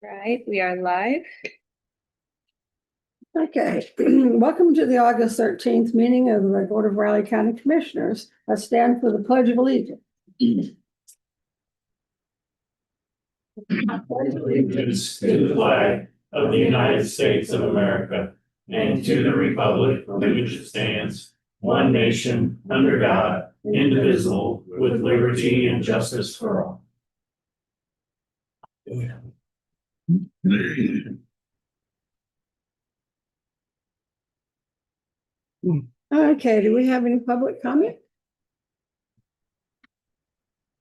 Right, we are live. Okay, welcome to the August 13th meeting of the Board of Riley County Commissioners. I stand for the Pledge of Allegiance. Allegiance to the flag of the United States of America and to the republic for which it stands, one nation, under God, indivisible, with liberty and justice for all. Okay, do we have any public comment?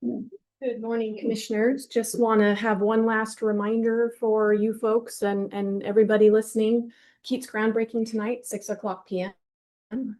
Good morning, Commissioners. Just want to have one last reminder for you folks and everybody listening. Keats groundbreaking tonight, 6:00 p.m.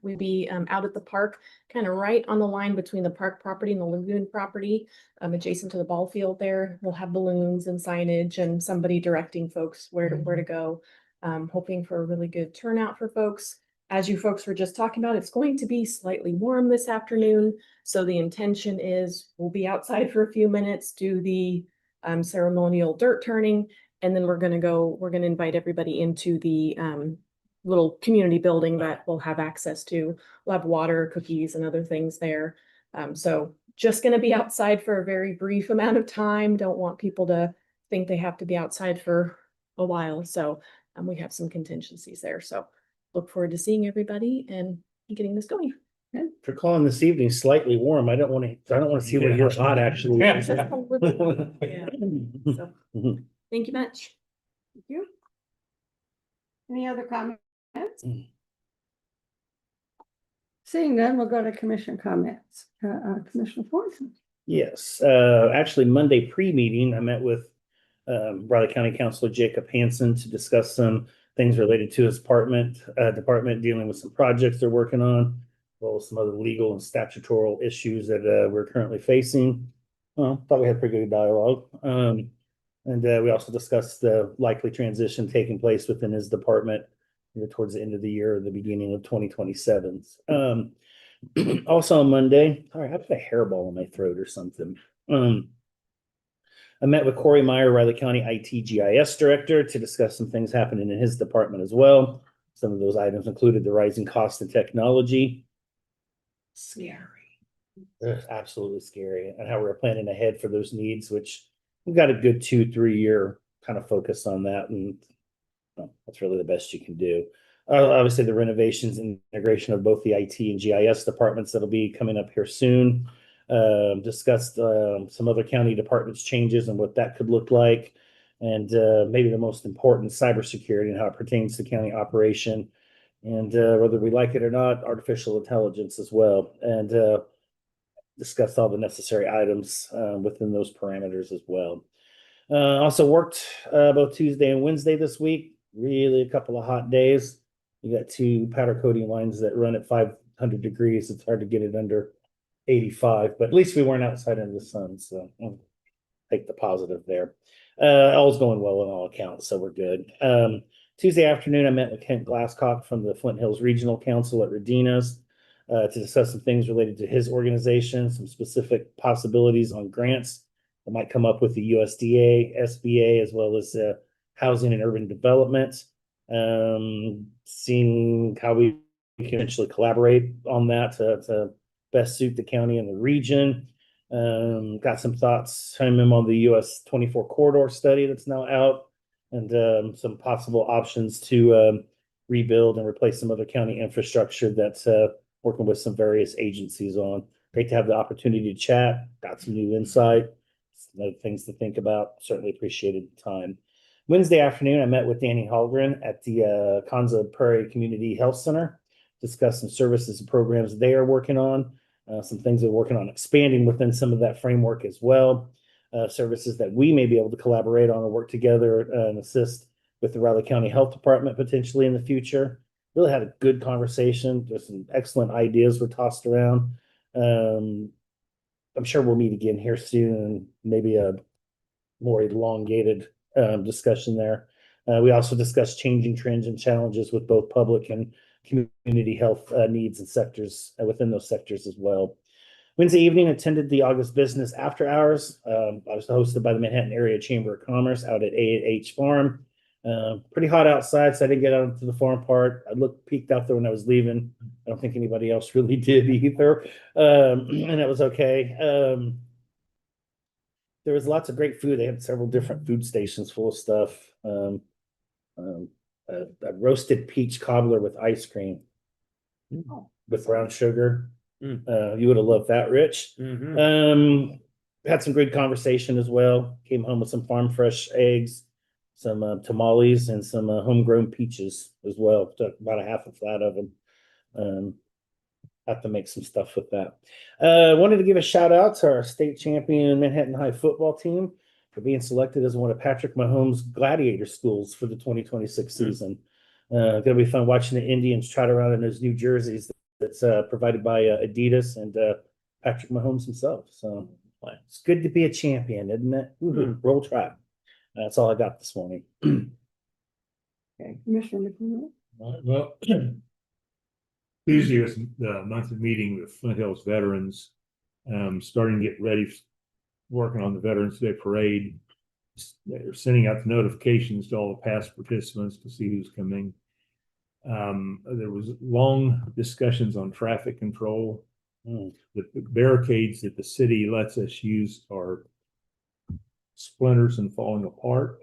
We'll be out at the park, kind of right on the line between the park property and the lagoon property, adjacent to the ball field there. We'll have balloons and signage and somebody directing folks where to go. Hoping for a really good turnout for folks. As you folks were just talking about, it's going to be slightly warm this afternoon. So the intention is we'll be outside for a few minutes, do the ceremonial dirt turning, and then we're going to invite everybody into the little community building that we'll have access to. We'll have water, cookies, and other things there. So just going to be outside for a very brief amount of time. Don't want people to think they have to be outside for a while. So we have some contingencies there. So look forward to seeing everybody and getting this going. For calling this evening slightly warm, I don't want to see what you're hot actually. Yeah. So, thank you much. Thank you. Any other comments? Seeing none, we'll go to commission comments. Commissioner Fortson. Yes, actually Monday pre-meeting, I met with Riley County Councilor Jacob Hansen to discuss some things related to his department dealing with some projects they're working on, as well as some other legal and statutory issues that we're currently facing. Thought we had pretty good dialogue. And we also discussed the likely transition taking place within his department towards the end of the year or the beginning of 2027. Also on Monday, sorry, I have a hairball in my throat or something. I met with Corey Meyer, Riley County IT GIS Director, to discuss some things happening in his department as well. Some of those items included the rising cost of technology. Scary. They're absolutely scary. And how we're planning ahead for those needs, which we've got a good 2-3 year kind of focus on that. And that's really the best you can do. Obviously, the renovations and integration of both the IT and GIS departments that'll be coming up here soon. Discussed some other county departments changes and what that could look like. And maybe the most important, cybersecurity and how it pertains to county operation. And whether we like it or not, artificial intelligence as well. And discussed all the necessary items within those parameters as well. Also worked both Tuesday and Wednesday this week. Really a couple of hot days. You got 2 powder coating lines that run at 500 degrees. It's hard to get it under 85, but at least we weren't outside in the sun. So I'll take the positive there. All's going well on all accounts, so we're good. Tuesday afternoon, I met with Kent Glasscock from the Flint Hills Regional Council at Redina's to discuss some things related to his organization, some specific possibilities on grants that might come up with the USDA, SBA, as well as housing and urban development. Seeing how we can actually collaborate on that to best suit the county and the region. Got some thoughts from him on the US 24 corridor study that's now out, and some possible options to rebuild and replace some other county infrastructure that's working with some various agencies on. Great to have the opportunity to chat. Got some new insight, some other things to think about. Certainly appreciated the time. Wednesday afternoon, I met with Danny Hallgren at the Konza Prairie Community Health Center. Discuss some services and programs they are working on. Some things they're working on expanding within some of that framework as well. Services that we may be able to collaborate on and work together and assist with the Riley County Health Department potentially in the future. Really had a good conversation. There's some excellent ideas were tossed around. I'm sure we'll meet again here soon, and maybe a more elongated discussion there. We also discussed changing trends and challenges with both public and community health needs and sectors within those sectors as well. Wednesday evening, attended the August Business After Hours. I was hosted by the Manhattan Area Chamber of Commerce out at A&H Farm. Pretty hot outside, so I didn't get out to the farm part. I peeked out there when I was leaving. I don't think anybody else really did either. And it was okay. There was lots of great food. They had several different food stations full of stuff. A roasted peach cobbler with ice cream with brown sugar. You would have loved that, Rich. Had some great conversation as well. Came home with some farm fresh eggs, some tamales, and some homegrown peaches as well. Took about a half a flat of them. Have to make some stuff with that. Wanted to give a shout out to our state champion Manhattan High football team for being selected as one of Patrick Mahomes' gladiator schools for the 2026 season. Gonna be fun watching the Indians trot around in those new jerseys that's provided by Adidas and Patrick Mahomes himself. So it's good to be a champion, isn't it? Roll Tide. That's all I got this morning. Okay, Commissioner McNeil. Well, Tuesday was the monthly meeting with Flint Hills veterans, starting to get ready, working on the Veterans Day Parade. They're sending out the notifications to all the past participants to see who's coming. There was long discussions on traffic control. The barricades that the city lets us use are splinters and falling apart.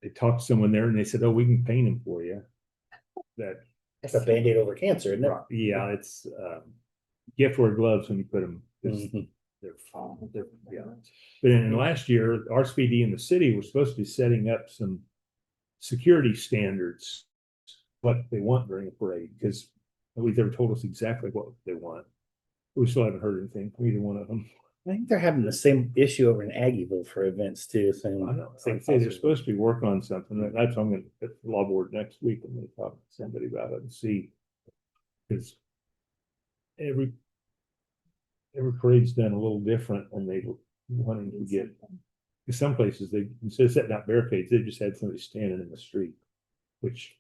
They talked to someone there and they said, "Oh, we can paint them for you." That's a Band-Aid over cancer, isn't it? Yeah, it's you have to wear gloves when you put them. They're yeah. But in last year, RSPD and the city were supposed to be setting up some security standards, what they want during a parade, because nobody's ever told us exactly what they want. We still haven't heard anything from either one of them. I think they're having the same issue over in Aggieville for events too. I know. They say they're supposed to be working on something. That's I'm going to at the law board next week. I'm going to talk to somebody about it and see, because every parade's done a little different, and they were wanting to get. In some places, they instead of setting out barricades, they just had somebody standing in the street, which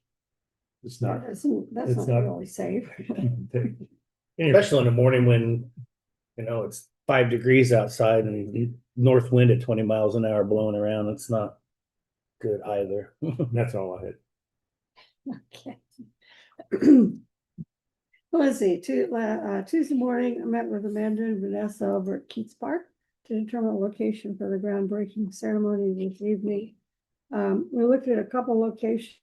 it's not. That's it's not not- really safe. Anyway, Especially in the morning when, it's 5 degrees outside and north wind at 20 miles an hour blowing around. It's not good either. that's all I had. Okay. Let's see, Tuesday morning, I met with Amanda and Vanessa over at Keats Park to determine a location for the groundbreaking ceremony this evening. We looked at a couple locations,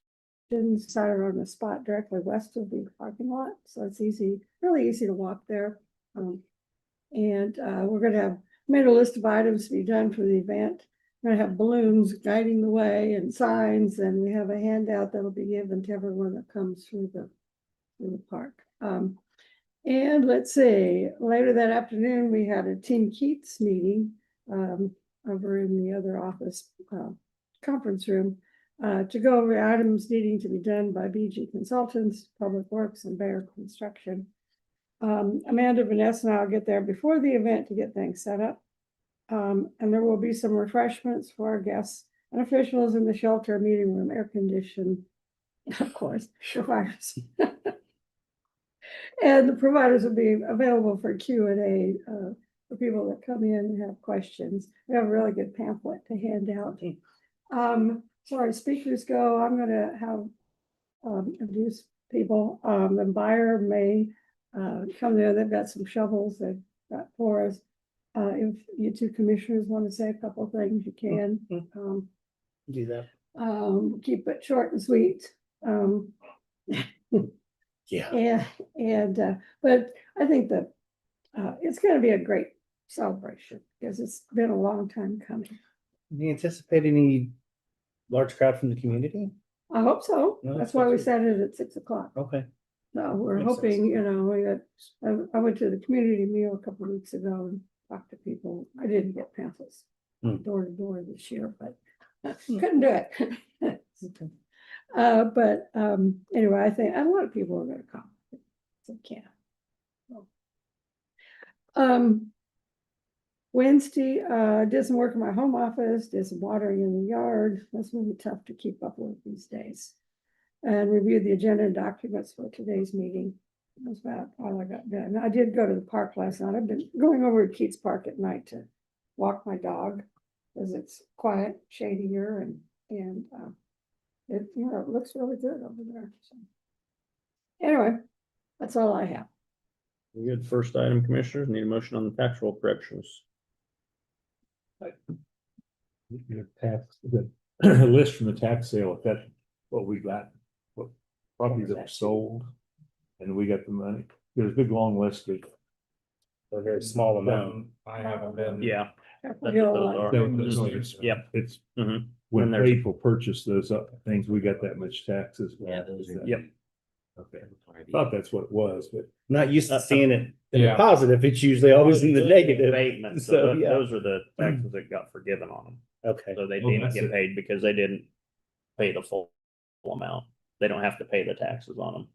decided on a spot directly west of the parking lot, so it's really easy to walk there. And we're gonna made a list of items to be done for the event. We're gonna have balloons guiding the way and signs, and we have a handout that'll be given to everyone that comes through the park. And let's see, later that afternoon, we had a Team Keats meeting over in the other office conference room to go over items needing to be done by BG Consultants, Public Works, and Bayer Construction. Amanda, Vanessa, and I'll get there before the event to get things set up. And there will be some refreshments for our guests and officials in the shelter meeting room, air conditioned, of course, providers. And the providers will be available for Q&A for people that come in and have questions. We have a really good pamphlet to hand out. So our speakers go, I'm going to have introduce people. The buyer may come there. They've got some shovels they've got for us. If you two commissioners want to say a couple of things, you can. Do that. Keep it short and sweet. Yeah. But I think that it's going to be a great celebration because it's been a long time coming. Do you anticipate any large crowd from the community? I hope so. No, That's why we that's set it at 6 o'clock. Okay. No, we're Makes hoping, I went to the community meal a couple of weeks ago and talked to people. I didn't get pamphlets door to door this year, but couldn't do it. Okay. But anyway, I think a lot of people are going to come. So Wednesday, did some work in my home office, did some watering in the yard. That's really tough to keep up with these days. And reviewed the agenda and documents for today's meeting. That's about all I got done. I did go to the park last night. I've been going over to Keats Park at night to walk my dog. Cause it's quiet, shadier and it, it looks really good over there. So. Anyway, that's all I have. Good. First item, commissioners, need a motion on the tax roll corrections. Your tax, the list from the tax sale, if that's what we got, what properties that were sold. And we got the money. There's a big long list of. A very small amount. I haven't been. Yeah. Capitol That's Hill, what those are. It's Yep. Mhm. when And there's- people purchase those things, we got that much taxes. Yeah, those are- Yep. Okay, thought that's what it was, but Not used to seeing it in the Yeah. positive, it's usually always in the negative. Abatement, So, so yeah. those are the taxes that got forgiven on them. Okay, So they Oh, didn't that's get it. paid because they didn't pay the full amount. They don't have to pay the taxes on them.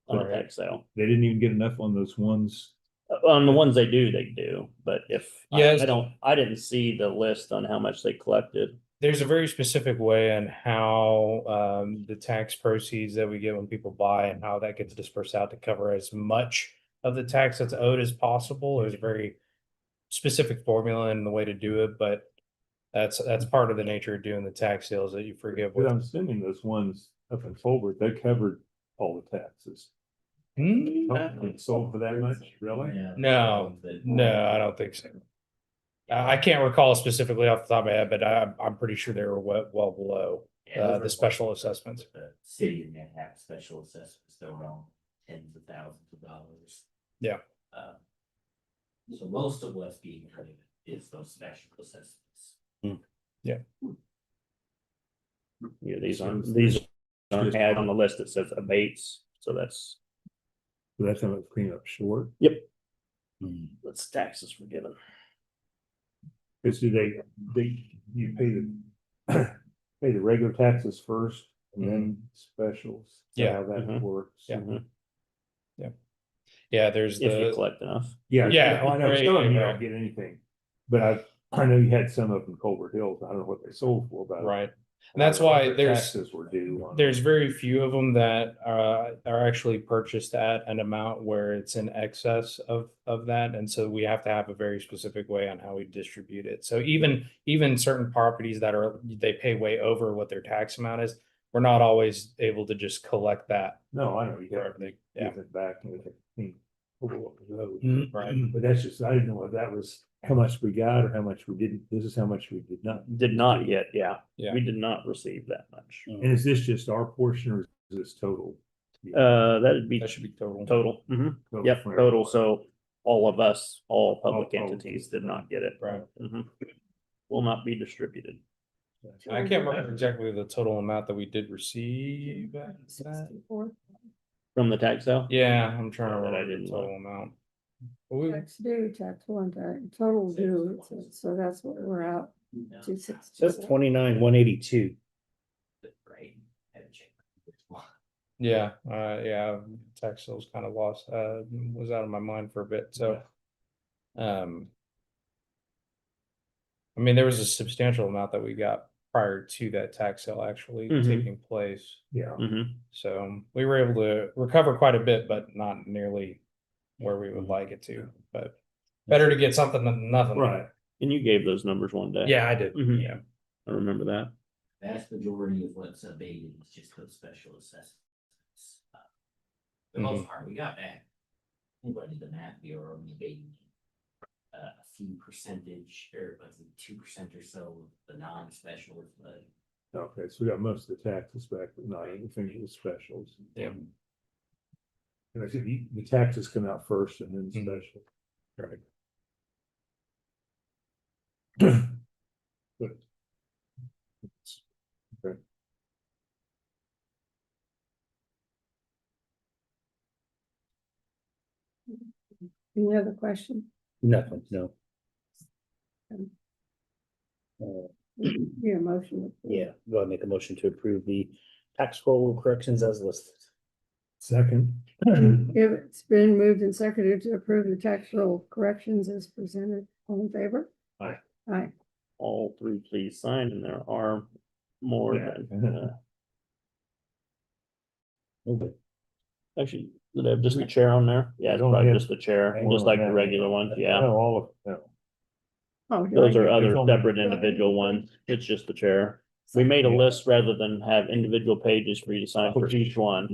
On the Right. tax sale. they didn't even get enough on those ones. On the ones they do, but if, Yes. I didn't see the list on how much they collected. There's a very specific way on how the tax proceeds that we get when people buy and how that gets dispersed out to cover as much of the tax that's owed as possible. There's a very specific formula and the way to do it, but that's part of the nature of doing the tax sales that you forgive. But I'm assuming those ones up in Colbert, they covered all the taxes. Hmm? Oh, sold for that much, really? No, no, I don't think so. I can't recall specifically off the top of my head, but I'm pretty sure they were well below the special assessments. The city and that have special assessments, they're around tens of thousands of dollars. Yeah. So most of what's being credited is those special assessments. Yeah, these aren't had on the list that says abates, so that's So that's how much cleanup short. that's taxes forgiven. Cause do you pay pay the regular taxes first and then specials? Is that Yeah. How that Mhm. works. Yeah. Mhm. Yeah, there's If you the, collect enough. Yeah, Yeah, I know, right, some of them you right. don't get anything, but I know you had some up in Colbert Hills, I don't know what they sold for, but. right. And I That's don't know what why their there's- Taxes were due on. There's very few of them that are actually purchased at an amount where it's in excess of that, and so we have to have a very specific way on how we distribute it. So even certain properties that they pay way over what their tax amount is, we're not always able to just collect that No, I know, you for have to everything. Yeah, give it back and everything. right. But that's just, I didn't know if that was how much we got or how much we didn't, this is how much we did not. Did not yet, yeah. Yeah. We did not receive that much. And is this just our portion or is this total? That'd be That should be total. total. Yep, for total, so all of us, all public Oh, entities did not get it. Right. Mhm. Will not be distributed. I can't remember exactly the total amount that we did receive. at that. 64. From the tax sale? Yeah, I'm trying to Yeah, that I remember the didn't total amount. But we- Tax due, tax one, total due, so that's what we're out, No, 260. says 29,182. Right. Haven't checked. Yeah, yeah, tax sales kind of lost, was out of my mind for a bit, so. I mean, there was a substantial amount that we got prior to that tax sale actually Mhm. taking place. Yeah, Mm-hmm. So we were able to recover quite a bit, but not nearly where we would like it to, but better to get something than nothing. right. And you gave those numbers one day. Yeah, I did, Mhm. yeah. I remember that. Vast majority of what's abated is just those special assessments. For the most part, we got back. Anybody did the math, we were only abating a few percentage, or was it 2% or so of the non-special, but Okay, so we got most of the taxes back, but not anything of the specials. Yeah. And I said, the taxes come out first and then Mhm. special. Right. Good. Okay. Any other question? Nothing, no. Your motion. Yeah, go ahead and make a motion to approve the tax roll corrections as listed. Second. It's been moved and seconded to approve the tax roll corrections as presented. All in favor? Aye. Aye. All three, please sign, and there are more Yeah. than, Okay. actually, Did they have just a chair on there? Yeah, it's Don't probably have- just a chair, I just don't like the have- regular ones, yeah. No, all of, no. Oh, did Those I are get- other There's only- separate individual ones. It's just the chair. We made a Yeah. list rather than have individual pages for you to sign for each one.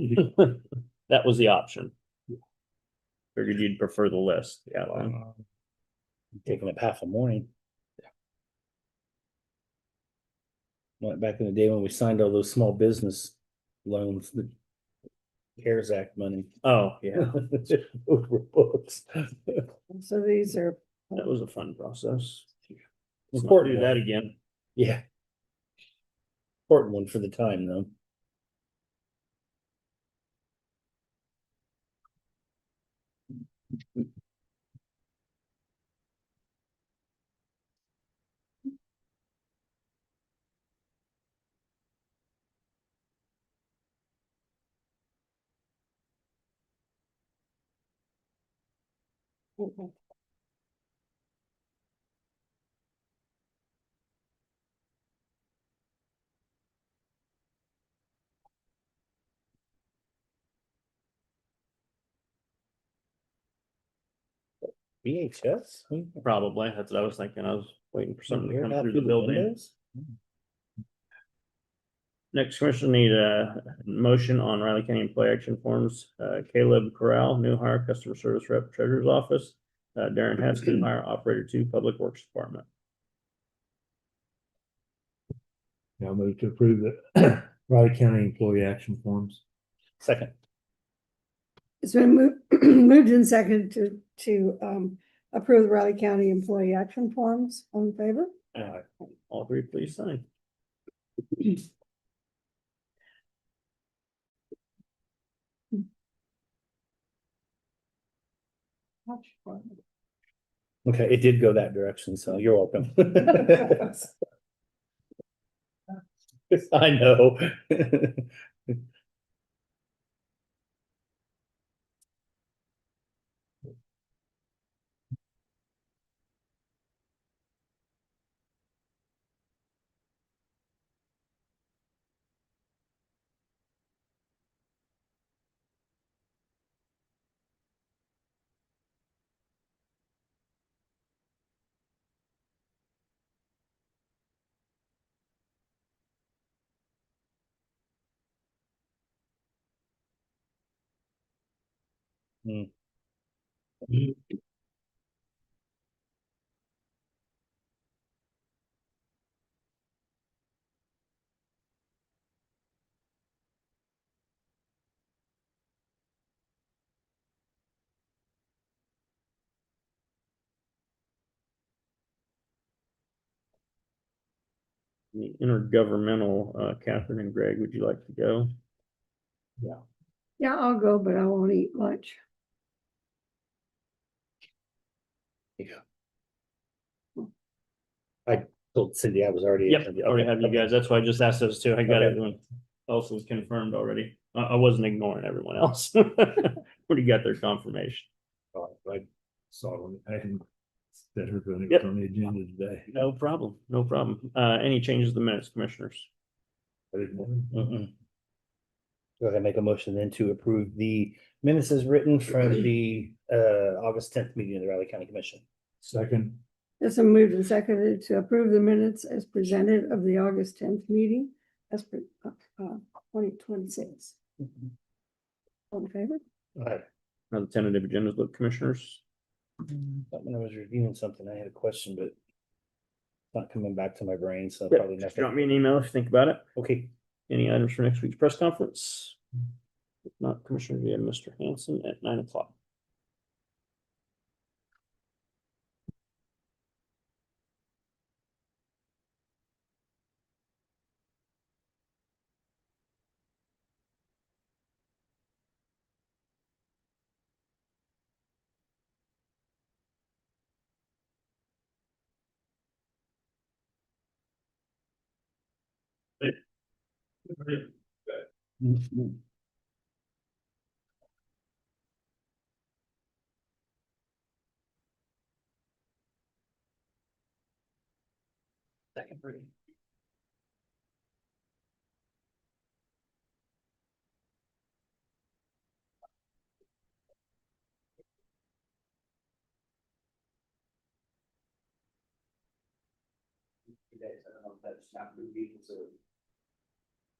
That was the option. Figured you'd prefer the list, yeah. Taking up half a morning. Went back in the day when we signed all those small business loans, the CARES Act money. Oh, yeah, Over books. So these are, that was a fun process. Let's not Important do that one. again. Yeah. Important one for the time, though. VHS? Probably, that's what I was thinking. I was waiting for something to Hear come that through the building. windows? Next, commission need a motion on Riley County Employee Action Forms. Caleb Corral, new hire, customer service rep, treasurer's office. Darren Hess, new hire, operator 2, public works department. I'll move to approve the Riley County Employee Action Forms. Second. it's been moved and seconded to approve the Riley County Employee Action Forms. All in favor? All three, please sign. Okay, it did go that direction, so you're welcome. I know. Hmm. The intergovernmental, Catherine and Greg, would you like to go? Yeah, I'll go, but I won't eat lunch. Told Cindy I was already. Yep, already have you guys. That's why I just asked those two. I got Okay. everyone else was confirmed already. I wasn't ignoring everyone else. Already got their confirmation. I saw it, I hadn't set her when it Yep. was on the agenda today. No problem, no problem. Any changes to the minutes, commissioners? I didn't know. Mm-mm. Go ahead and make a motion then to approve the minutes as written from the August 10th meeting of the Riley County Commission. Second, It's been moved and seconded to approve the minutes as presented of the August 10th meeting as per 2026. All in favor? Right. Now the tentative agendas, look, commissioners. Thought when I was reviewing something, I had a question, but it's not coming back to my brain, so Yep, probably just drop nothing. me an email if you think about it. Okay. Any items for next week's press conference? If not, Commissioner, we have Mr. Hanson at 9 o'clock. Mhm. Second reading. I don't know if that's not going to be considered.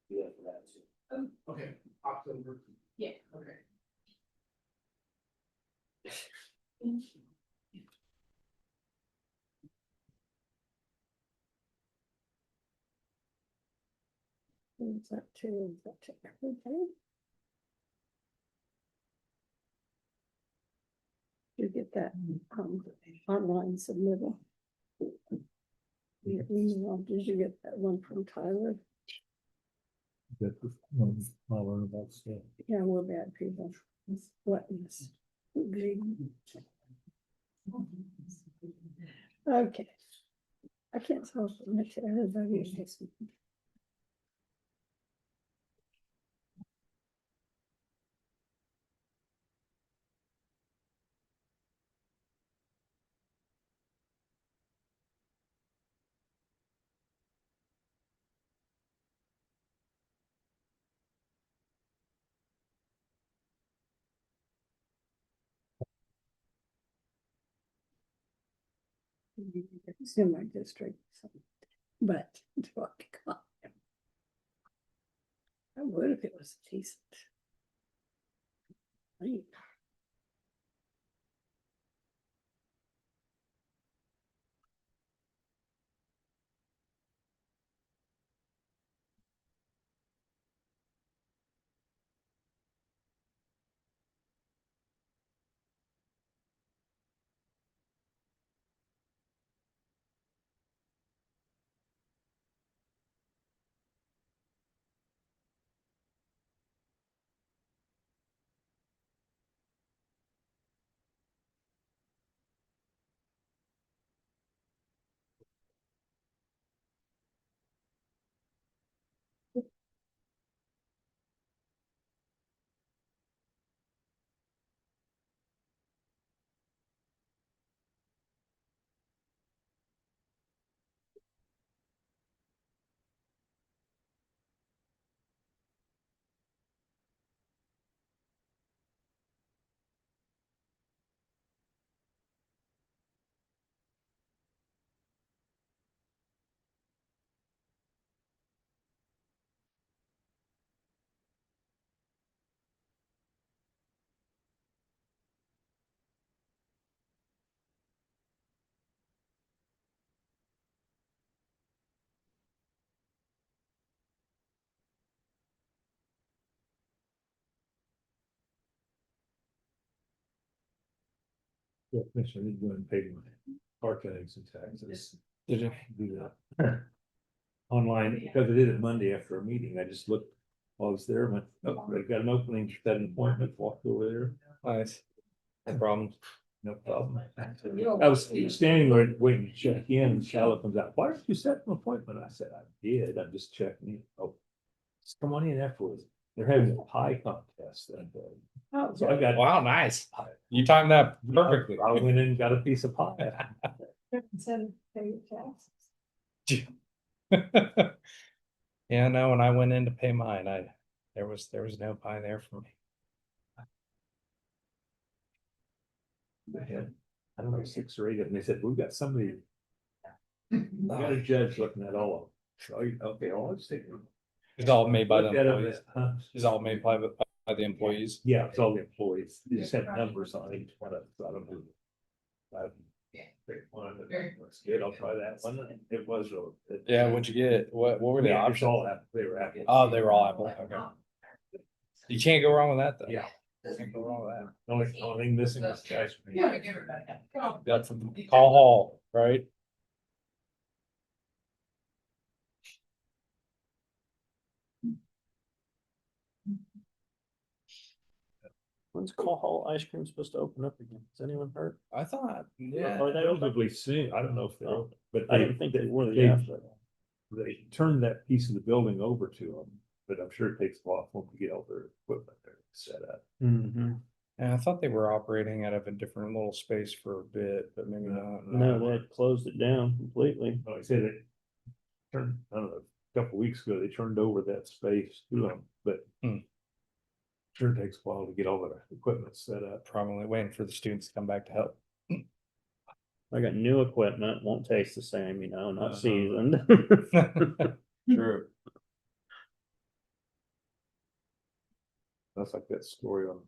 Yeah, for that too. Okay, October. Yeah. Okay. Is that to, everybody? You get that, online submittal. Your email, did you get that one from Tyler? That was, I'll learn about stuff. Yeah, we're bad people. What is? Okay. I can't tell from it to everybody. It's in my district, so, but. I would if it was decent. Right. Yeah, Commissioner, I need to go and pay my car tags and taxes. Did you? Do that. Online, because I did it Monday after a meeting, I just looked while I was there, went, oh, I got an opening, set an appointment, walked over there, Nice. No problem. no problem. I was standing there waiting to check in, and Charlotte comes out, why don't you set an appointment? I said, I did, I'm just checking in. Oh, just come on in afterwards. They're having a pie contest that day. Oh, So I got. Wow, nice. You timed that perfectly. I went in and got a piece of pie. Instead of pay your taxes. Yeah, no, when I went in to pay mine, there was no pie there for me. They had, I don't know, 6 or 8 of them. They said, we've got somebody. We got a judge looking at all of them. So, okay, I'll just take them. It's all made by the Looked at 'em, employees. huh? It's all made by the employees. Yeah, it's all the employees. They just had numbers on each one of them. So I don't know. Pick one, that's good, I'll try that one. It was. Yeah, what'd you get? What were the Yeah, it's options? all Apple. They were Apple. Oh, they were all Apple. Okay. You can't go wrong with that though. Yeah. Can't go wrong with that. Only thing missing is ice cream. That's Call Hall, right? When's Call Hall Ice Cream supposed to open up again? Has anyone heard? I thought, yeah. Are they open? Relatively soon. I don't know if they're, Oh. but I didn't think they were they- yet. They turned that piece of the building over to them, but I'm sure it takes a while for them to get all their equipment there set up. Mm-hmm. And I thought they were operating out of a different little space for a bit, but maybe not. No, they had closed it down completely. Like I said, it turned, I don't know, a couple weeks ago, they turned over that space to them, but sure takes a while to get all their equipment set up. Probably waiting for the students to come back to help. I got new equipment, won't taste the same, not seasoned. True. That's like that story on.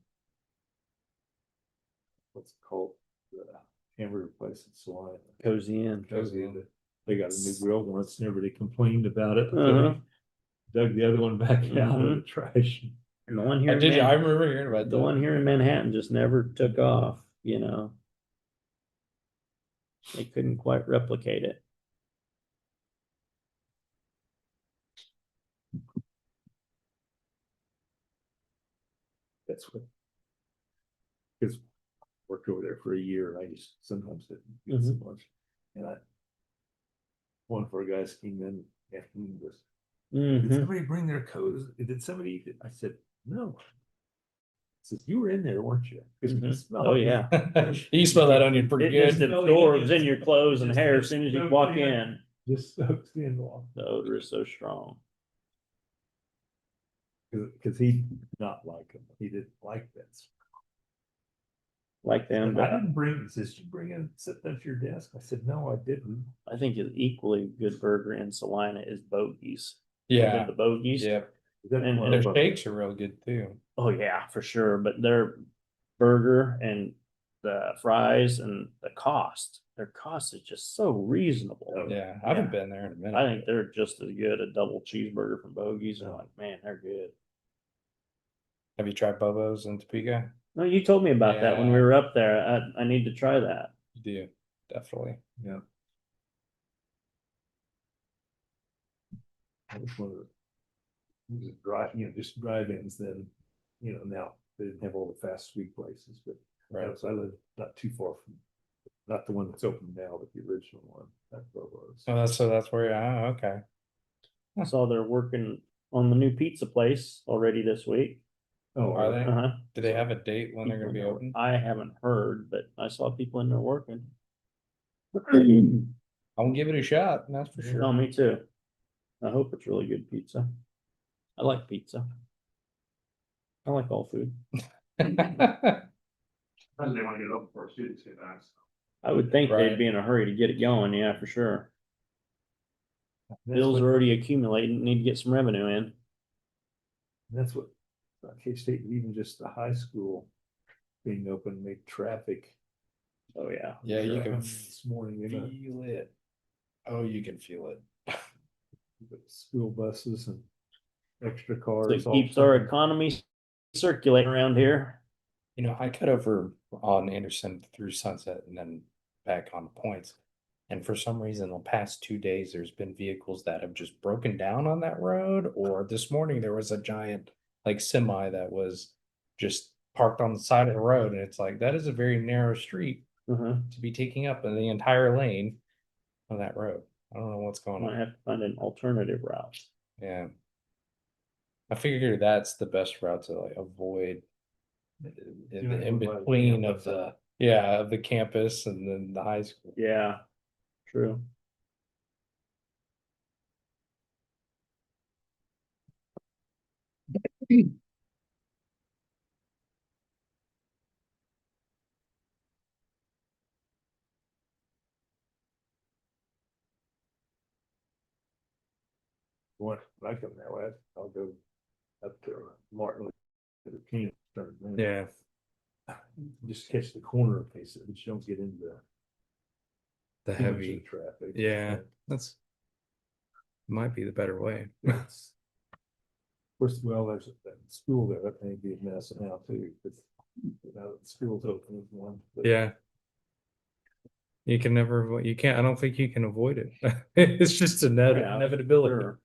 What's it called? The hamburger place in Salina. Cozy Inn. They got a new grill once and everybody complained about it. but Uh-huh. they Dug the other one back out of the trash. And the one here, Did you? I remember hearing about the that. one here in Manhattan just never took off, They couldn't quite replicate it. That's what. Cause worked over there for a year. I just sometimes didn't get so much. And one of our guys came in after me and goes, did somebody bring their coats? Did somebody eat it? I said, no. He says, you were in there, weren't you? 'Cause we could smell Oh, it." yeah. You smell that onion pretty It just good. absorbs in your clothes and hair as soon as you walk in. Just soaks in off. The odor is so strong. Cause he did not like him. He didn't like that. Like them, I but didn't bring, he says, you bring it, sit at your desk. I said, no, I didn't. I think an equally good burger in Salina is Bogies. Yeah, The Bogies. yeah. And Their steaks are real good too. Oh, yeah, for sure. But their burger and the fries and their cost is just so reasonable. Yeah, I haven't been there in a minute. I think they're just as good. A double cheeseburger from Bogies. I'm like, man, they're good. Have you tried Bobo's in Topeka? No, you told me about that when we Yeah. were up there. I need to try that. You do, definitely. Yeah. That was one of the just drive-ins then, now they didn't have all the fast food places, but Right. so I live not too far from, not the one that's open now, but the original one, that Bobo's. Oh, that's where. Oh, okay. I saw they're working on the new pizza place already this week. Oh, Are they? Uh-huh. Do they have a date when they're gonna be open? I haven't heard, but I saw people in there working. I will give it a shot, that's for No, sure. me too. I hope it's really good pizza. I like pizza. I like all food. They want to get it open for our students, I would think Right. they'd be in a hurry to get it going, yeah, for sure. Bills are already accumulating, need to get some revenue in. That's what, K-State, even just the high school being open, made traffic. Oh, yeah. Yeah, you can This morning, feel it. Oh, you can feel it. school buses and extra So cars. it all keeps our coming. economy circulating around here. I cut over on Anderson through Sunset and then back on the points. And for some reason, the past 2 days, there's been vehicles that have just broken down on that road. Or this morning, there was a giant semi that was just parked on the side of the road. And it's like, that is a very narrow street Uh-huh. to be taking up in the entire lane of that road. I don't know what's going Might on. have to find an alternative route. Yeah. I figure that's the best route to avoid in between of the campus and then the high school. Yeah, true. When I come that way, I'll go up to Martin. To the King, Yeah. just catch the corner in case you don't get into The too much of heavy. the traffic. Yeah. That's might be the better way. It's- First, well, there's a school there, that may be a mess now too, but the school's open is one. but- Yeah. You can never, you can't, I don't think you can avoid it. It's just a Yeah, inevitability. Sure.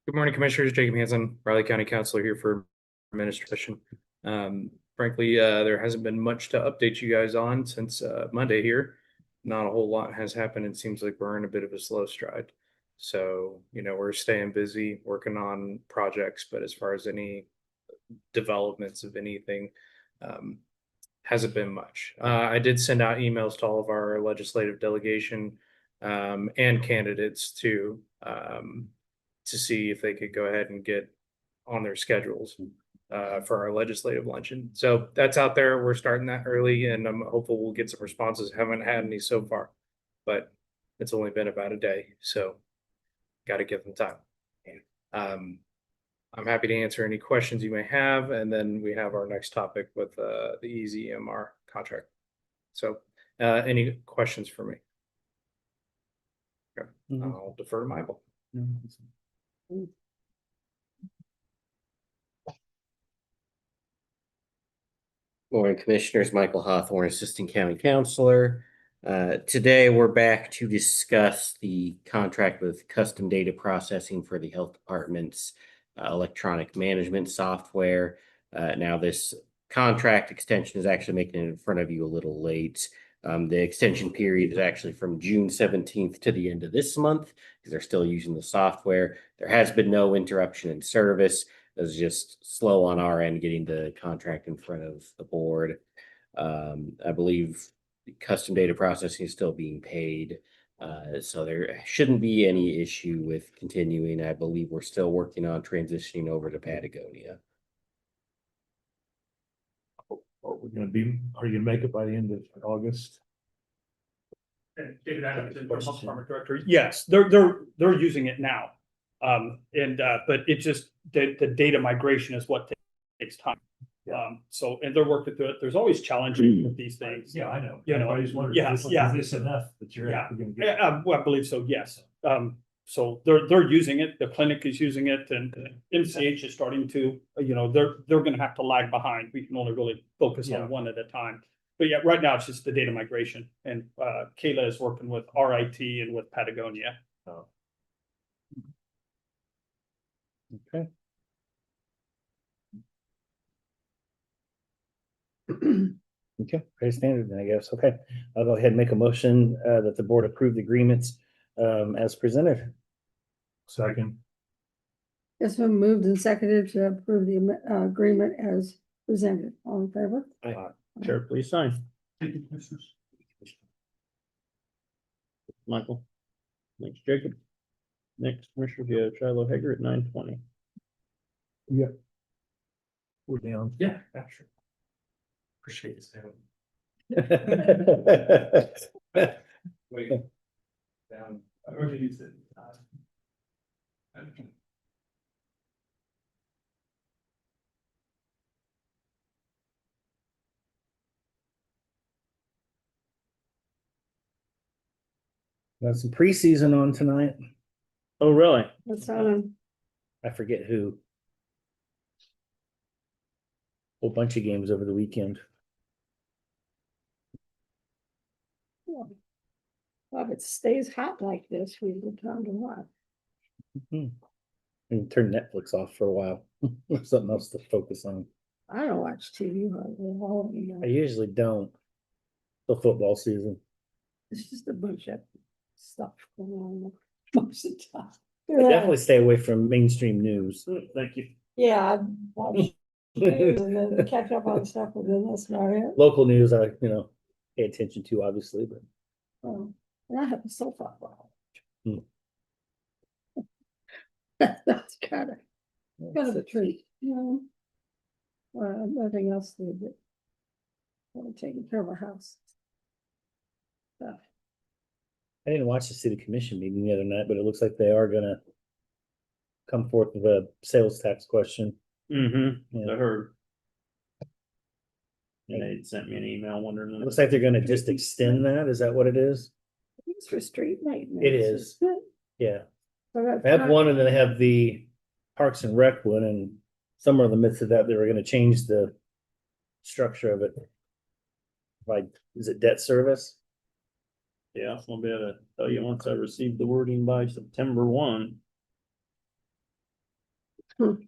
Good morning, Commissioners. Jacob Hansen, Riley County Councilor here for administration. Frankly, there hasn't been much to update you guys on since Monday here. not a whole lot has happened. It seems like we're in a bit of a slow stride. So, we're staying busy working on projects, but as far as any developments of anything, hasn't been much. I did send out emails to all of our legislative delegation and candidates too, to see if they could go ahead and get on their schedules for our legislative luncheon. So that's out there. We're starting that early, and I'm hopeful we'll get some responses. Haven't had any so far, but it's only been about a day, so got to give them time. I'm happy to answer any questions you may have, and then we have our next topic with the EZMR contract. So, any questions for me? Okay, I'll defer to Michael. Morning, Commissioners. Michael Hawthorne, Assistant County Counselor. Today, we're back to discuss the contract with Custom Data Processing for the Health Department's electronic management software. Now, this contract extension is actually making it in front of you a little late. The extension period is actually from June 17th to the end of this month because they're still using the software. There has been no interruption in service. It was just slow on our end getting the contract in front of the board. I believe the custom data processing is still being paid. So there shouldn't be any issue with continuing. I believe we're still working on transitioning over to Patagonia. Are you gonna make it by the end of August? David Adams, Enforcement Department Director. Yes, they're using it now. But it just, the data migration is what takes time. So, and they're working through it. There's always challenges with these things. Yeah, I know. You know, Everybody's wondering, yeah, is this enough that you're Yeah. actually gonna get? Well, I believe so, yes. So they're using it, the clinic is using it, and MCH is starting to, they're gonna have to lag behind. We can only really focus Yeah. on one at a time. But yeah, right now it's just the data migration, and Kayla is working with RIT and with Patagonia. Okay. Okay, pretty standard then, I guess. Okay, I'll go ahead and make a motion that the board approve the agreements as presented. Second, It's been moved and seconded to approve the agreement as presented. All in favor? Chair, please sign. Michael. Thanks, Jacob. Next, Commissioner, we have Shiloh Hager at 9:20. we're down. Yeah, sure. Appreciate it, Sam. Wait. Down. I already used it. Got some preseason on tonight. Oh, really? That's on. I forget who. Whole bunch of games over the weekend. Well, if it stays hot like this, we will time to watch. And turn Netflix off for a while. Something else to focus on. I don't watch TV hardly at all. I usually don't. The football season. It's just a bunch of stuff going on most of the time. I definitely stay away from mainstream news. Thank you. Yeah, I watch news and then catch up on stuff, and then that's about it. Local news, I pay attention to, obviously, but And I have a sofa. Hmm. That's kind of a treat, nothing else to do. We're taking care of our house. So, I didn't watch the city commission meeting the other night, but it looks like they are gonna come forth with a sales tax question. Mm-hmm, Yeah. I heard. And they sent me an email wondering. It looks like they're gonna just extend that. Is that what it is? it's for street maintenance. It is. isn't it? Yeah. So that's They have not- one and then they have the Parks and Rec one, and somewhere in the midst of that, they were gonna change the structure of it. Like, is it debt service? Yeah, I'll be able to tell you once I receive the wording by September 1. Of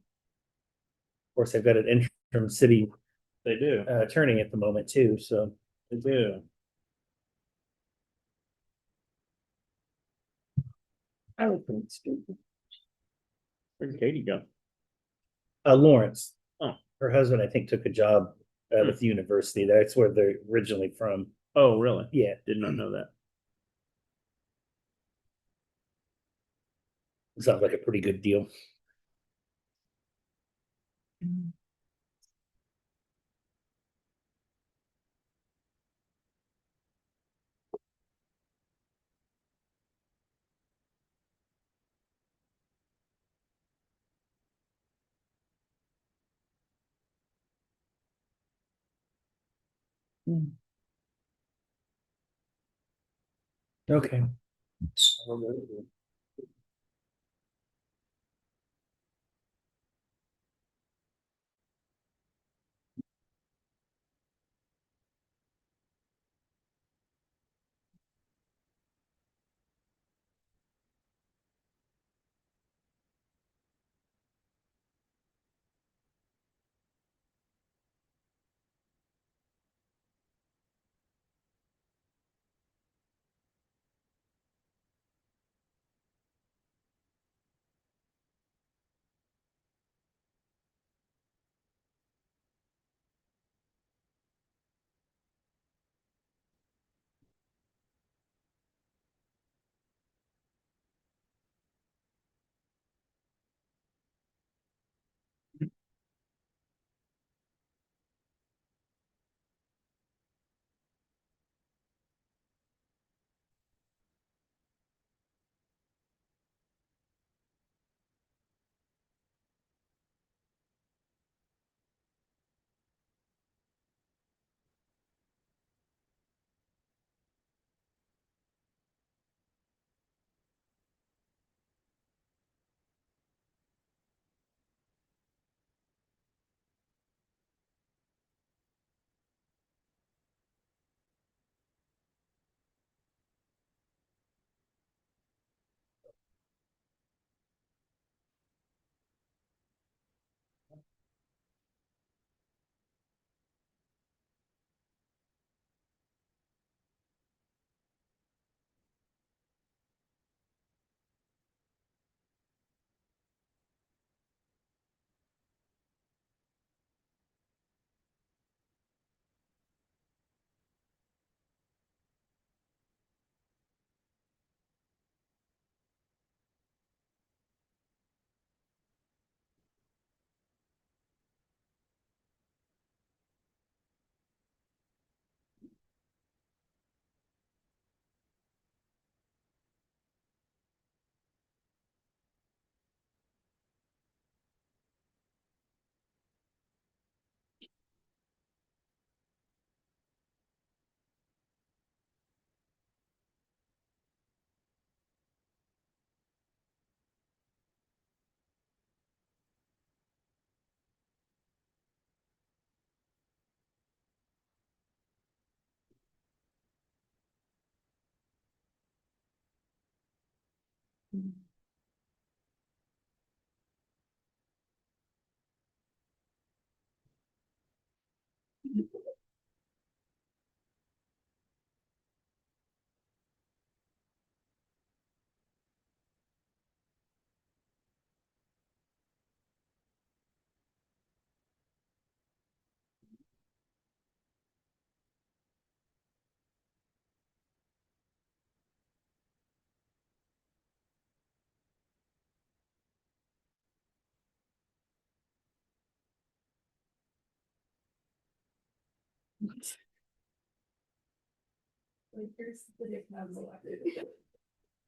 course, they've got an interim city They do, attorney at the moment too, so. they do. I would think stupid. Where'd Katie go? Lawrence. Oh. Her husband, I think, took a job with the university. That's where they're originally from. Oh, really? Yeah. Did not know that. Sounds like a pretty good deal. Okay.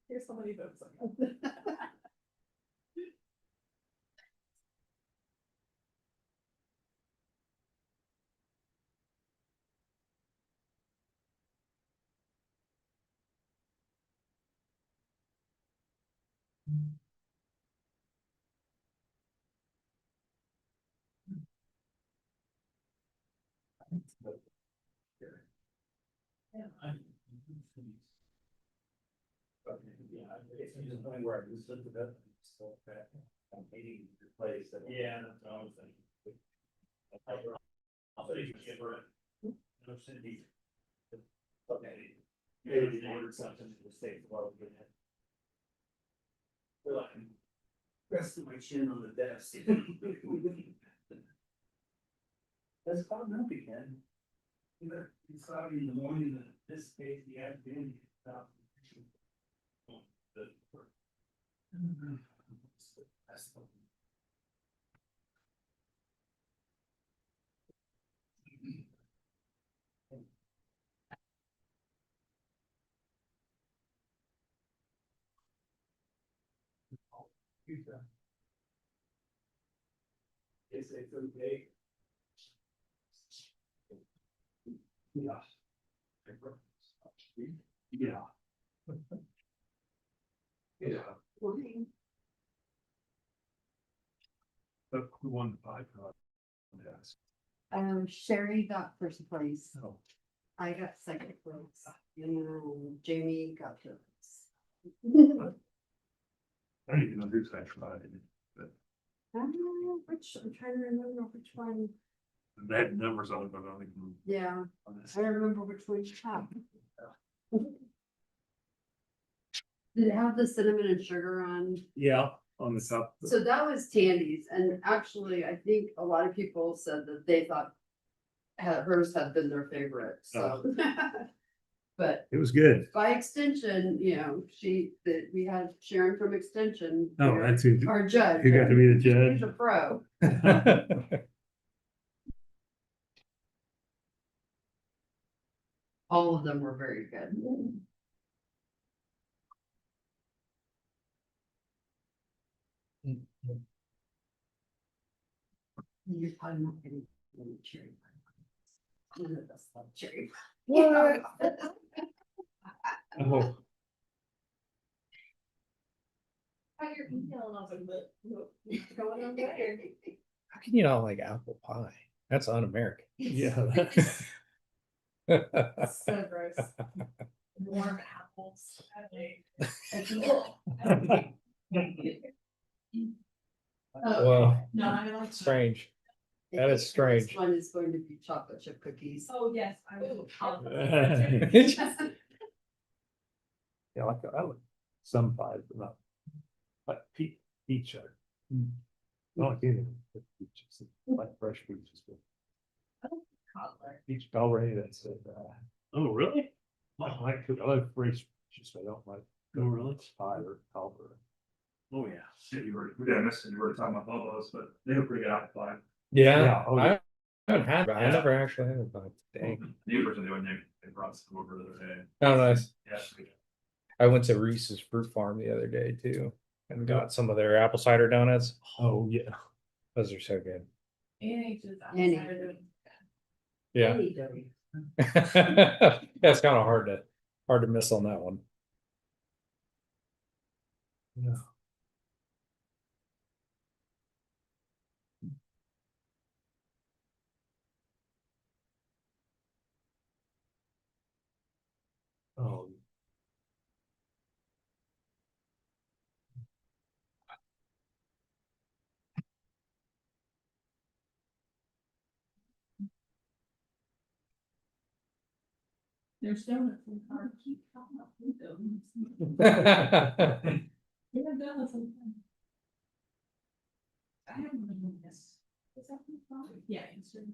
Here's somebody votes. Yeah, that's what I was thinking. Okay. Maybe they ordered something to the state. I'm resting my chin on the desk. That's caught up again. You saw me in the morning that this case, the academic. It's okay. Yeah. Yeah. Yeah. But who won the pie contest? Sherry got first place. Oh. I got second place. And Jamie got third I don't even know who's that tried. But place. I'm trying to remember which one. they had numbers on it, but I don't even. Yeah, I don't remember which one you have. Did it have the cinnamon and sugar on? Yeah, on the top. So that was Tandy's, and actually, I think a lot of people said that they thought hers had been their favorite, so. But It was good. by extension, you know, we had Sharon from Extension. Oh, here, that's who, our judge. who got to be the judge. He's a pro. All of them were very good. You're probably not getting any cherry pie. None of us love cherry pie. What? Oh, how can you not like apple pie? That's un-American. Yeah. So gross. Warm apples. Well, No, I like. strange. That is The next strange. one is going to be chocolate chip cookies. Oh, yes, I will. Yeah, I like some pies, but not. Like peach. I don't like anything with peaches, like fresh peaches. Peach Belray, that's it. Oh, really? I like fresh peaches, but I don't like. Oh, really? Pie or Calvert. Oh, yeah. Shit, I missed it. You were talking about Bubba's, but they were pretty good apple pie. Yeah, Yeah, oh, yeah. I haven't had, I never actually had it. Dang. New person they went, they brought some over the other day. Oh, nice. Yeah. I went to Reese's Fruit Farm the other day too and got some of their apple cider donuts. Oh, yeah. Those are so good. Any. Yeah. Any dough. Yeah, it's kind of hard to miss on that one. Yeah. Oh. There's donuts in the car. Keep talking about food donuts. They have donuts in the car. I haven't been doing this. Is that the problem? Yeah, it's true.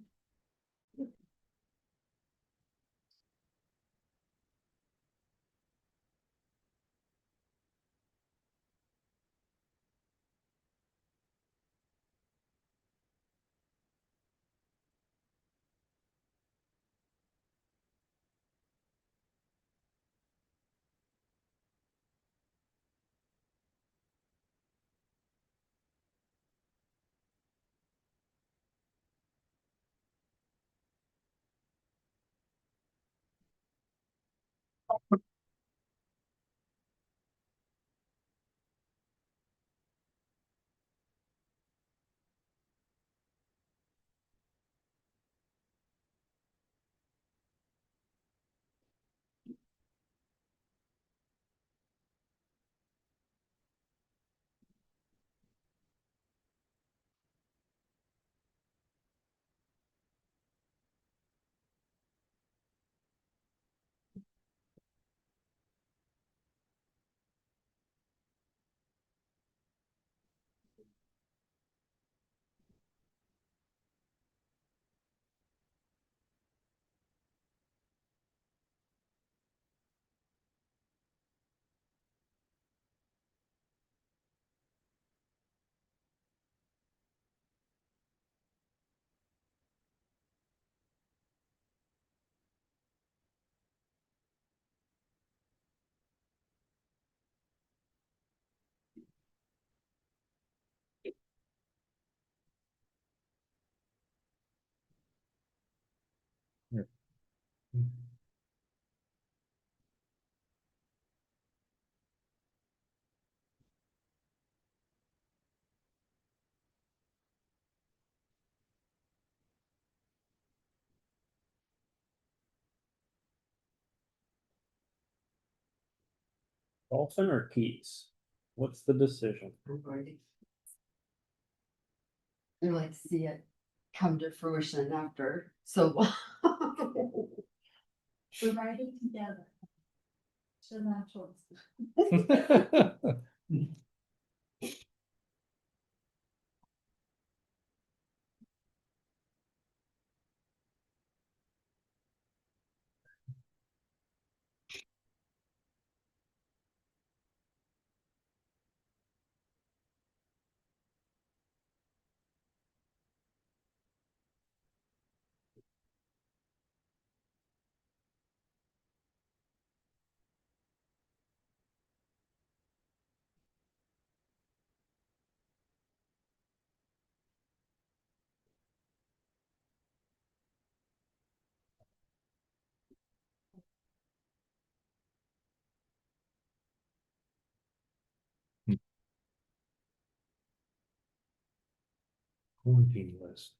Paulson or Keats? What's the decision? I'd like to see it come to fruition after so long. We're riding together. So not choice. Quarantine list,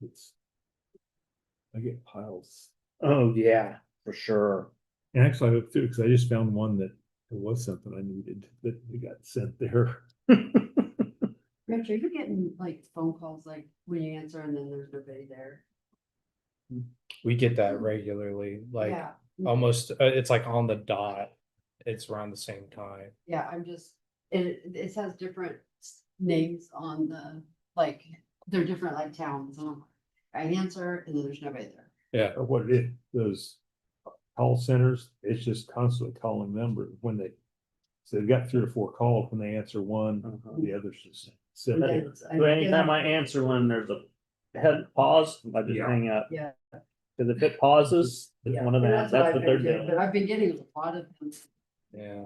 I get piles. Oh, yeah, for sure. And actually, I looked through, because I just found one that there was something I needed that it got sent there. Rich, are you getting like phone calls like when you answer and then there's nobody there? We get that regularly, like Yeah, almost, it's like on the dot. It's around the same time. yeah, I'm just, it has different names on the, like, they're different like towns. And I answer and then there's nobody there. Yeah. Or what it is, those call centers, it's just constantly calling numbers when they. So they've got 3 or 4 calls, when they answer one, the others just sit And there. it's- So anytime I answer one, there's a head pause, I just Yeah. hang up. Yeah. Cause if it pauses, it's Yeah, one of and that, what that's I've what they're been doing, doing. But I've been getting a lot of them. Yeah.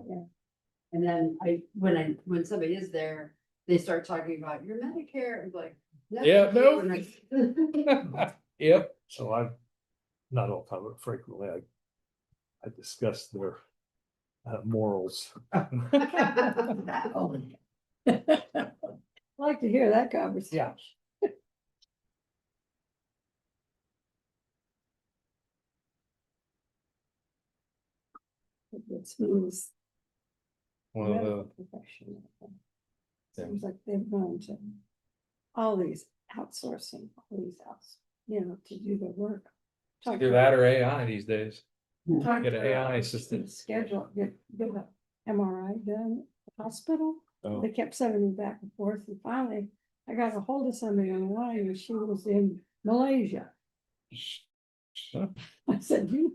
And then when somebody is there, they start talking about your Medicare, and like. Yeah, no. no. Yep. So I've, not all the time, but frequently, I discuss their morals. I like to hear that conversation. It smooth. One of the, medical professional. Seems like they've gone to all these outsourcing, all these to do the work. Talk either to- that or AI these days. talk Get an to- AI assistant. Schedule, get a MRI done at the hospital. Oh. They kept sending me back and forth, and finally I got a hold of somebody on the line, and she was in Malaysia. I said, you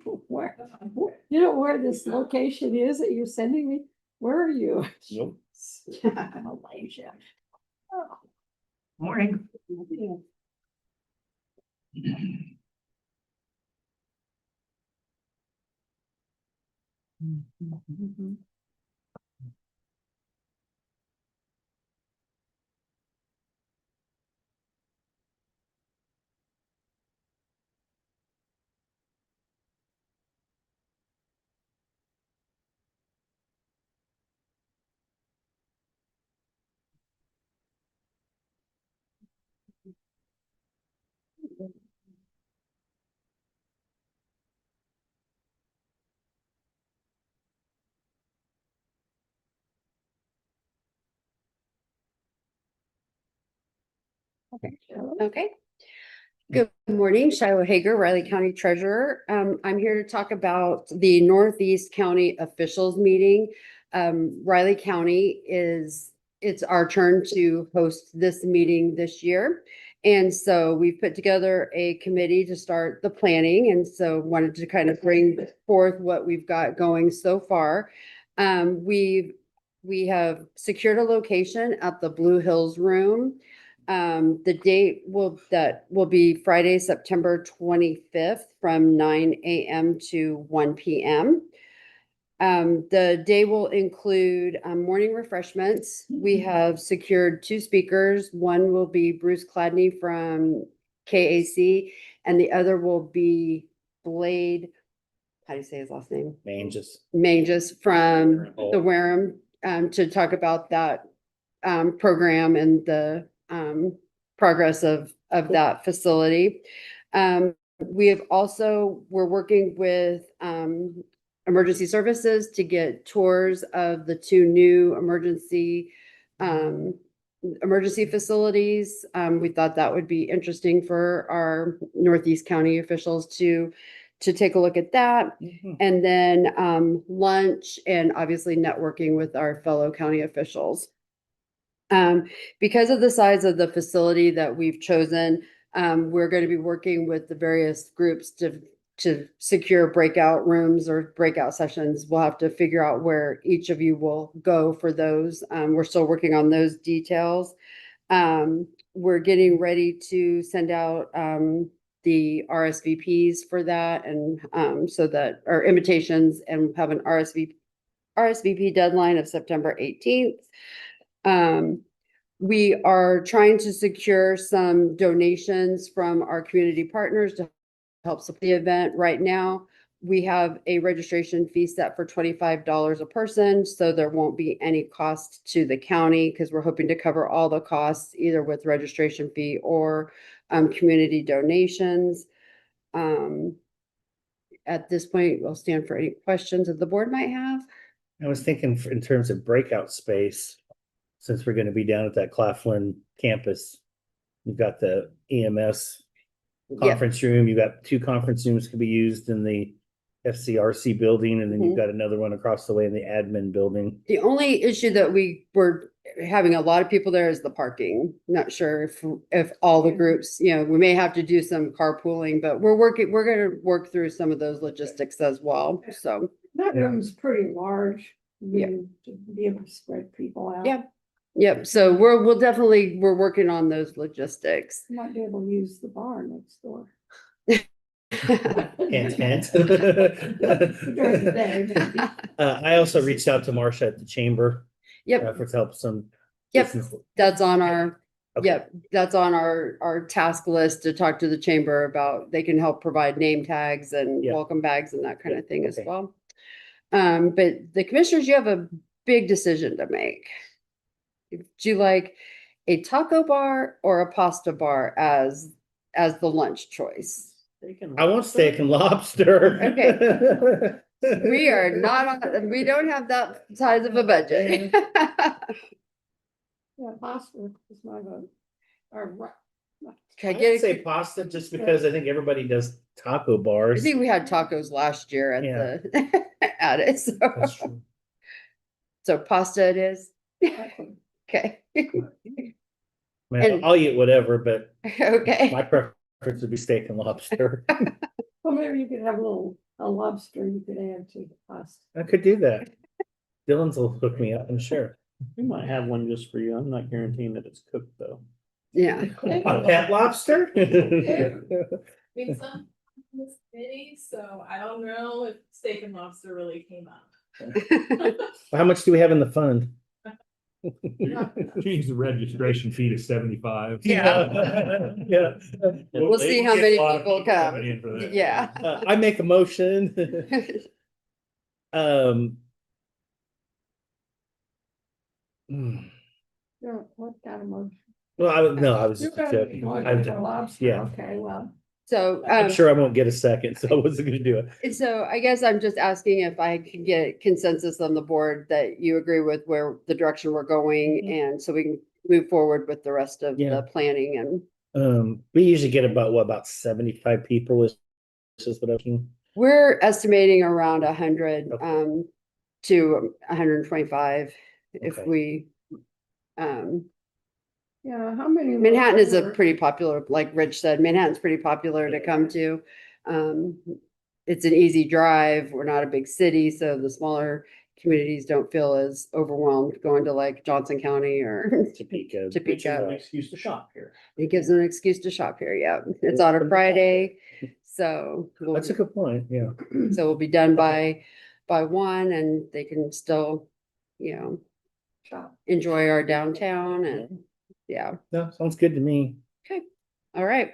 know where this location is that you're sending me? Where are you? Nope. Malaysia. Oh. Morning. Yeah. Mhm. Okay. Good morning, Shiloh Hager, Riley County Treasurer. I'm here to talk about the Northeast County Officials Meeting. Riley County it's our turn to host this meeting this year. And so we've put together a committee to start the planning, and so wanted to kind of bring forth what we've got going so far. We have secured a location at the Blue Hills Room. The date that will be Friday, September 25th from 9 a.m. to 1 p.m. The day will include morning refreshments. We have secured 2 speakers. One will be Bruce Cladney from KAC, and the other will be Blade, how do you say his last name? Manges from the Wareham, to talk about that program and the progress of that facility. We're working with emergency services to get tours of the two new emergency facilities. We thought that would be interesting for our Northeast County officials to take a look at that. And then lunch and obviously networking with our fellow county officials. Because of the size of the facility that we've chosen, we're going to be working with the various groups to secure breakout rooms or breakout sessions. We'll have to figure out where each of you will go for those. We're still working on those details. We're getting ready to send out the RSVPs for that, and so that our invitations, and have an RSVP deadline of September 18th. We are trying to secure some donations from our community partners to help support the event. Right now, we have a registration fee set for $25 a person, so there won't be any cost to the county, because we're hoping to cover all the costs either with registration fee or community donations. At this point, we'll stand for any questions that the board might have. I was thinking in terms of breakout space, since we're gonna be down at that Claflin campus, you've got the EMS Yep. conference room, you've got 2 conference rooms can be used in the FCRC building, and then you've Mhm. got another one across the way in the admin building. The only issue that we were having a lot of people there is the parking. Not sure if all the groups, we may have to do some carpooling, but we're gonna work through some of those logistics as well, so. That Yeah. room's pretty large. Yeah. To be able to spread people out. Yeah. Yep, so we're working on those logistics. Might be able to use the bar next door. Hint, hint. During the day, maybe. I also reached out to Marcia at the chamber. Yep, For help some. Yep. business- that's on our, Okay. yep, that's on our task list to talk to the chamber about. They can help provide name tags and Yeah. welcome bags and that kind Yeah, of thing as okay. well. But the commissioners, you have a big decision to make. Do you like a taco bar or a pasta bar as the lunch choice? I want steak and lobster. We are not we don't have that size of a budget. Yeah, pasta is my vote. Or Can I I'd get say pasta just because I think everybody does taco I bars. think we had tacos last year at Yeah. the at it, That's so true. so pasta it is. chocolate. Okay. Man, And- I'll eat whatever, but Okay. my preference would be steak and lobster. Well, maybe you could have a lobster you could add to the pasta. I could do that. Dylan's will hook me up, I'm sure. We might have one just for you. I'm not guaranteeing that it's cooked though. Yeah. A pet lobster? mean, some this committee, so I don't know if steak and lobster really came up. How much do we have in the fund? Change the registration fee to 75. Yeah. Yeah. We'll see how many people come. Yeah. I make a motion. hmm. Yeah, what kind of motion? Well, I was You just got- joking. you want I'm, for lobster? yeah. Okay, well, So I'm sure I won't get a second, so I wasn't gonna do it. so I guess I'm just asking if I can get consensus on the board that you agree with where the direction we're going, and so we can move forward with the rest of Yeah. the planning and We usually get about 75 people is what I'm thinking. we're estimating around 100 Okay. to 125 if Okay. we yeah, how many? Manhattan is a were- pretty popular, like Rich said, Manhattan's pretty popular to come to. It's an easy drive. We're not a big city, so the smaller communities don't feel as overwhelmed going to like Johnson County or Topeka. Topeka. Excuse to shop here. It gives them an excuse to shop here. Yeah, it's on a Friday, so That's a good point, yeah. so we'll be done by 1, and they can still, Shop. enjoy our downtown and yeah. No, sounds good to me. All right.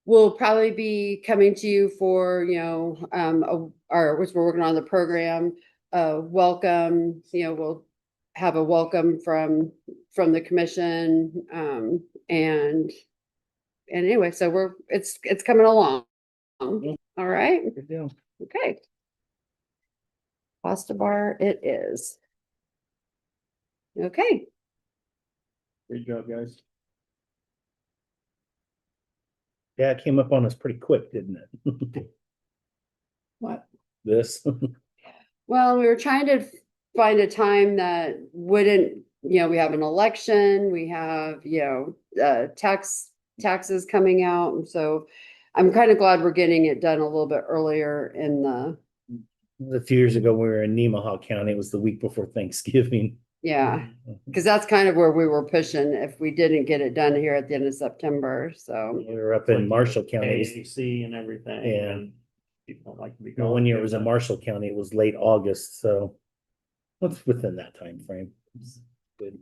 We'll probably be coming to you for, which we're working on the program, welcome, we'll have a welcome from the commission. And anyway, so it's coming along. All right. Good deal. Okay. Pasta bar it is. Okay, Great job, guys. Yeah, it came up on us pretty quick, didn't it? What? This. well, we were trying to find a time that wouldn't, we have an election, we have, taxes coming out, and so I'm kind of glad we're getting it done a little bit earlier in the, A few years ago, we were in Nemaha County. It was the week before Thanksgiving. yeah. Because that's kind of where we were pushing if we didn't get it done here at the end of September, so. We were up in Marshall County. It was- AC and everything. Yeah. And people don't like to be Well, gone. one year it was in Marshall County. It was late August, so what's within that time frame? Good.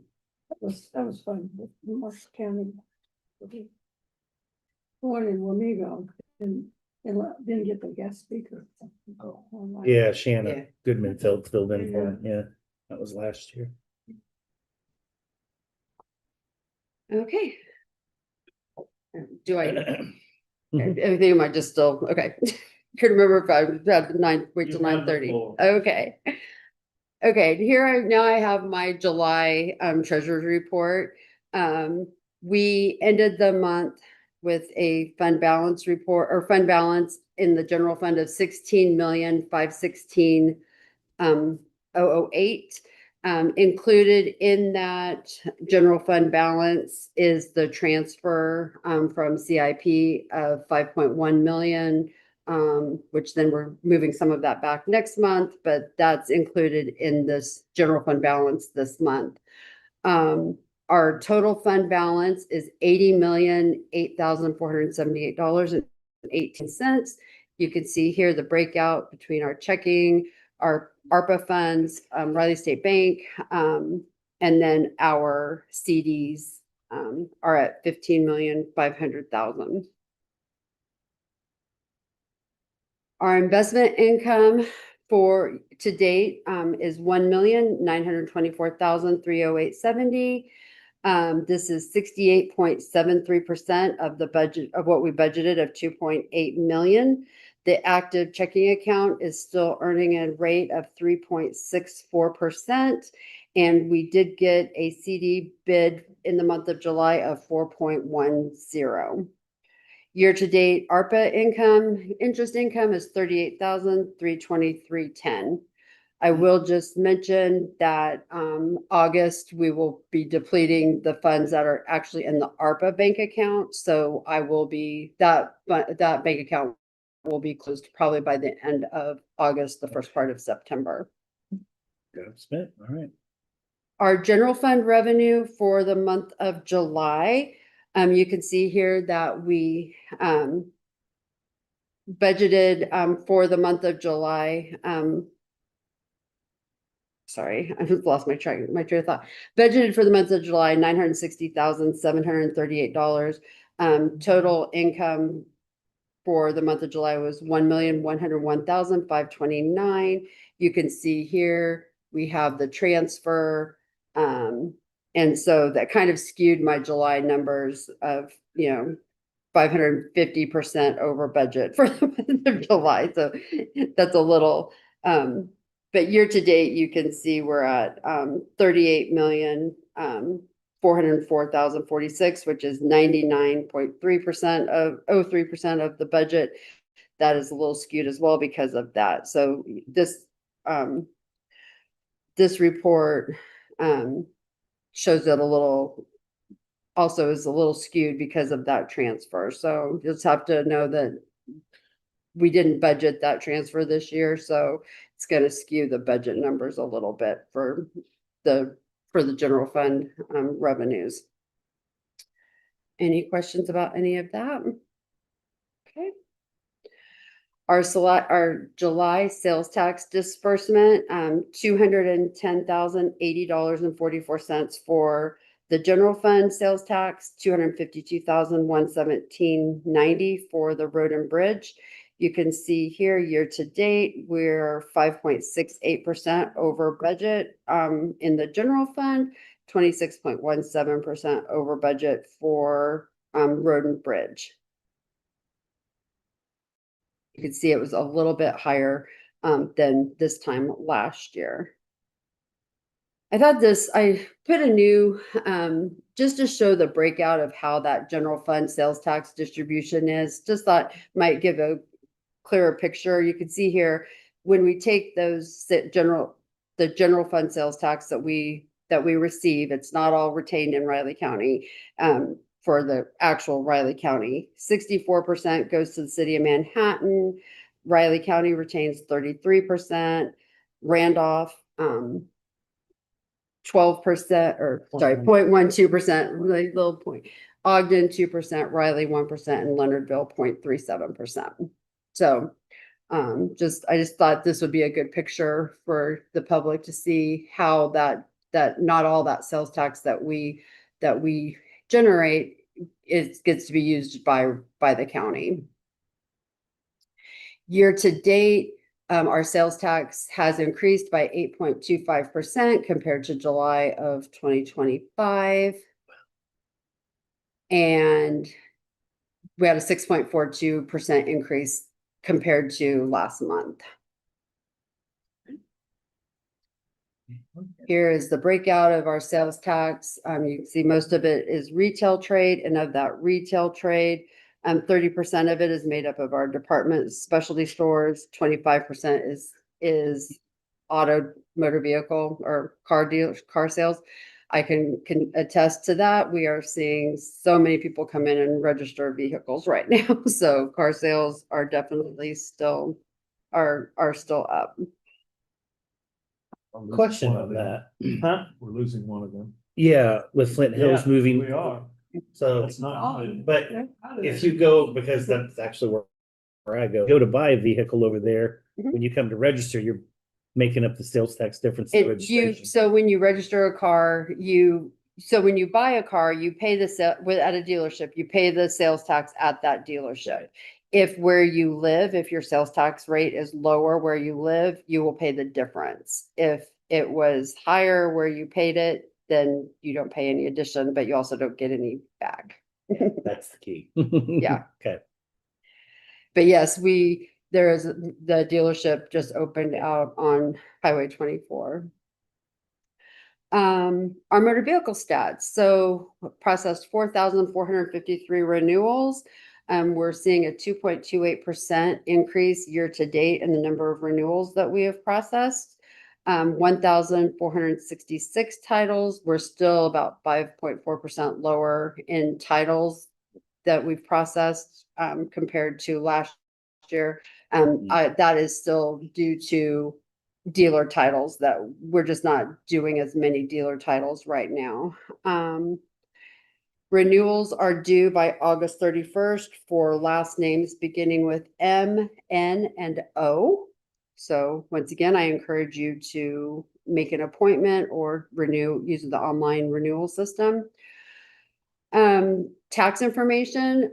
That was fun, with Marshall County. The one in Wamego, and didn't get the guest speaker. Oh, online. Yeah, Yeah. Shanna Goodman filled in for it. Yeah, that was last year. Okay. Do I, everything might just still, okay. Couldn't remember if I had wait till You have the 9:30. floor. Okay. Okay, now I have my July treasurer's report. We ended the month with a fund balance report or fund balance in the general fund of 16,516,008. Included in that general fund balance is the transfer from CIP of 5.1 million, which then we're moving some of that back next month, but that's included in this general fund balance this month. Our total fund balance is $80,008,478.18. You can see here the breakout between our checking, our ARPA funds, Riley State Bank, and then our CDs are at 15,500,000. Our investment income for to date is 1,924,308.70. This is 68.73% of the budget of what we budgeted of 2.8 million. The active checking account is still earning a rate of 3.64%. And we did get a CD bid in the month of July of 4.10. Year-to-date ARPA interest income is 38,323.10. I will just mention that August, we will be depleting the funds that are actually in the ARPA bank account. So I will be, that bank account will be closed probably by the end of August, the first part of September. Got it spent, all right. Our general fund revenue for the month of July, you can see here that we budgeted for the month of July. Sorry, I just lost my train of thought. Budgeted for the month of July, $960,738. Total income for the month of July was $1,101,529. You can see here we have the transfer. And so that kind of skewed my July numbers of, 550% over budget for the month of July. So that's a little, but year to date, you can see we're at 38,404,046, which is 99.3% of 03% of the budget. That is a little skewed as well because of that. So this report shows that also is a little skewed because of that transfer. So you just have to know that we didn't budget that transfer this year, so it's going to skew the budget numbers a little bit for the general fund revenues. Any questions about any of that? Okay. Our July sales tax disbursement, $210,080.44 for the general fund sales tax, $252,117.90 for the road and bridge. You can see here year to date, we're 5.68% over budget in the general fund, 26.17% over budget for road and bridge. You can see it was a little bit higher than this time last year. I put a new, just to show the breakout of how that general fund sales tax distribution is, just thought might give a clearer picture. You can see here, when we take those the general fund sales tax that we receive, it's not all retained in Riley County. For the actual Riley County, 64% goes to the city of Manhattan. Riley County retains 33%. Randolph, 12%, or sorry, 0.12%, really little point. Ogden, 2%, Riley, 1%, and Leonardville, 0.37%. So I just thought this would be a good picture for the public to see how that not all that sales tax that we generate gets to be used by the county. Year to date, our sales tax has increased by 8.25% compared to July of 2025. And we had a 6.42% increase compared to last month. Here is the breakout of our sales tax. You can see most of it is retail trade, and of that retail trade, 30% of it is made up of our department specialty stores, 25% is auto motor vehicle or car sales. I can attest to that. We are seeing so many people come in and register vehicles right now. So car sales are definitely still still up. We're losing Question one on of them. that. Huh? We're losing one of them. Yeah, with Flint Hills Yeah, moving. We are. So, That's not good. but if you go, because that's actually where I go to buy a vehicle over there, Mhm. when you come to register, you're making up the sales tax difference. in registration. So when you register a car, when you buy a car, you pay at a dealership, you pay the sales tax at that dealership. If where you live, if your sales tax rate is lower where you live, you will pay the difference. If it was higher where you paid it, then you don't pay any addition, but you also don't get any back. That's the key. Yeah. Okay. But yes, the dealership just opened out on Highway 24. Our motor vehicle stats. So processed 4,453 renewals. We're seeing a 2.28% increase year to date in the number of renewals that we have processed. 1,466 titles. We're still about 5.4% lower in titles that we've processed compared to last year. That is still due to dealer titles that we're just not doing as many dealer titles right now. Renewals are due by August 31st for last names beginning with M, N, and O. So once again, I encourage you to make an appointment or renew using the online renewal system. Tax information,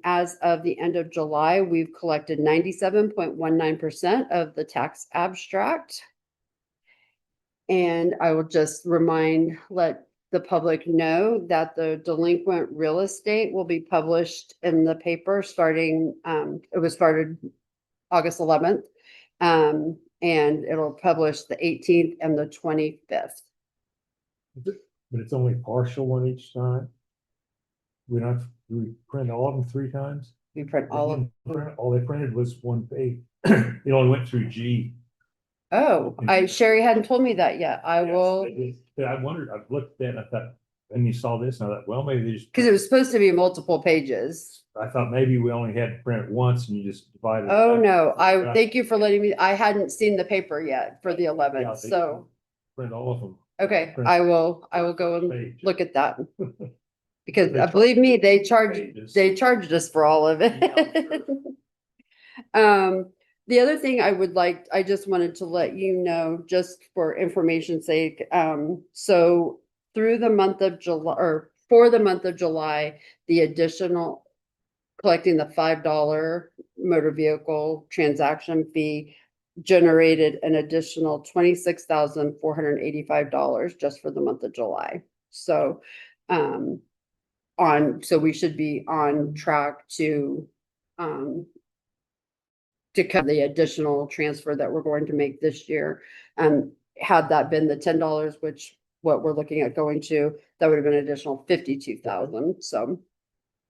as of the end of July, we've collected 97.19% of the tax abstract. And I will just let the public know that the delinquent real estate will be published in the paper starting, it was started August 11th. And it'll publish the 18th and the 25th. But it's only partial one each time. We print all of them 3 times. We print all of them. All they printed was 1 page. It only went through G. Oh, Sherry hadn't told me that yet. I will. I wondered, I looked at that and I thought, and you saw this, and I thought, well, maybe they just. Because it was supposed to be multiple pages. I thought maybe we only had to print it once and you just divided. it Oh, up. no, thank you for letting me, I hadn't seen the paper yet for the Yeah, 11th, they so, Print all of them. okay, print I will go and page. look at that. Because They believe me, they pages. charged us for all of it. The other thing I just wanted to let you know, just for information's sake, so through the month of July, or for the month of July, the additional collecting the $5 motor vehicle transaction fee generated an additional $26,485 just for the month of July. So, so we should be on track to to cover the additional transfer that we're going to make this year. Had that been the $10, which what we're looking at going to, that would have been an additional 52,000. So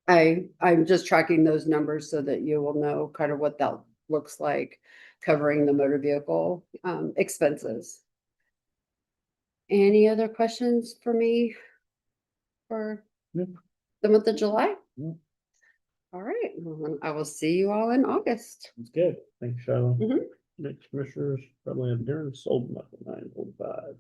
I'm just tracking those numbers so that you will know kind of what that looks like, covering the motor vehicle expenses. Any other questions for me for No. the month of July? No. All right, well, then I will see you all in August. That's good. Thanks, Shiloh. Mhm. Next commissioners, probably have dinner sold up at 9:45.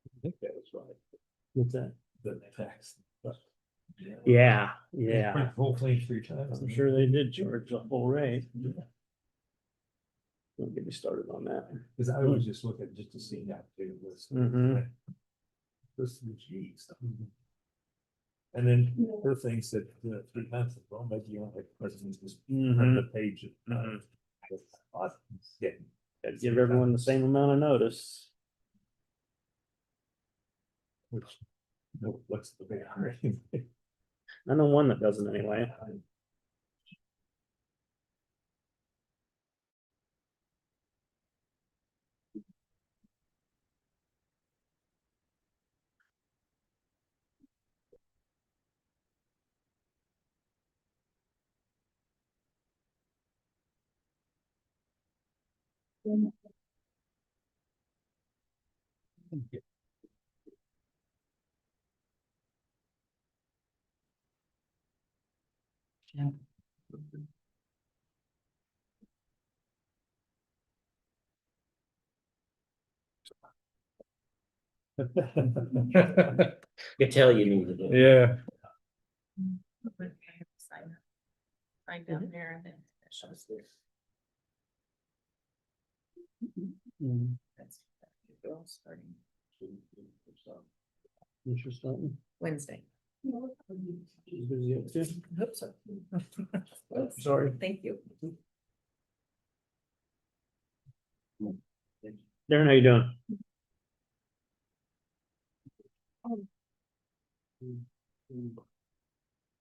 I think that was right. What's that? The tax. Yeah, yeah. Full claim 3 times. I'm sure they did charge the full rate. Don't get me started on that. Cause I always just look at just to see that too. Mhm. This is geez. And then her thing said, 3 times, well, maybe you want like president just print the page. Yeah. Gotta give everyone the same amount of notice. Which, no, what's the big hurry? I know one that doesn't anyway. Could tell you needed it. Yeah. Sign down there and then it shows this. That's girl starting Mr. Stanton, Wednesday. she's busy up too. Hope so. Sorry. Thank you. Darren, how you doing?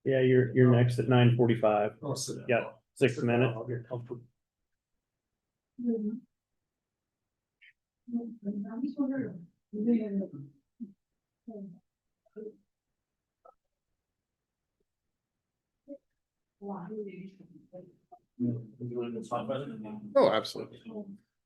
Yeah, you're next at 9:45. Yeah, 6 minutes. Oh, absolutely.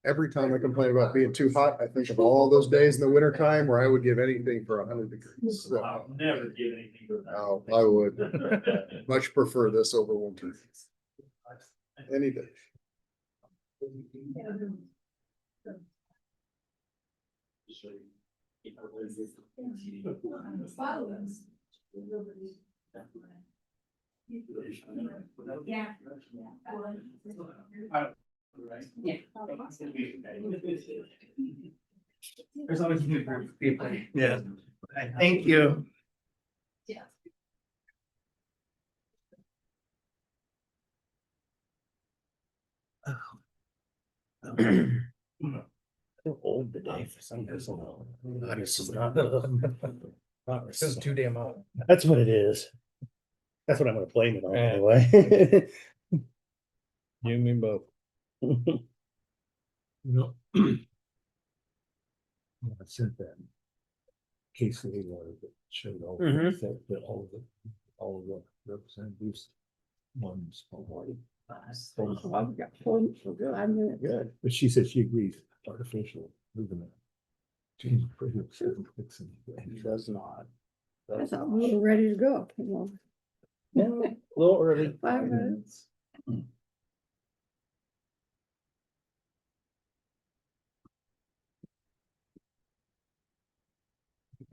Every time I complain about being too hot, I think of all those days in the winter time where I would give anything for 100 degrees. So, Never give anything to that. oh, I would much prefer this over winter. Any day. There's always new people. Yeah. Thank you. Yeah. Feel old today for some reason. This is too damn old. That's what it is. That's what I'm gonna blame it on Yeah. anyway. You and me both. No. I sent that case letter that showed all Mhm. that all of the representatives. One's already. I've got four, so good, I knew it. Good. But she said she agrees, artificial movement. Change pretty fixing. It does not. I thought we were ready to go. Well, Yeah, a little early. 5 minutes.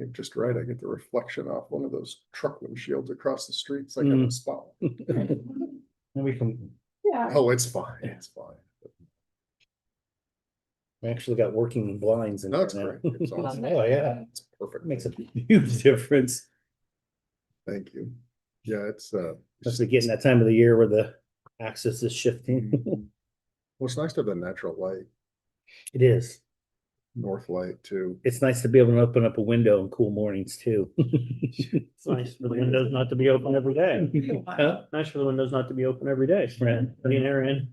You're just right. I get the reflection off one of those truck windshields across the street. It's like I'm a spot. And we can, Yeah, Oh, it's fine. It's fine. we actually got working blinds in No, there it's now. great. It's awesome. Oh, yeah. It's perfect. Makes a huge difference. Thank you. Yeah, it's Especially getting that time of the year where the axis is shifting. well, it's nice to have the natural light, It is. north light too. It's nice to be able to open up a window on cool mornings too. It's nice for the windows not to be open every day. Huh? Nice for the windows not to be open every day. Right. Letting air in.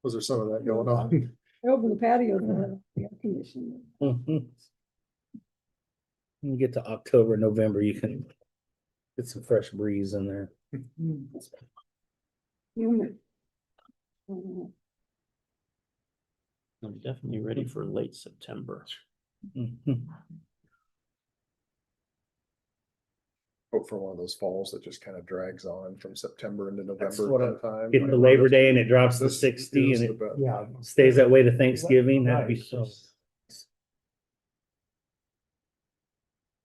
Was there some of that going on? I opened the patio door, the air conditioning. Mhm. When you get to October, November, you can get some fresh breeze in there. Humid. I'm definitely ready for late September. Mhm. Hope for one of those falls that just kind of drags on from September into That's November. what I- sometime. Get to Labor Day and it drops to This 60 is and the it best. Yeah. stays that way to Thanksgiving. That'd be Right, so-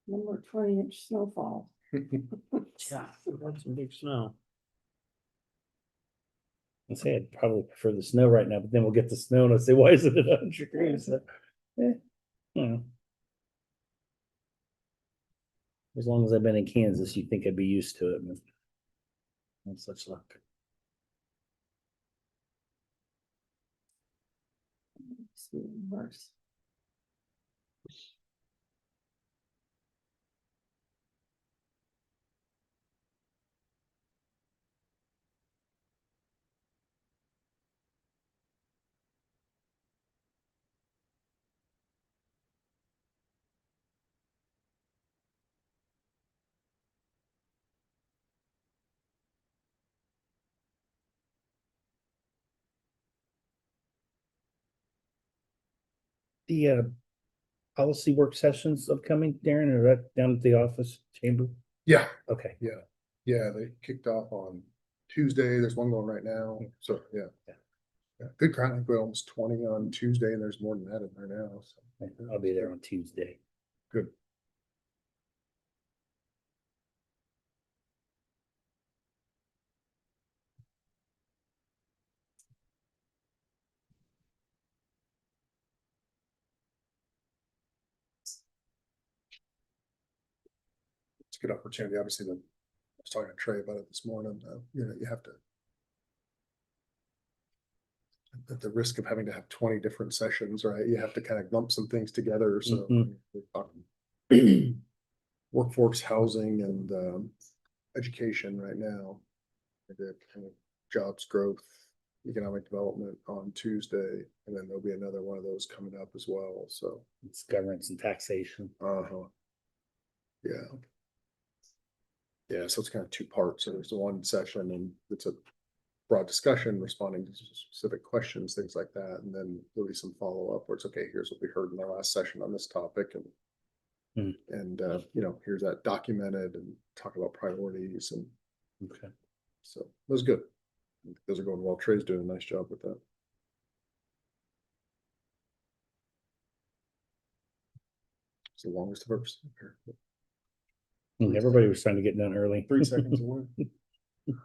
Number 20-inch snowfall. Yeah, we had some big snow. I say I'd probably prefer the snow right now, but then we'll get the snow and I'll say, why is it at 100 degrees? As long as I've been in Kansas, you'd think I'd be used to it. But not such luck. Worse. The policy work sessions upcoming, Darren, are that down at the office chamber? Yeah, Okay. yeah, they kicked off on Tuesday. There's one going right now. So, yeah. Yeah, good crowd. I think we had almost 20 on Tuesday and there's more than that in there now. So I'll be there on Tuesday. good. It's a good opportunity. Obviously, I was talking to Trey about it this morning. You know, you have to. At the risk of having to have 20 different sessions, right? You have to kind of lump some things together. So Mhm. we're talking workforce, housing, and education right now. I did kind of jobs growth, economic development on Tuesday, and then there'll be another one of those coming up as well. So, It's governance and taxation. yeah. Yeah, so it's kind of two parts. So there's one session and it's a broad discussion, responding to specific questions, things like that. And then there'll be some follow-up where it's okay, here's what we heard in the last session on this topic. And you know, here's that documented and talk about priorities. And Okay. so it was good. Those are going well. Trey's doing a nice job with that. It's the longest I've ever seen here. And everybody was trying to get done early. 3 seconds away.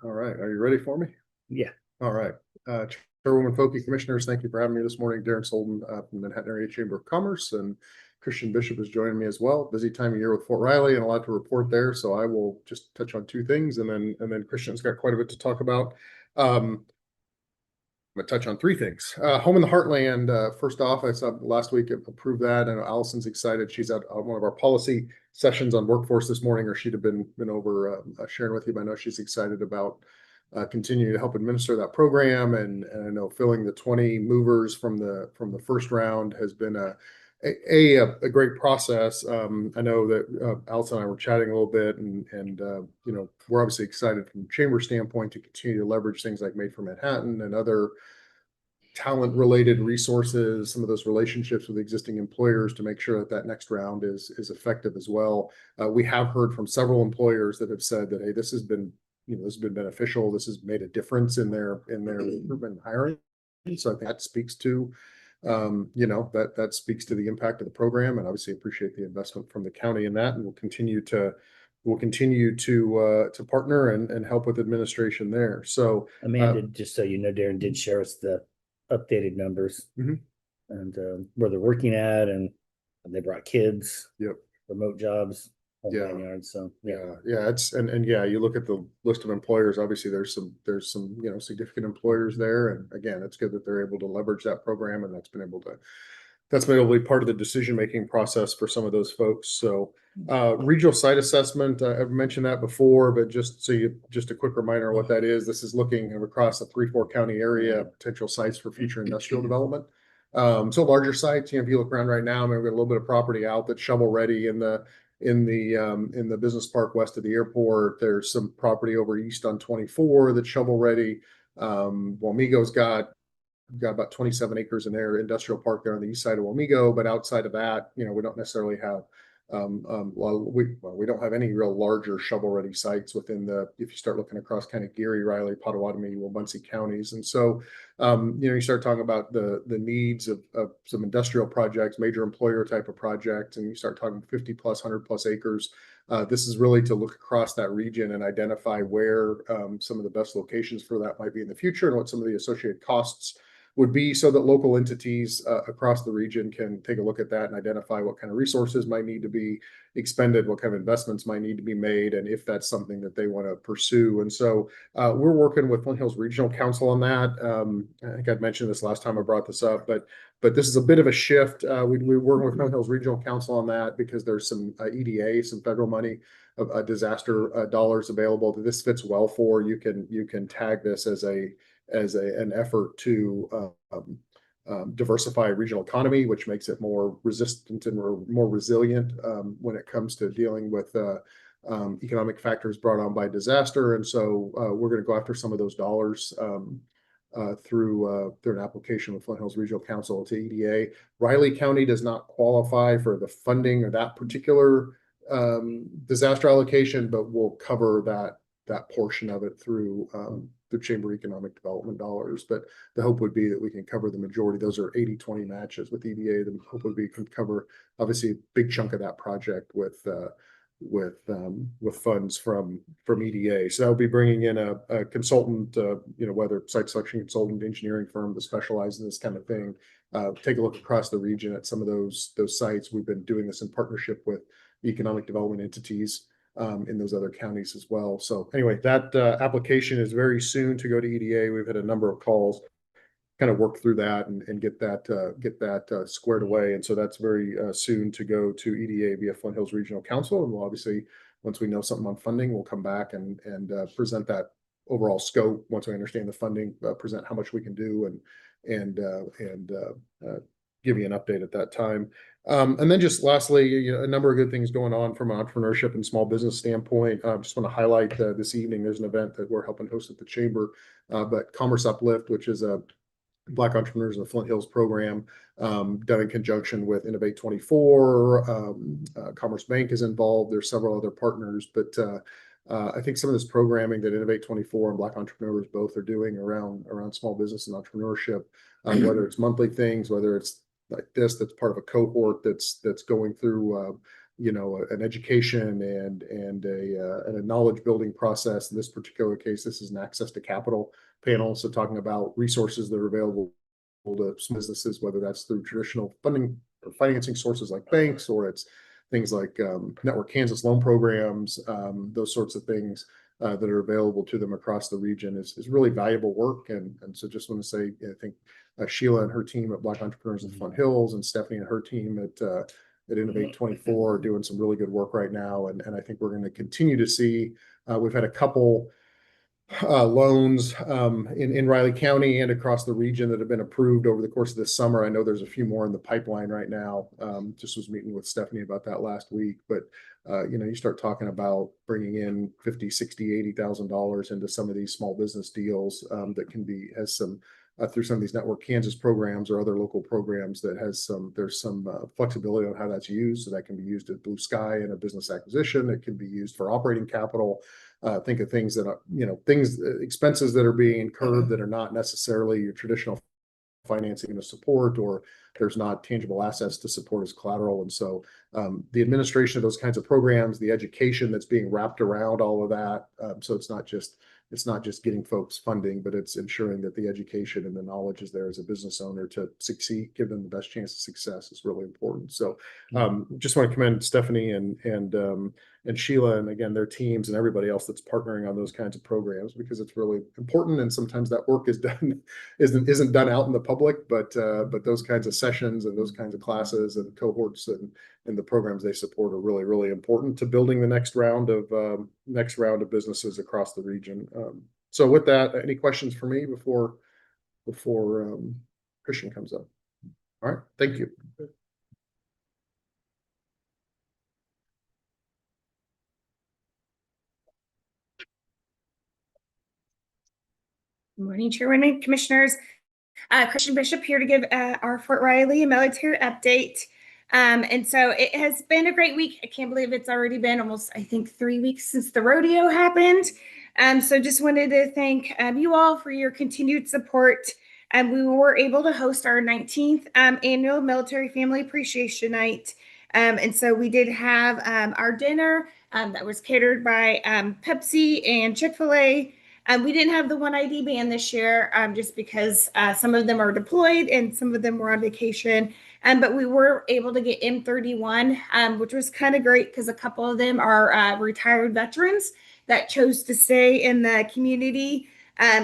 All right, are you ready for me? Yeah. All right, Chairwoman Folke, Commissioners, thank you for having me this morning. Darren Solden from the Manhattan Area Chamber of Commerce, and Christian Bishop is joining me as well. Busy time of year with Fort Riley and a lot to report there, so I will just touch on 2 things, and then Christian's got quite a bit to talk about. I'm gonna touch on 3 things. Home in the Heartland, first off, I saw last week approved that, and Allison's excited. She's at one of our policy sessions on workforce this morning, or she'd have been over sharing with you, but I know she's excited about continuing to help administer that program. And I know filling the 20 movers from the first round has been a great process. I know that Allison and I were chatting a little bit, and you know, we're obviously excited from chamber standpoint to continue to leverage things like Made for Manhattan and other talent related resources, some of those relationships with existing employers to make sure that that next round is effective as well. We have heard from several employers that have said that, hey, this has been, you know, this has been beneficial. This has made a difference in their recruitment and hiring. So I think that speaks to you know, that speaks to the impact of the program, and obviously appreciate the investment from the county in that, and we'll continue to partner and help with administration there. So Amanda, just so you know, Darren did share us the updated numbers. Mhm. And where they're working at, and they brought kids. Yep. Remote jobs. whole Yeah. nine yards, so, yeah. Yeah, it's, and yeah, you look at the list of employers, obviously there's some, you know, significant employers there. And again, it's good that they're able to leverage that program, and that's been able to be part of the decision-making process for some of those folks. So regional site assessment, I've mentioned that before, but just a quick reminder of what that is. This is looking across the 3-4 county area, potential sites for future industrial development. So larger sites, you know, if you look around right now, I mean, we've got a little bit of property out that's shovel ready in the business park west of the airport. There's some property over east on 24 that's shovel ready. Walmego's got about 27 acres in their industrial park there on the east side of Wamego, but outside of that, you know, we don't necessarily have we don't have any real larger shovel ready sites within if you start looking across kind of Geary, Riley, Potawatomi, Wabunsee counties. And so you know, you start talking about the needs of some industrial projects, major employer type of projects, and you start talking 50 plus 100 plus acres. This is really to look across that region and identify where some of the best locations for that might be in the future, and what some of the associated costs would be, so that local entities across the region can take a look at that and identify what kind of resources might need to be expended, what kind of investments might need to be made, and if that's something that they want to pursue. And so we're working with Flint Hills Regional Council on that. I think I'd mentioned this last time I brought this up, but this is a bit of a shift. We're working with Flint Hills Regional Council on that because there's some EDA, some federal money, disaster dollars available that this fits well for. You can tag this as an effort to diversify regional economy, which makes it more resistant and more resilient when it comes to dealing with economic factors brought on by disaster. And so we're going to go after some of those dollars through an application with Flint Hills Regional Council to EDA. Riley County does not qualify for the funding of that particular disaster allocation, but we'll cover that portion of it through the Chamber Economic Development dollars. But the hope would be that we can cover the majority. Those are 80-20 matches with EDA. The hope would be can cover obviously a big chunk of that project with funds from EDA. So that would be bringing in a consultant, you know, whether site selection consultant, engineering firm that specializes in this kind of thing. Take a look across the region at some of those sites. We've been doing this in partnership with economic development entities in those other counties as well. So anyway, that application is very soon to go to EDA. We've had a number of calls, kind of work through that and get that squared away. And so that's very soon to go to EDA via Flint Hills Regional Council. And we'll obviously, once we know something on funding, we'll come back and present that overall scope. Once we understand the funding, present how much we can do and give you an update at that time. And then just lastly, you know, a number of good things going on from an entrepreneurship and small business standpoint. I just want to highlight this evening, there's an event that we're helping host at the Chamber, but Commerce Uplift, which is a Black Entrepreneurs in the Flint Hills program, done in conjunction with Innovate 24. Commerce Bank is involved. There's several other partners, but I think some of this programming that Innovate 24 and Black Entrepreneurs both are doing around small business and entrepreneurship, whether it's monthly things, whether it's like this, that's part of a cohort that's going through you know, an education and a knowledge building process. In this particular case, this is an access to capital panel, so talking about resources that are available to businesses, whether that's through traditional funding or financing sources like banks, or it's things like Network Kansas loan programs, those sorts of things that are available to them across the region is really valuable work. And so just want to say, I think Sheila and her team at Black Entrepreneurs in Flint Hills, and Stephanie and her team at Innovate 24 are doing some really good work right now. And I think we're going to continue to see, we've had a couple loans in Riley County and across the region that have been approved over the course of this summer. I know there's a few more in the pipeline right now. Just was meeting with Stephanie about that last week, but you know, you start talking about bringing in $50,000, $60,000, $80,000 into some of these small business deals that can be, has some through some of these Network Kansas programs or other local programs that has there's some flexibility on how that's used. So that can be used at Blue Sky in a business acquisition. It can be used for operating capital. Think of things that are, you know, expenses that are being incurred that are not necessarily your traditional financing to support, or there's not tangible assets to support as collateral. And so the administration of those kinds of programs, the education that's being wrapped around all of that. So it's not just getting folks funding, but it's ensuring that the education and the knowledge is there as a business owner to succeed, give them the best chance of success is really important. So just want to commend Stephanie and Sheila, and again, their teams and everybody else that's partnering on those kinds of programs, because it's really important. And sometimes that work isn't done out in the public, but those kinds of sessions and those kinds of classes and cohorts and the programs they support are really, really important to building the next round of businesses across the region. So with that, any questions for me before Christian comes up? All right, thank you. Good morning, Chairman and Commissioners. Christian Bishop here to give our Fort Riley military update. And so it has been a great week. I can't believe it's already been almost, I think, 3 weeks since the rodeo happened. So just wanted to thank you all for your continued support. We were able to host our 19th annual Military Family Appreciation Night. And so we did have our dinner that was catered by Pepsi and Chick-fil-A. We didn't have the 1ID band this year just because some of them are deployed and some of them were on vacation. But we were able to get M31, which was kind of great because a couple of them are retired veterans that chose to stay in the community.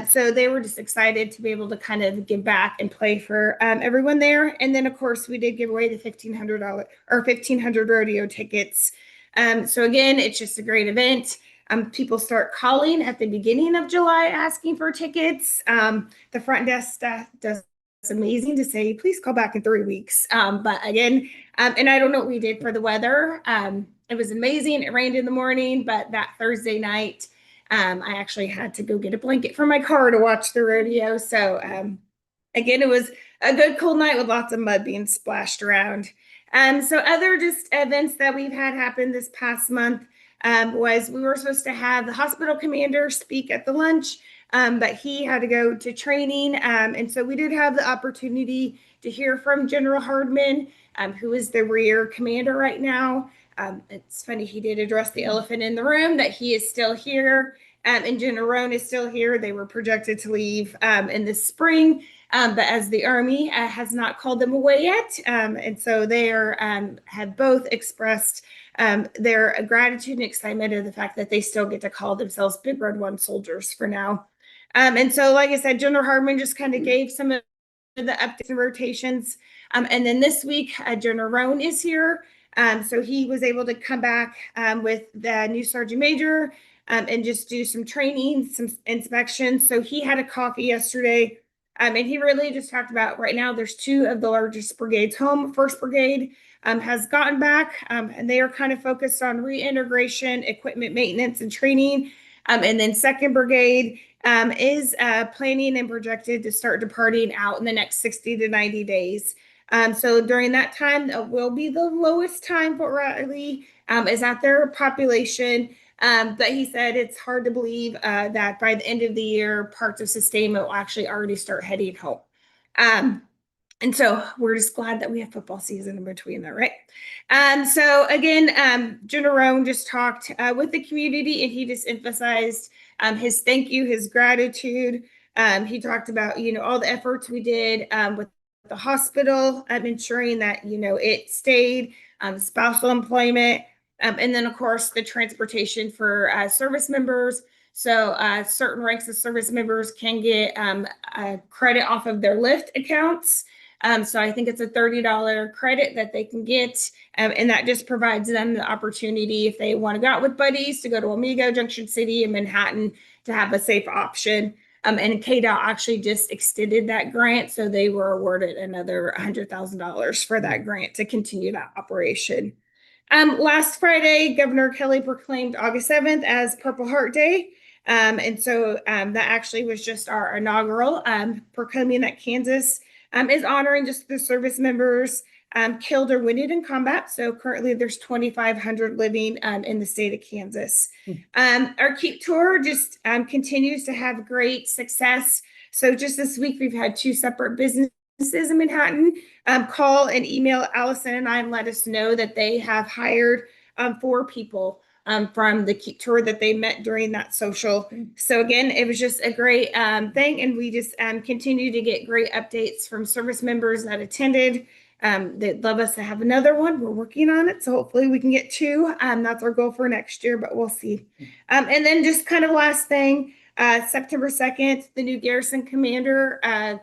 So they were just excited to be able to kind of give back and play for everyone there. And then, of course, we did give away the $1,500 or 1,500 rodeo tickets. So again, it's just a great event. People start calling at the beginning of July asking for tickets. The front desk staff does amazing to say, please call back in 3 weeks. But again, and I don't know what we did for the weather. It was amazing. It rained in the morning, but that Thursday night, I actually had to go get a blanket from my car to watch the rodeo. So again, it was a good cold night with lots of mud being splashed around. So other just events that we've had happen this past month was we were supposed to have the hospital commander speak at the lunch, but he had to go to training. And so we did have the opportunity to hear from General Hardman, who is the rear commander right now. It's funny, he did address the elephant in the room that he is still here, and General Roan is still here. They were projected to leave in the spring, but as the Army has not called them away yet. And so they have both expressed their gratitude and excitement of the fact that they still get to call themselves Big Red One soldiers for now. And so, like I said, General Hardman just kind of gave some of the updates and rotations. And then this week, General Roan is here. So he was able to come back with the new Sergeant Major and just do some training, some inspections. So he had a coffee yesterday. And he really just talked about right now, there's 2 of the largest brigades home. 1st Brigade has gotten back, and they are kind of focused on reintegration, equipment maintenance, and training. And then 2nd Brigade is planning and projected to start departing out in the next 60 to 90 days. So during that time, it will be the lowest time Fort Riley is at their population. But he said it's hard to believe that by the end of the year, parts of sustainment will actually already start heading home. And so we're just glad that we have football season in between that, right? So again, General Roan just talked with the community, and he just emphasized his thank you, his gratitude. He talked about, all the efforts we did with the hospital, ensuring that, it stayed, spousal employment, and then, of course, the transportation for service members. So certain ranks of service members can get credit off of their Lyft accounts. So I think it's a $30 credit that they can get. And that just provides them the opportunity, if they want to go out with buddies, to go to Amigo, Junction City, and Manhattan to have a safe option. And KDOT actually just extended that grant. So they were awarded another $100,000 for that grant to continue that operation. Last Friday, Governor Kelly proclaimed August 7th as Purple Heart Day. And so that actually was just our inaugural proclaiming that Kansas is honoring just the service members killed or wounded in combat. So currently there's 2,500 living in the state of Kansas. Our Keep Tour just continues to have great success. So just this week, we've had 2 separate business in Manhattan, call and email Allison and I and let us know that they have hired 4 people from the tour that they met during that social. So again, it was just a great thing, and we just continue to get great updates from service members that attended. They'd love us to have another one. We're working on it, so hopefully we can get 2. That's our goal for next year, but we'll see. And then just kind of last thing, September 2nd, the new garrison commander,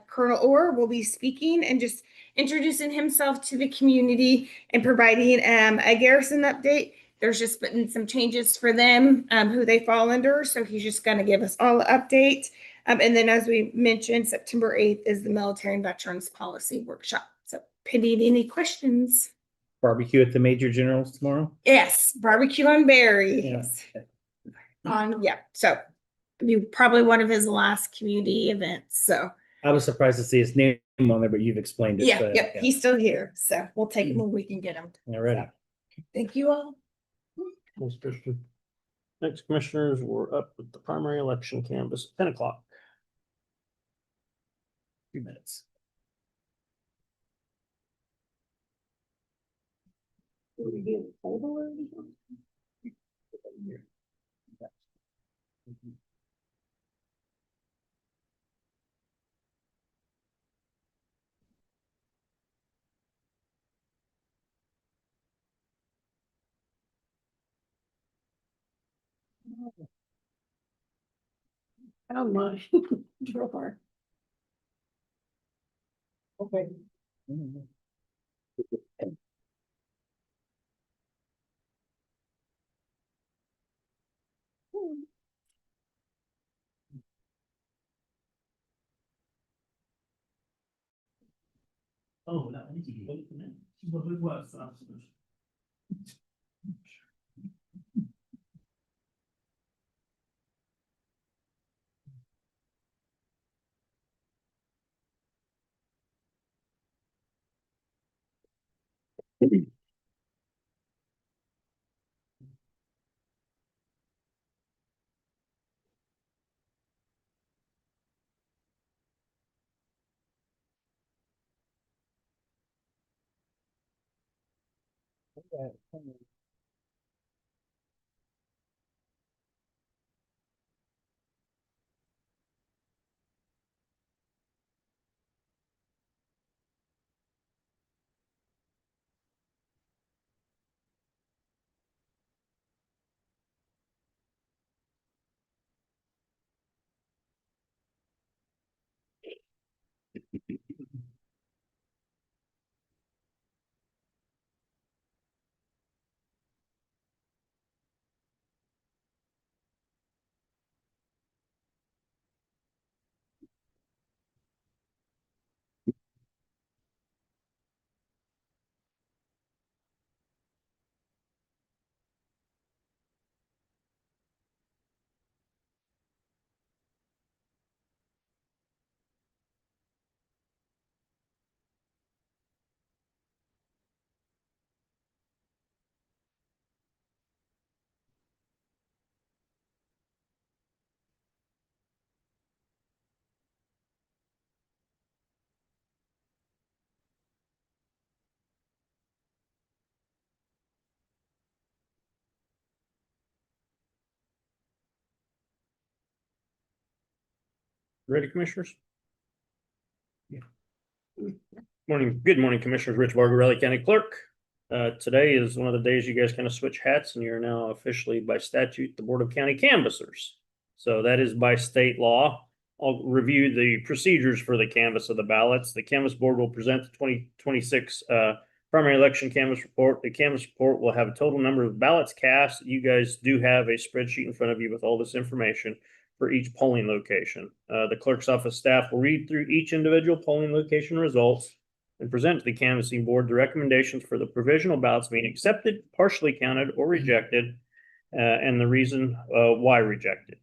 Colonel Orr, will be speaking and just introducing himself to the community and providing a garrison update. There's just been some changes for them, who they fall under, so he's just going to give us all an update. And then, as we mentioned, September 8th is the Military and Veterans Policy Workshop. So, pending any questions. Barbecue at the Major General's tomorrow? Yes, barbecue on berries. Yeah. So be probably one of his last community events. So I was surprised to see his name on there, but you've explained it. yeah, so, he's still here. So we'll take him when we can get him. All right. Thank you all. Thanks, Kristen. Next, commissioners, we're up with the primary election canvas, 10 o'clock. 2 minutes. Oh my. Drawer. Okay. Oh, that one. Well, it was. Ready, commissioners? Yeah. Morning, good morning, commissioners. Rich Bargarelli, County Clerk. Today is one of the days you guys kind of switch hats and you're now officially by statute, the Board of County Canvassers. So that is by state law. I'll review the procedures for the canvass of the ballots. The Canvass Board will present the 2026 primary election canvass report. The canvass report will have a total number of ballots cast. You guys do have a spreadsheet in front of you with all this information for each polling location. The clerk's office staff will read through each individual polling location results and present to the canvassing board the recommendations for the provisional ballots being accepted, partially counted, or rejected, and the reason why rejected.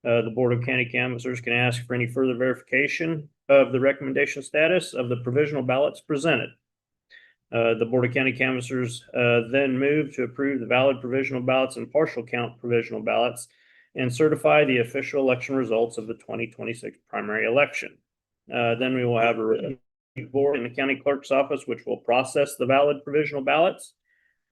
The Board of County Canvassers can ask for any further verification of the recommendation status of the provisional ballots presented. The Board of County Canvassers then move to approve the valid provisional ballots and partial count provisional ballots and certify the official election results of the 2026 primary election. Then we will have a board in the county clerk's office, which will process the valid provisional ballots.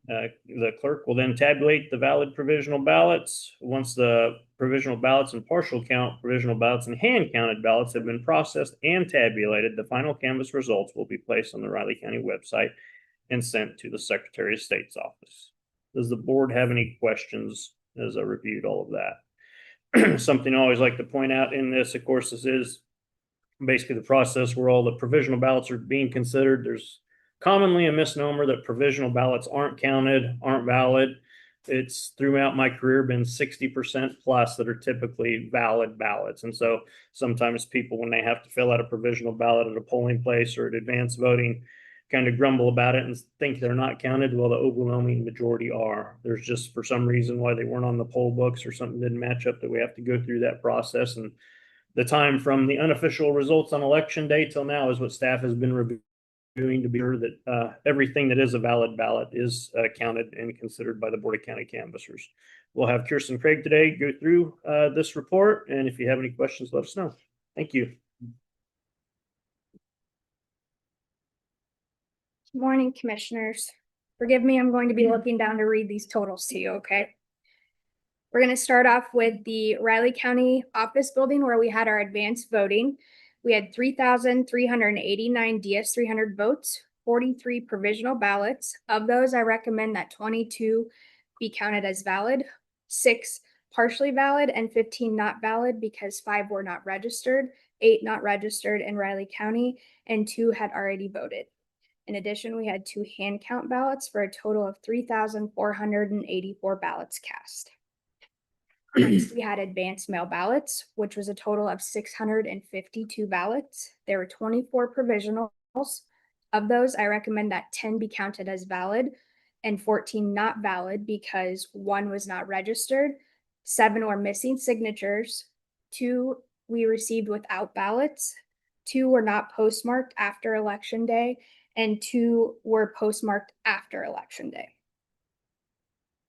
The clerk will then tabulate the valid provisional ballots. Once the provisional ballots and partial count provisional ballots and hand counted ballots have been processed and tabulated, the final canvass results will be placed on the Riley County website and sent to the Secretary of State's office. Does the board have any questions as I reviewed all of that? Something I always like to point out in this, of course, this is basically the process where all the provisional ballots are being considered. There's commonly a misnomer that provisional ballots aren't counted, aren't valid. It's throughout my career been 60% plus that are typically valid ballots. And so sometimes people, when they have to fill out a provisional ballot at a polling place or at advanced voting, kind of grumble about it and think they're not counted. Well, the overwhelming majority are. There's just for some reason why they weren't on the poll books or something didn't match up that we have to go through that process. And the time from the unofficial results on election day till now is what staff has been reviewing to be sure that everything that is a valid ballot is counted and considered by the Board of County Canvassers. We'll have Kirsten Craig today go through this report. And if you have any questions, let us know. Thank you. Morning, commissioners. Forgive me, I'm going to be looking down to read these totals to you, okay? We're going to start off with the Riley County office building where we had our advanced voting. We had 3,389 DS300 votes, 43 provisional ballots. Of those, I recommend that 22 be counted as valid, 6 partially valid, and 15 not valid because 5 were not registered, 8 not registered in Riley County, and 2 had already voted. In addition, we had 2 hand count ballots for a total of 3,484 ballots cast. Next, we had advanced mail ballots, which was a total of 652 ballots. There were 24 provisionals. Of those, I recommend that 10 be counted as valid and 14 not valid because 1 was not registered, 7 were missing signatures, 2 we received without ballots, 2 were not postmarked after Election Day, and 2 were postmarked after Election Day.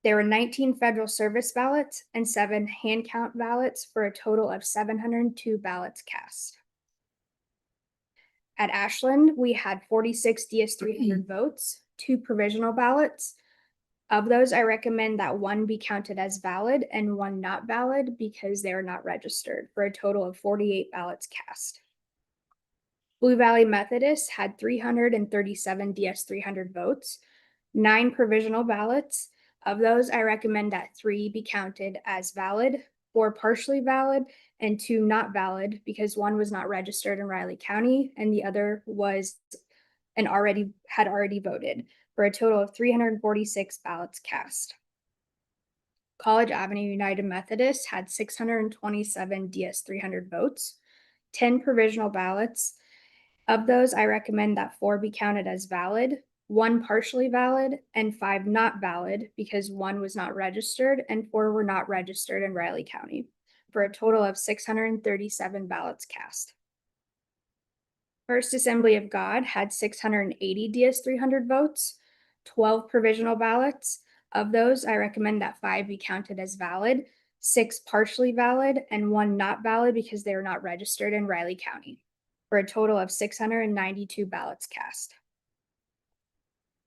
There were 19 federal service ballots and 7 hand count ballots for a total of 702 ballots cast. At Ashland, we had 46 DS300 votes, 2 provisional ballots. Of those, I recommend that 1 be counted as valid and 1 not valid because they are not registered for a total of 48 ballots cast. Blue Valley Methodist had 337 DS300 votes, 9 provisional ballots. Of those, I recommend that 3 be counted as valid, 4 partially valid, and 2 not valid because 1 was not registered in Riley County and the other was had already voted for a total of 346 ballots cast. College Avenue United Methodist had 627 DS300 votes, 10 provisional ballots. Of those, I recommend that 4 be counted as valid, 1 partially valid, and 5 not valid because 1 was not registered and 4 were not registered in Riley County for a total of 637 ballots cast. First Assembly of God had 680 DS300 votes, 12 provisional ballots. Of those, I recommend that 5 be counted as valid, 6 partially valid, and 1 not valid because they are not registered in Riley County for a total of 692 ballots cast.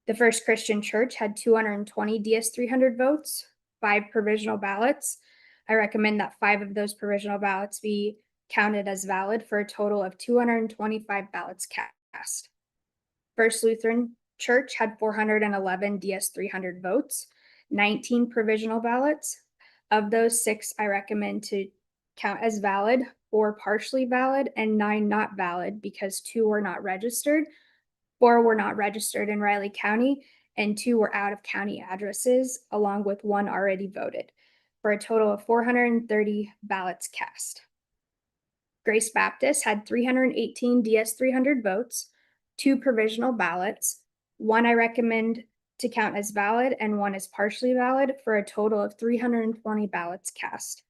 The First Christian Church had 220 DS300 votes, 5 provisional ballots. I recommend that 5 of those provisional ballots be counted as valid for a total of 225 ballots cast. First Lutheran Church had 411 DS300 votes, 19 provisional ballots. Of those, 6 I recommend to count as valid, 4 partially valid, and 9 not valid because 2 were not registered, 4 were not registered in Riley County, and 2 were out of county addresses, along with 1 already voted, for a total of 430 ballots cast. Grace Baptist had 318 DS300 votes, 2 provisional ballots, 1 I recommend to count as valid, and 1 is partially valid, for a total of 320 ballots cast.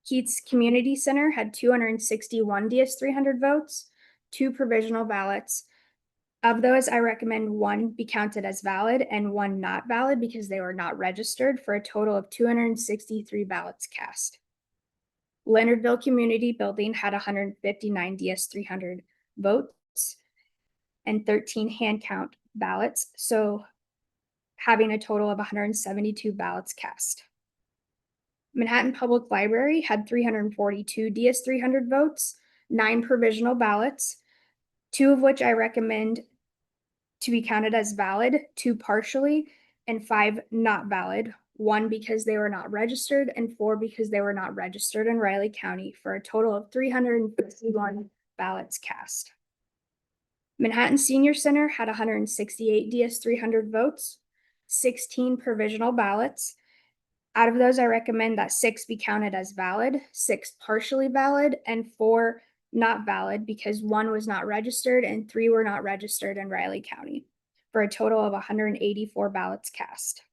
Keats Community Center had 261 DS300 votes, 2 provisional ballots. Of those, I recommend 1 be counted as valid and 1 not valid because they were not registered for a total of 263 ballots cast. Leonardville Community Building had 159 DS300 votes, and 13 hand count ballots, so having a total of 172 ballots cast. Manhattan Public Library had 342 DS300 votes, 9 provisional ballots, 2 of which I recommend to be counted as valid, 2 partially, and 5 not valid, 1 because they were not registered, and 4 because they were not registered in Riley County, for a total of 351 ballots cast. Manhattan Senior Center had 168 DS300 votes, 16 provisional ballots. Out of those, I recommend that 6 be counted as valid, 6 partially valid, and 4 not valid because 1 was not registered and 3 were not registered in Riley County, for a total of 184 ballots cast.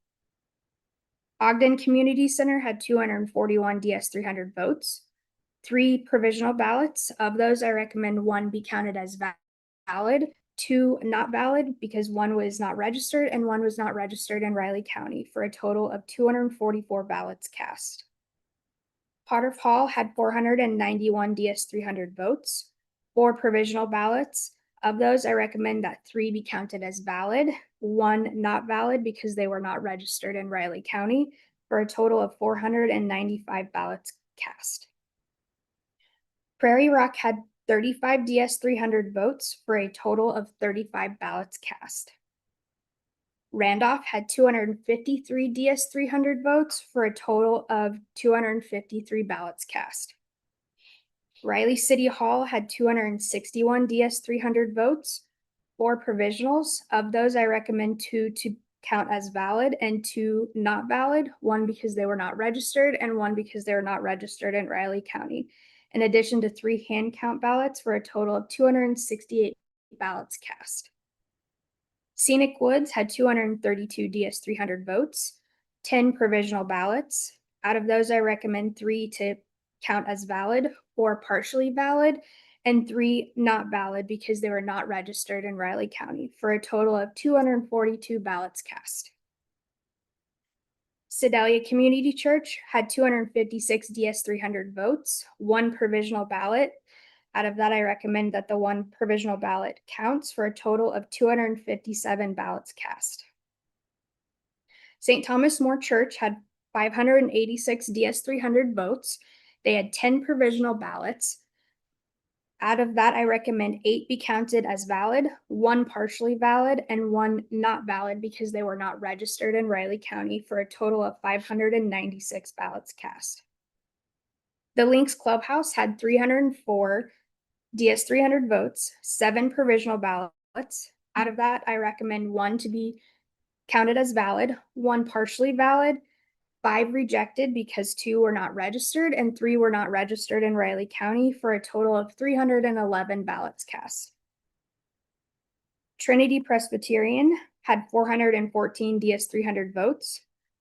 Ogden Community Center had 241 DS300 votes, 3 provisional ballots. Of those, I recommend 1 be counted as valid, 2 not valid because 1 was not registered and 1 was not registered in Riley County, for a total of 244 ballots cast. Potter Hall had 491 DS300 votes, 4 provisional ballots. Of those, I recommend that 3 be counted as valid, 1 not valid because they were not registered in Riley County, for a total of 495 ballots cast. Prairie Rock had 35 DS300 votes for a total of 35 ballots cast. Randolph had 253 DS300 votes for a total of 253 ballots cast. Riley City Hall had 261 DS300 votes, 4 provisionals. Of those, I recommend 2 to count as valid and 2 not valid, 1 because they were not registered and 1 because they were not registered in Riley County, in addition to 3 hand count ballots, for a total of 268 ballots cast. Scenic Woods had 232 DS300 votes, 10 provisional ballots. Out of those, I recommend 3 to count as valid, 4 partially valid, and 3 not valid because they were not registered in Riley County, for a total of 242 ballots cast. Sedalia Community Church had 256 DS300 votes, 1 provisional ballot. Out of that, I recommend that the 1 provisional ballot counts, for a total of 257 ballots cast. St. Thomas More Church had 586 DS300 votes. They had 10 provisional ballots. Out of that, I recommend 8 be counted as valid, 1 partially valid, and 1 not valid because they were not registered in Riley County, for a total of 596 ballots cast. The Lynx Clubhouse had 304 DS300 votes, 7 provisional ballots. Out of that, I recommend 1 to be counted as valid, 1 partially valid, 5 rejected because 2 were not registered and 3 were not registered in Riley County, for a total of 311 ballots cast. Trinity Presbyterian had 414 DS300 votes,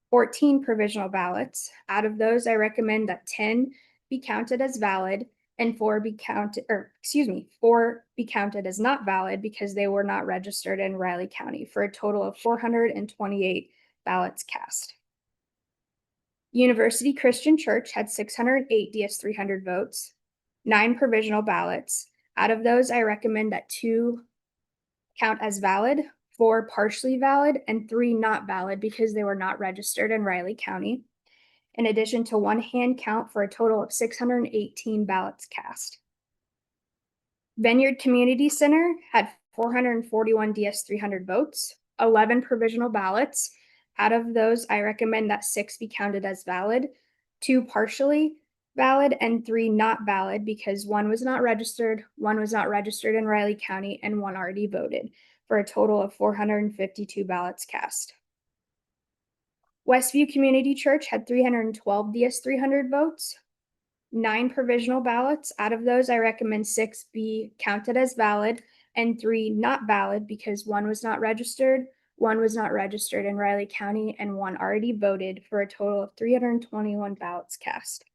14 provisional ballots. Out of those, I recommend that 10 be counted as valid and 4 be counted as not valid because they were not registered in Riley County, for a total of 428 ballots cast. University Christian Church had 608 DS300 votes, 9 provisional ballots. Out of those, I recommend that 2 count as valid, 4 partially valid, and 3 not valid because they were not registered in Riley County, in addition to 1 hand count, for a total of 618 ballots cast. Vineyard Community Center had 441 DS300 votes, 11 provisional ballots. Out of those, I recommend that 6 be counted as valid, 2 partially valid, and 3 not valid because 1 was not registered, 1 was not registered in Riley County, and 1 already voted, for a total of 452 ballots cast. Westview Community Church had 312 DS300 votes, 9 provisional ballots. Out of those, I recommend 6 be counted as valid and 3 not valid because 1 was not registered, 1 was not registered in Riley County, and 1 already voted, for a total of 321 ballots cast.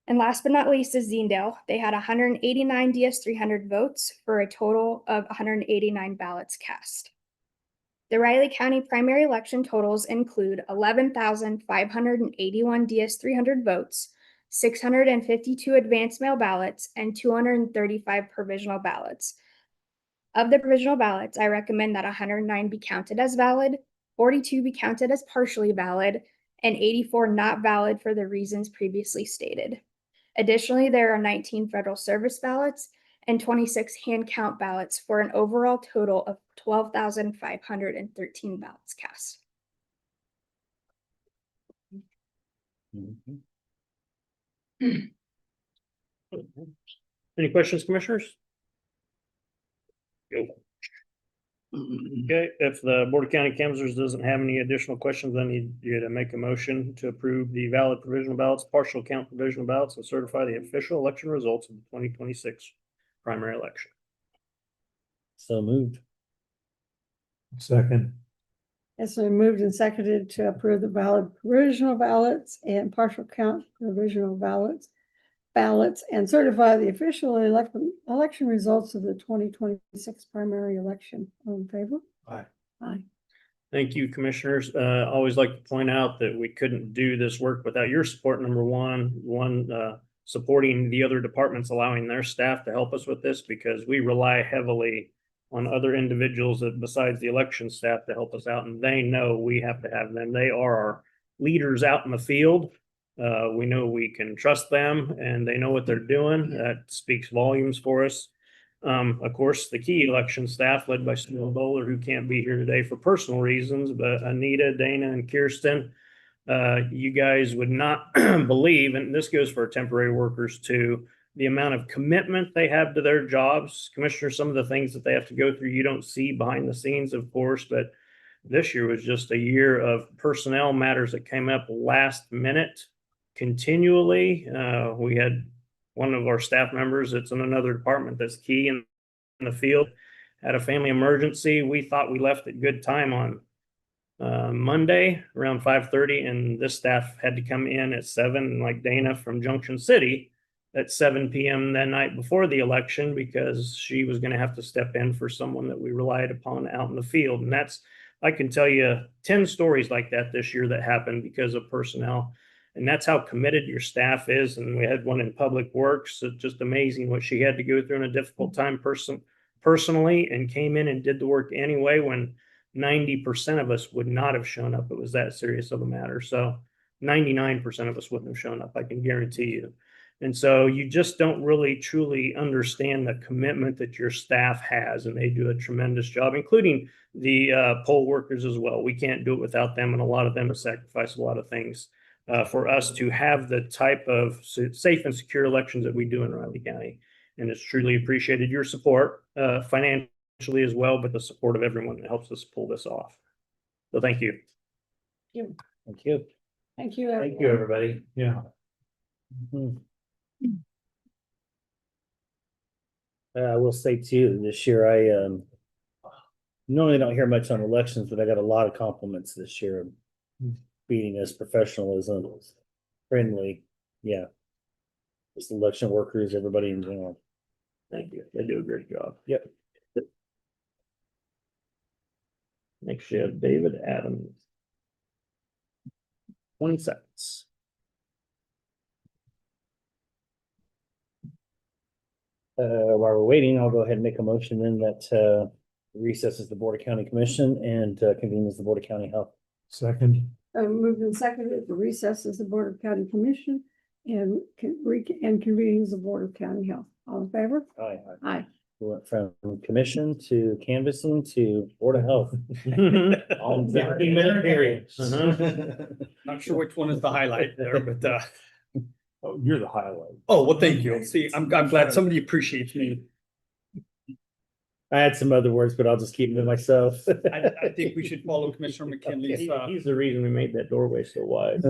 And last but not least is Zendale. They had 189 DS300 votes for a total of 189 ballots cast. The Riley County primary election totals include 11,581 DS300 votes, 652 advance mail ballots, and 235 provisional ballots. Of the provisional ballots, I recommend that 109 be counted as valid, 42 be counted as partially valid, and 84 not valid for the reasons previously stated. Additionally, there are 19 federal service ballots and 26 hand count ballots for an overall total of 12,513 ballots cast. Any questions, commissioners? Go. Okay, if the Board of County Councilors doesn't have any additional questions, I need you to make a motion to approve the valid provisional ballots, partial count provisional ballots, and certify the official election results of the 2026 primary election. So moved. Second. It's been moved and seconded to approve the valid provisional ballots and partial count provisional ballots and certify the official election results of the 2026 primary election. All in favor? Aye. Aye. Thank you, commissioners. Always like to point out that we couldn't do this work without your support. Number one, supporting the other departments, allowing their staff to help us with this, because we rely heavily on other individuals that besides the election staff to help us out, and they know we have to have them. They are our leaders out in the field. We know we can trust them and they know what they're doing. That speaks volumes for us. Of course, the key election staff led by Stuart Bowler, who can't be here today for personal reasons, but Anita, Dana, and Kirsten, you guys would not believe, and this goes for temporary workers too, the amount of commitment they have to their jobs. Commissioner, some of the things that they have to go through, you don't see behind the scenes, of course, but this year was just a year of personnel matters that came up last minute continually. We had one of our staff members that's in another department that's key in the field, had a family emergency. We thought we left at good time on Monday around 5:30, and this staff had to come in at 7, like Dana from Junction City, at 7 p.m. that night before the election, because she was going to have to step in for someone that we relied upon out in the field. And that's, I can tell you 10 stories like that this year that happened because of personnel. And that's how committed your staff is. And we had one in Public Works. It's just amazing what she had to go through in a difficult time personally, and came in and did the work anyway when 90% of us would not have shown up. It was that serious of a matter. So 99% of us wouldn't have shown up, I can guarantee you. And so you just don't really truly understand the commitment that your staff has, and they do a tremendous job, including the poll workers as well. We can't do it without them, and a lot of them have sacrificed a lot of things for us to have the type of safe and secure elections that we do in Riley County. And it's truly appreciated your support financially as well, but the support of everyone that helps us pull this off. So thank you. Thank you. Thank you. Thank you, everyone. everybody. Yeah. Mhm. I will say too, this year I normally don't hear much on elections, but I got a lot of compliments this year. Beating us professionalism, friendly, yeah. Just election workers, everybody in general. Thank you. They do a great job. Yep. Next, you have David Adams. 20 seconds. While we're waiting, I'll go ahead and make a motion then that recesses the Board of County Commission and convenes the Board of County Health. Second. Moved and seconded to recess as the Board of County Commission and convenes the Board of County Health. All in favor? Aye. Aye. We went from commission to canvassing to Board of Health. All in 15-minute periods. Not sure which one is the highlight there, but Oh, you're the highlight. oh, well, thank you. See, I'm glad somebody appreciates me. I had some other words, but I'll just keep them to myself. I think we should follow Commissioner McKinley's. He's the reason we made that doorway so wide.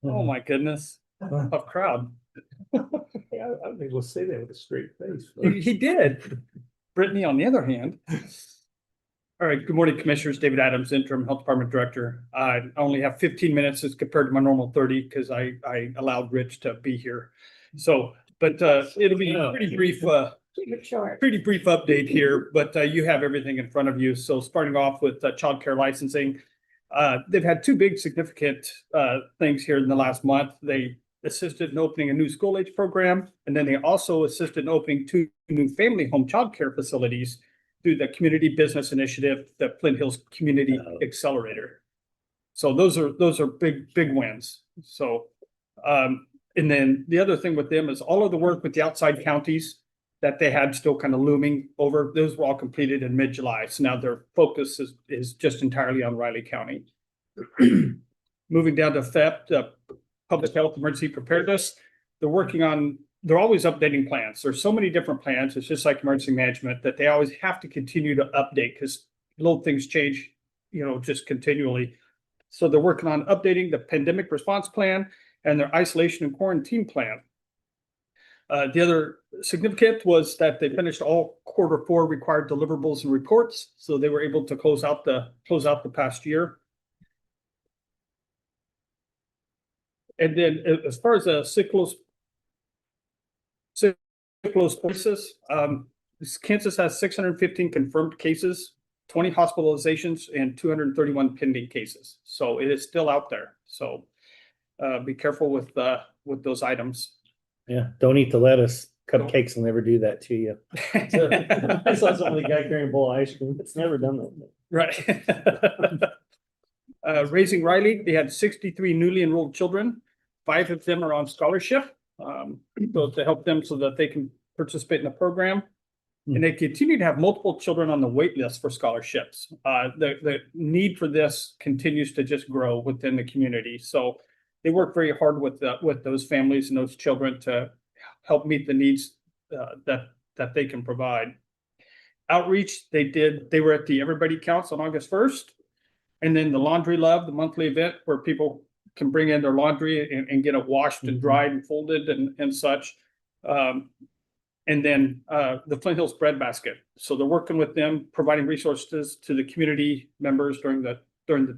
Oh, my goodness. Tough crowd. Yeah, I was able to say that with a straight face. He did. Brittany, on the other hand. All right, good morning, Commissioners. David Adams, Interim Health Department Director. I only have 15 minutes as compared to my normal 30 because I allowed Rich to be here. So, but it'll be pretty brief. Keep it short. Pretty brief update here, but you have everything in front of you. So starting off with childcare licensing, they've had two big significant things here in the last month. They assisted in opening a new school age program, and then they also assisted in opening 2 new family home childcare facilities through the community business initiative, the Flint Hills Community Accelerator. So those are big wins. So, and then the other thing with them is all of the work with the outside counties that they had still kind of looming over, those were all completed in mid-July. So now their focus is just entirely on Riley County. Moving down to FEP, Public Health Emergency Preparedness, they're always updating plans. There's so many different plans. It's just like emergency management that they always have to continue to update because little things change, just continually. So they're working on updating the pandemic response plan and their isolation and quarantine plan. The other significant was that they finished all Q4 required deliverables and reports. So they were able to close out the past year. And then as far as cyclosporsis, Kansas has 615 confirmed cases, 20 hospitalizations, and 231 pending cases. So it is still out there. So be careful with those items. Yeah, don't eat the lettuce. Cupcakes will never do that to you. I saw somebody guy carrying a bowl of ice cream. It's never done that. Right. Raising Riley, they had 63 newly enrolled children. 5 of them are on scholarship, so to help them so that they can participate in the program. And they continue to have multiple children on the wait list for scholarships. The need for this continues to just grow within the community. So they work very hard with those families and those children to help meet the needs that they can provide. Outreach, they were at the Everybody Counts on August 1st. And then the Laundry Love, the monthly event where people can bring in their laundry and get it washed and dried and folded and such. And then the Flint Hills Bread Basket. So they're working with them, providing resources to the community members during the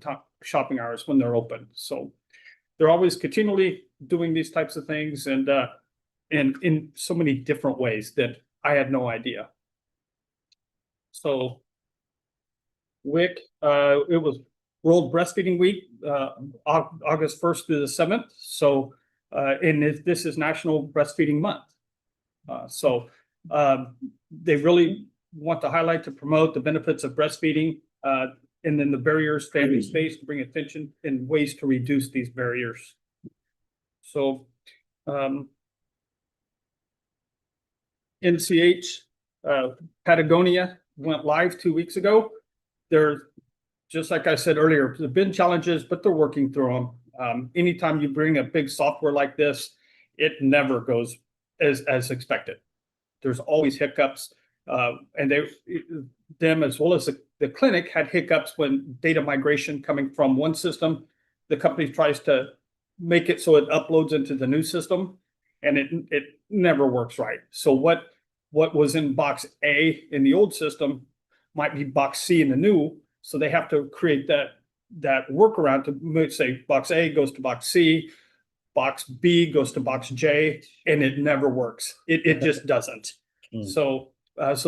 top shopping hours when they're open. So they're always continually doing these types of things and in so many different ways that I had no idea. So WIC, it was World Breastfeeding Week, August 1st through the 7th. So, and this is National Breastfeeding Month. So they really want to highlight to promote the benefits of breastfeeding and then the barriers families face to bring attention and ways to reduce these barriers. So NCH Patagonia went live 2 weeks ago. They're, just like I said earlier, there've been challenges, but they're working through them. Anytime you bring a big software like this, it never goes as expected. There's always hiccups, and them as well as the clinic had hiccups when data migration coming from one system, the company tries to make it so it uploads into the new system, and it never works right. So what was in box A in the old system might be box C in the new. So they have to create that workaround to say box A goes to box C, box B goes to box J, and it never works. It just doesn't. So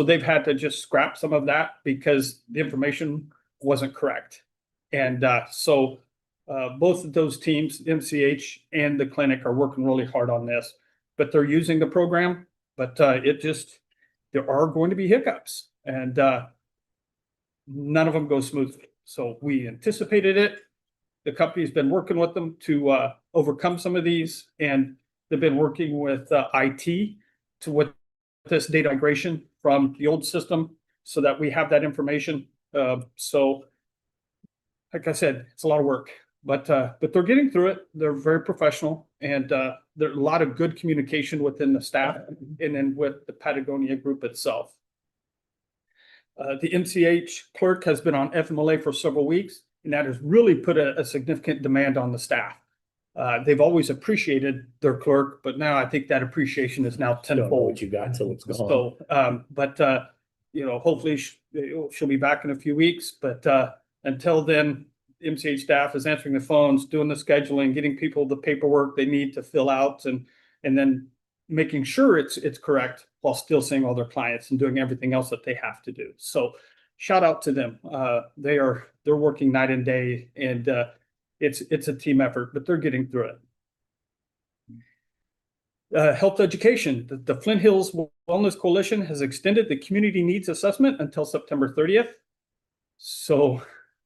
they've had to just scrap some of that because the information wasn't correct. And so both of those teams, MCH and the clinic, are working really hard on this, but they're using the program, but there are going to be hiccups, and none of them go smoothly. So we anticipated it. The company's been working with them to overcome some of these, and they've been working with IT with this data migration from the old system so that we have that information. So like I said, it's a lot of work, but they're getting through it. They're very professional, and there's a lot of good communication within the staff and then with the Patagonia group itself. The MCH clerk has been on FMLA for several weeks, and that has really put a significant demand on the staff. They've always appreciated their clerk, but now I think that appreciation is now tenfold. What you got till it's gone. So, hopefully she'll be back in a few weeks, but until then, MCH staff is answering the phones, doing the scheduling, getting people the paperwork they need to fill out, and then making sure it's correct while still seeing all their clients and doing everything else that they have to do. So shout out to them. They're working night and day, and it's a team effort, but they're getting through it. Health education, the Flint Hills Wellness Coalition has extended the community needs assessment until September 30th. So,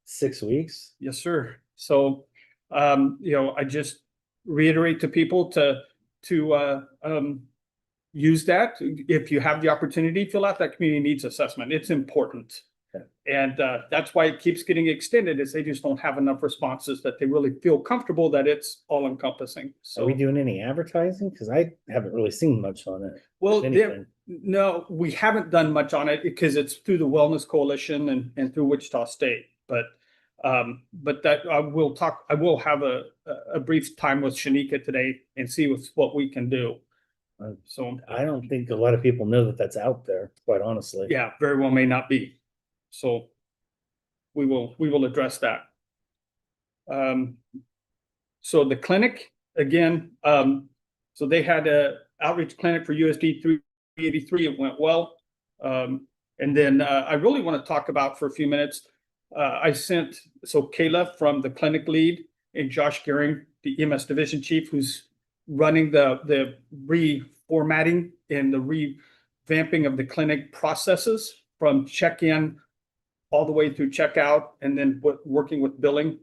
6 weeks. yes, sir. So, I just reiterate to people to use that. If you have the opportunity, fill out that community needs assessment. It's important. Okay. And that's why it keeps getting extended, is they just don't have enough responses that they really feel comfortable that it's all encompassing. Are So we doing any advertising? Because I haven't really seen much on it. well, Anything. no, we haven't done much on it because it's through the Wellness Coalition and through Wichita State. But that I will have a brief time with Shanika today and see what we can do. So I don't think a lot of people know that that's out there, quite honestly. yeah, very well may not be. So we will address that. So the clinic, again, so they had a outreach clinic for USD 383. It went well. And then I really want to talk about for a few minutes. So Kayla from the clinic lead and Josh Gehring, the EMS division chief, who's running the reformatting and the revamping of the clinic processes from check-in all the way through checkout, and then working with billing.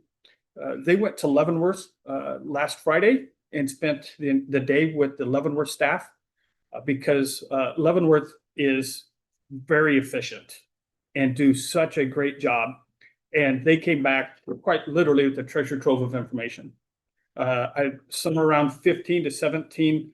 They went to Leavenworth last Friday and spent the day with the Leavenworth staff because Leavenworth is very efficient and do such a great job. And they came back quite literally with a treasure trove of information. Somewhere around 15 to 17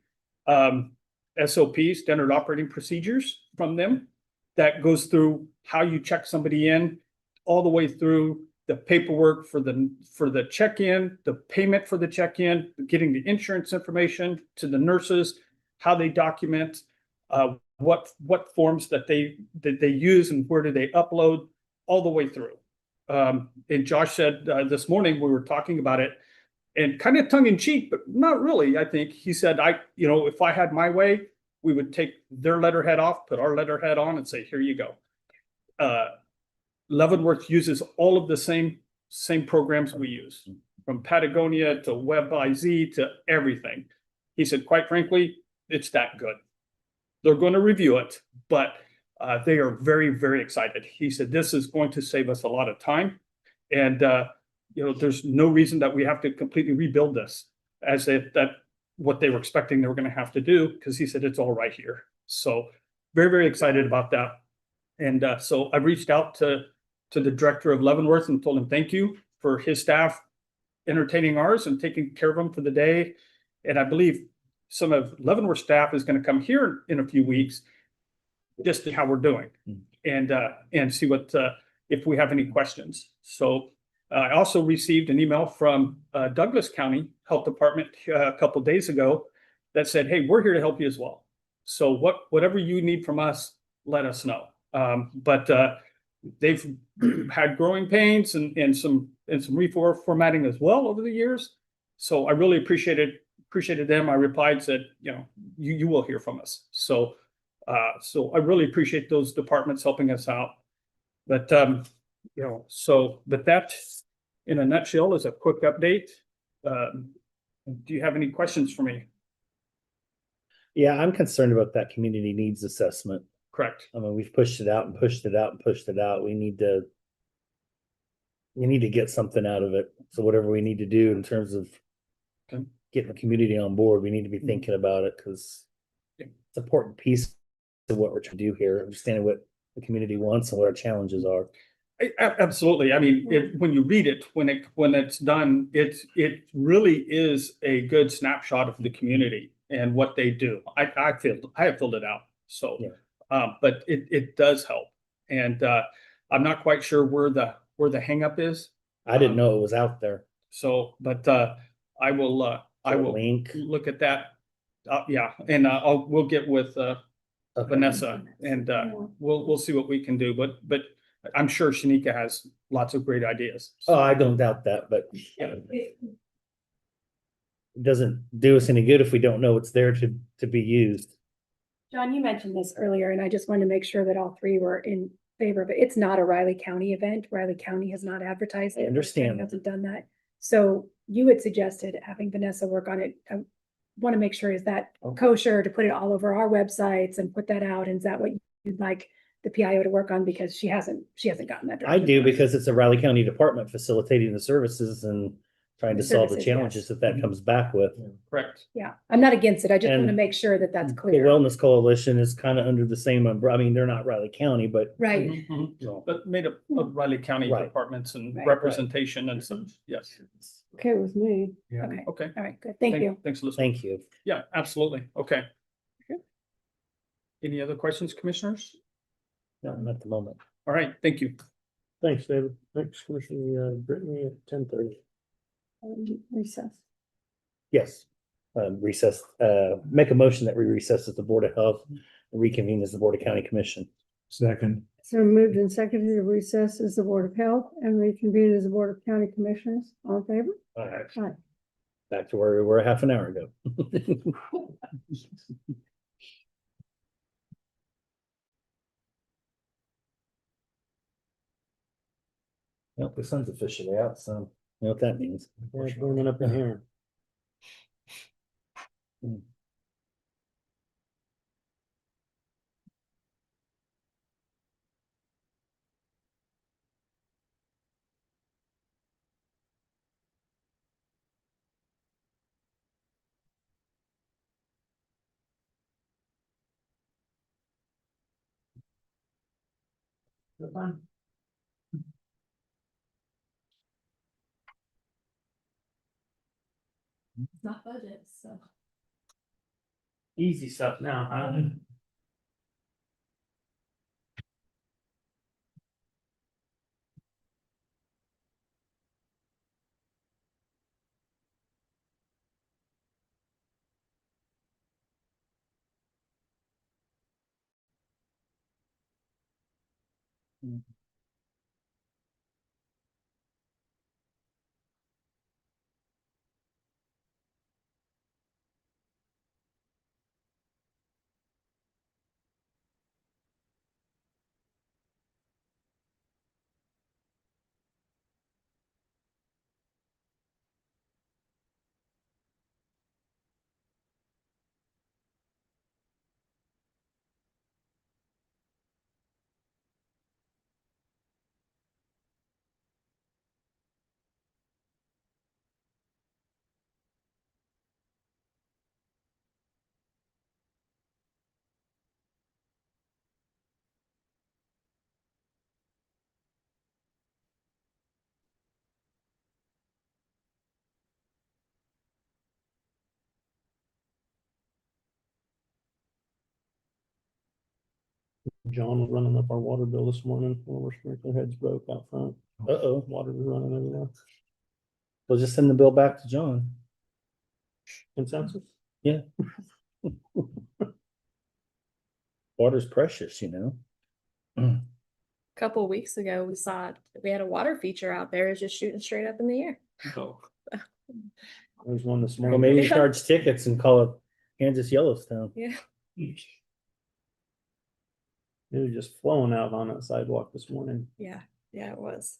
SOPs, standard operating procedures from them, that goes through how you check somebody in, all the way through the paperwork for the check-in, the payment for the check-in, getting the insurance information to the nurses, how they document, what forms that they use and where do they upload, all the way through. And Josh said this morning we were talking about it, and kind of tongue in cheek, but not really. I think he said, if I had my way, we would take their letterhead off, put our letterhead on, and say, here you go. Leavenworth uses all of the same programs we use, from Patagonia to WebIZ to everything. He said, quite frankly, it's that good. They're going to review it, but they are very, very excited. He said, this is going to save us a lot of time. And, there's no reason that we have to completely rebuild this, as if that what they were expecting they were going to have to do, because he said, it's all right here. So very, very excited about that. And so I reached out to the director of Leavenworth and told him thank you for his staff entertaining ours and taking care of them for the day. And I believe some of Leavenworth staff is going to come here in a few weeks just to how we're doing and see what if we have any questions. So I also received an email from Douglas County Health Department a couple of days ago that said, hey, we're here to help you as well. So whatever you need from us, let us know. But they've had growing pains and some reformatting as well over the years. So I really appreciated them. I replied, said, you will hear from us. So I really appreciate those departments helping us out. But but that in a nutshell is a quick update. Do you have any questions for me? Yeah, I'm concerned about that community needs assessment. Correct. I mean, we've pushed it out and pushed it out and pushed it out. We need to get something out of it. So whatever we need to do in terms of getting the community on board, we need to be thinking about it, because it's an important piece of what we're trying to do here, understanding what the community wants and what our challenges are. Absolutely. I mean, when you read it, when it's done, it really is a good snapshot of the community and what they do. I have filled it out. So, but it does help. And I'm not quite sure where the hang up is. I didn't know it was out there. So, but I will link. Look at that. And we'll get with Vanessa and we'll see what we can do. But I'm sure Shanika has lots of great ideas. Oh, I don't doubt that, but it doesn't do us any good if we don't know it's there to be used. John, you mentioned this earlier, and I just wanted to make sure that all three were in favor, but it's not a Riley County event. Riley County has not advertised it. I understand. Hasn't done that. So you had suggested having Vanessa work on it. want to make sure, is that Okay. kosher to put it all over our websites and put that out? And is that what you'd like the PIO to work on? Because she hasn't gotten that. I direction do from us. because it's a Riley County department facilitating the services and trying to The solve the services, yes. challenges that comes back with. Correct. Yeah, I'm not against it. I just want to And make sure that that's The clear. Wellness Coalition is kind of under the same umbrella. I mean, they're not Riley County, but Right. so, But made up of Riley County Right. departments and Right. representation and such, yes. Okay with me. Okay, Okay. all right, good. Thank you. Thanks, Elizabeth. thank you. Yeah, absolutely. Okay. Any other questions, commissioners? No, not at the moment. All right, thank you. Thanks, David. Thanks, Commissioner Brittany at 10:30. Recess. Yes. Recess, make a motion that we recess as the Board of Health and reconvene as the Board of County Commission. Second. So moved and seconded to recess as the Board of Health and reconvene as the Board of County Commissioners. All in favor? All right. Aye. Back to where we were half an hour ago. Well, the sun's officially out, so you know what that means. Yeah, burning up in here. It's not budget, so. Easy stuff now, huh? John was running up our water bill this morning. One of our sprinkler heads broke out front. Uh-oh. Water was running everywhere. We'll just send the bill back to John. Consensus? Yeah. Water's precious, you know? Couple of weeks ago, we had a water feature out there, it's just shooting straight up in the air. Oh. There's one this Well, morning. maybe charge tickets and call it Kansas Yellowstone. Yeah. It was just flowing out on that sidewalk this morning. Yeah, it was.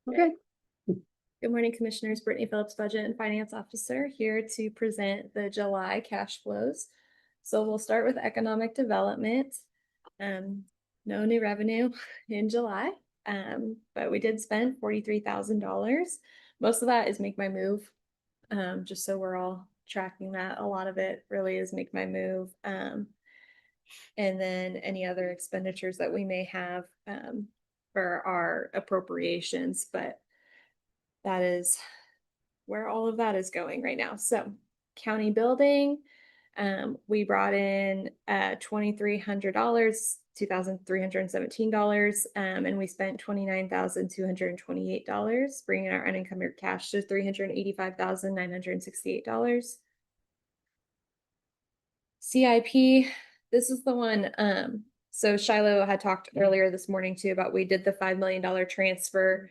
Okay. Good morning, Commissioners. Brittany Phillips, Budget and Finance Officer, here to present the July cash flows. So we'll start with economic development. No new revenue in July, but we did spend $43,000. Most of that is Make My Move, just so we're all tracking that. A lot of it really is Make My Move. And then any other expenditures that we may have for our appropriations, but that is where all of that is going right now. So county building, we brought in $2,300, $2,317, and we spent $29,228, bringing our unencumbered cash to $385,968. CIP, this is the one, so Shiloh had talked earlier this morning too about we did the $5 million transfer.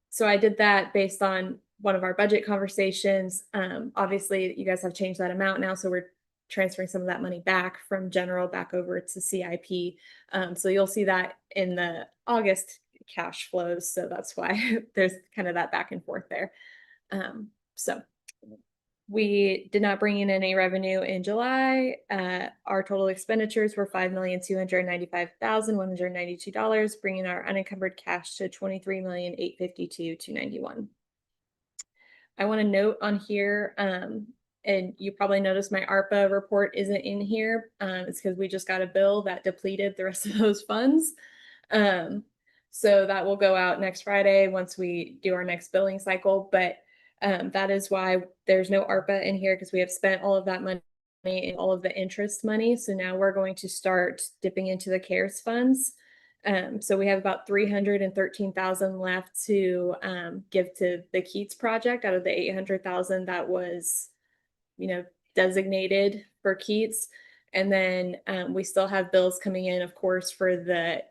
So I did that based on one of our budget conversations. Obviously you guys have changed that amount now, so we're transferring some of that money back from general back over to CIP. So you'll see that in the August cash flows. So that's why there's kind of that back and forth there. So we did not bring in any revenue in July. Our total expenditures were $5,295,192, bringing our unencumbered cash to $23,852,291. I want to note on here, and you probably noticed my ARPA report isn't in here. It's because we just got a bill that depleted the rest of those funds. So that will go out next Friday once we do our next billing cycle. But that is why there's no ARPA in here, because we have spent all of that money and all of the interest money. So now we're going to start dipping into the CARES funds. So we have about $313,000 left to give to the Keats project out of the $800,000 that was, designated for Keats. And then we still have bills coming in, of course, for the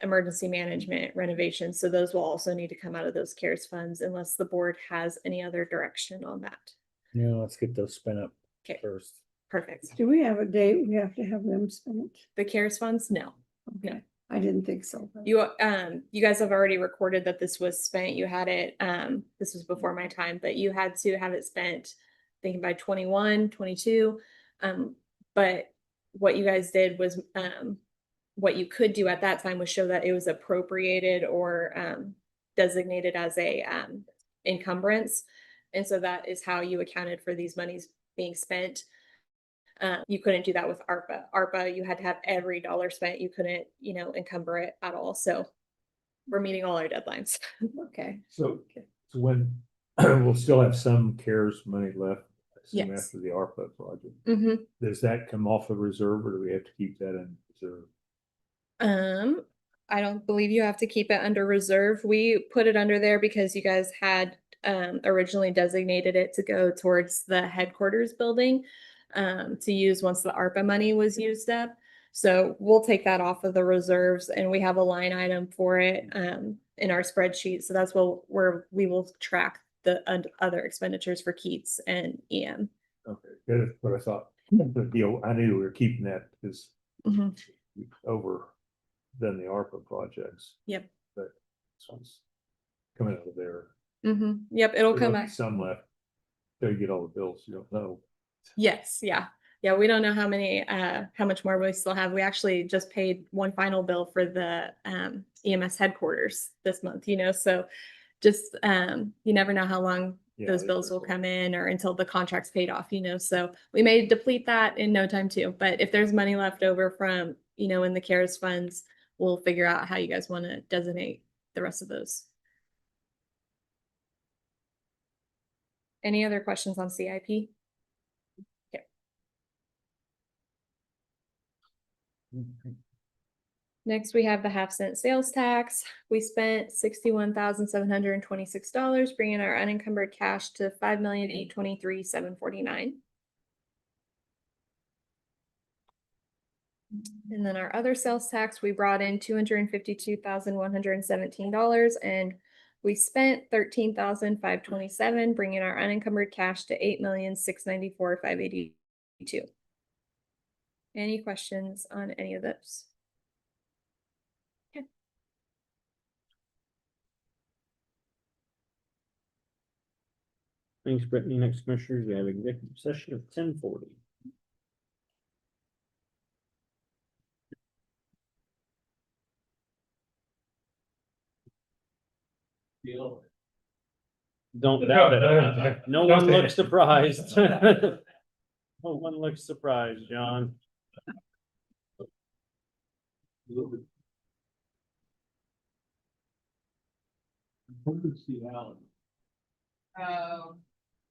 emergency management renovation. So those will also need to come out of those CARES funds unless the board has any other direction on that. Yeah, let's get those spent up first. Perfect. Do we have a date we have to have them spent? The CARES funds? No. Okay. I didn't think so. You guys have already recorded that this was spent. You had it, this was before my time, but you had to have it spent, I think by 21, 22. But what you guys did was, what you could do at that time was show that it was appropriated or designated as a encumbrance. And so that is how you accounted for these monies being spent. You couldn't do that with ARPA. ARPA, you had to have every dollar spent. You couldn't, encumber it at all. So we're meeting all our deadlines. Okay. So when we'll still have some CARES money left, I assume, Yes. after the ARPA project. Mm-hmm. Does that come off the reserve, or do we have to keep that in reserve? I don't believe you have to keep it under reserve. We put it under there because you guys had originally designated it to go towards the headquarters building to use once the ARPA money was used up. So we'll take that off of the reserves, and we have a line item for it in our spreadsheet. So that's where we will track the other expenditures for Keats and EM. Okay, that's what I thought. The deal, I knew we were keeping that because Mhm. we've overdone the ARPA projects. Yep. But this one's coming out of there. Yep, it'll There come might be out. some left. Till you get all the bills, you don't know. Yes, yeah. Yeah, we don't know how much more we still have. We actually just paid one final bill for the EMS headquarters this month, so just you never know how long those bills will come in or until the contract's paid off, so we may deplete that in no time too. But if there's money left over from, in the CARES funds, we'll figure out how you guys want to designate the rest of those. Any other questions on CIP? Next, we have the half-cent sales tax. We spent $61,726, bringing our unencumbered cash to $5,823,749. And then our other sales tax, we brought in $252,117, and we spent $13,527, bringing our unencumbered cash to $8,694,582. Any questions on any of those? Okay. Thanks, Brittany. Next, commissioners, we have executive session of 10:40. Don't doubt it. No one looks surprised. No one looks surprised, John.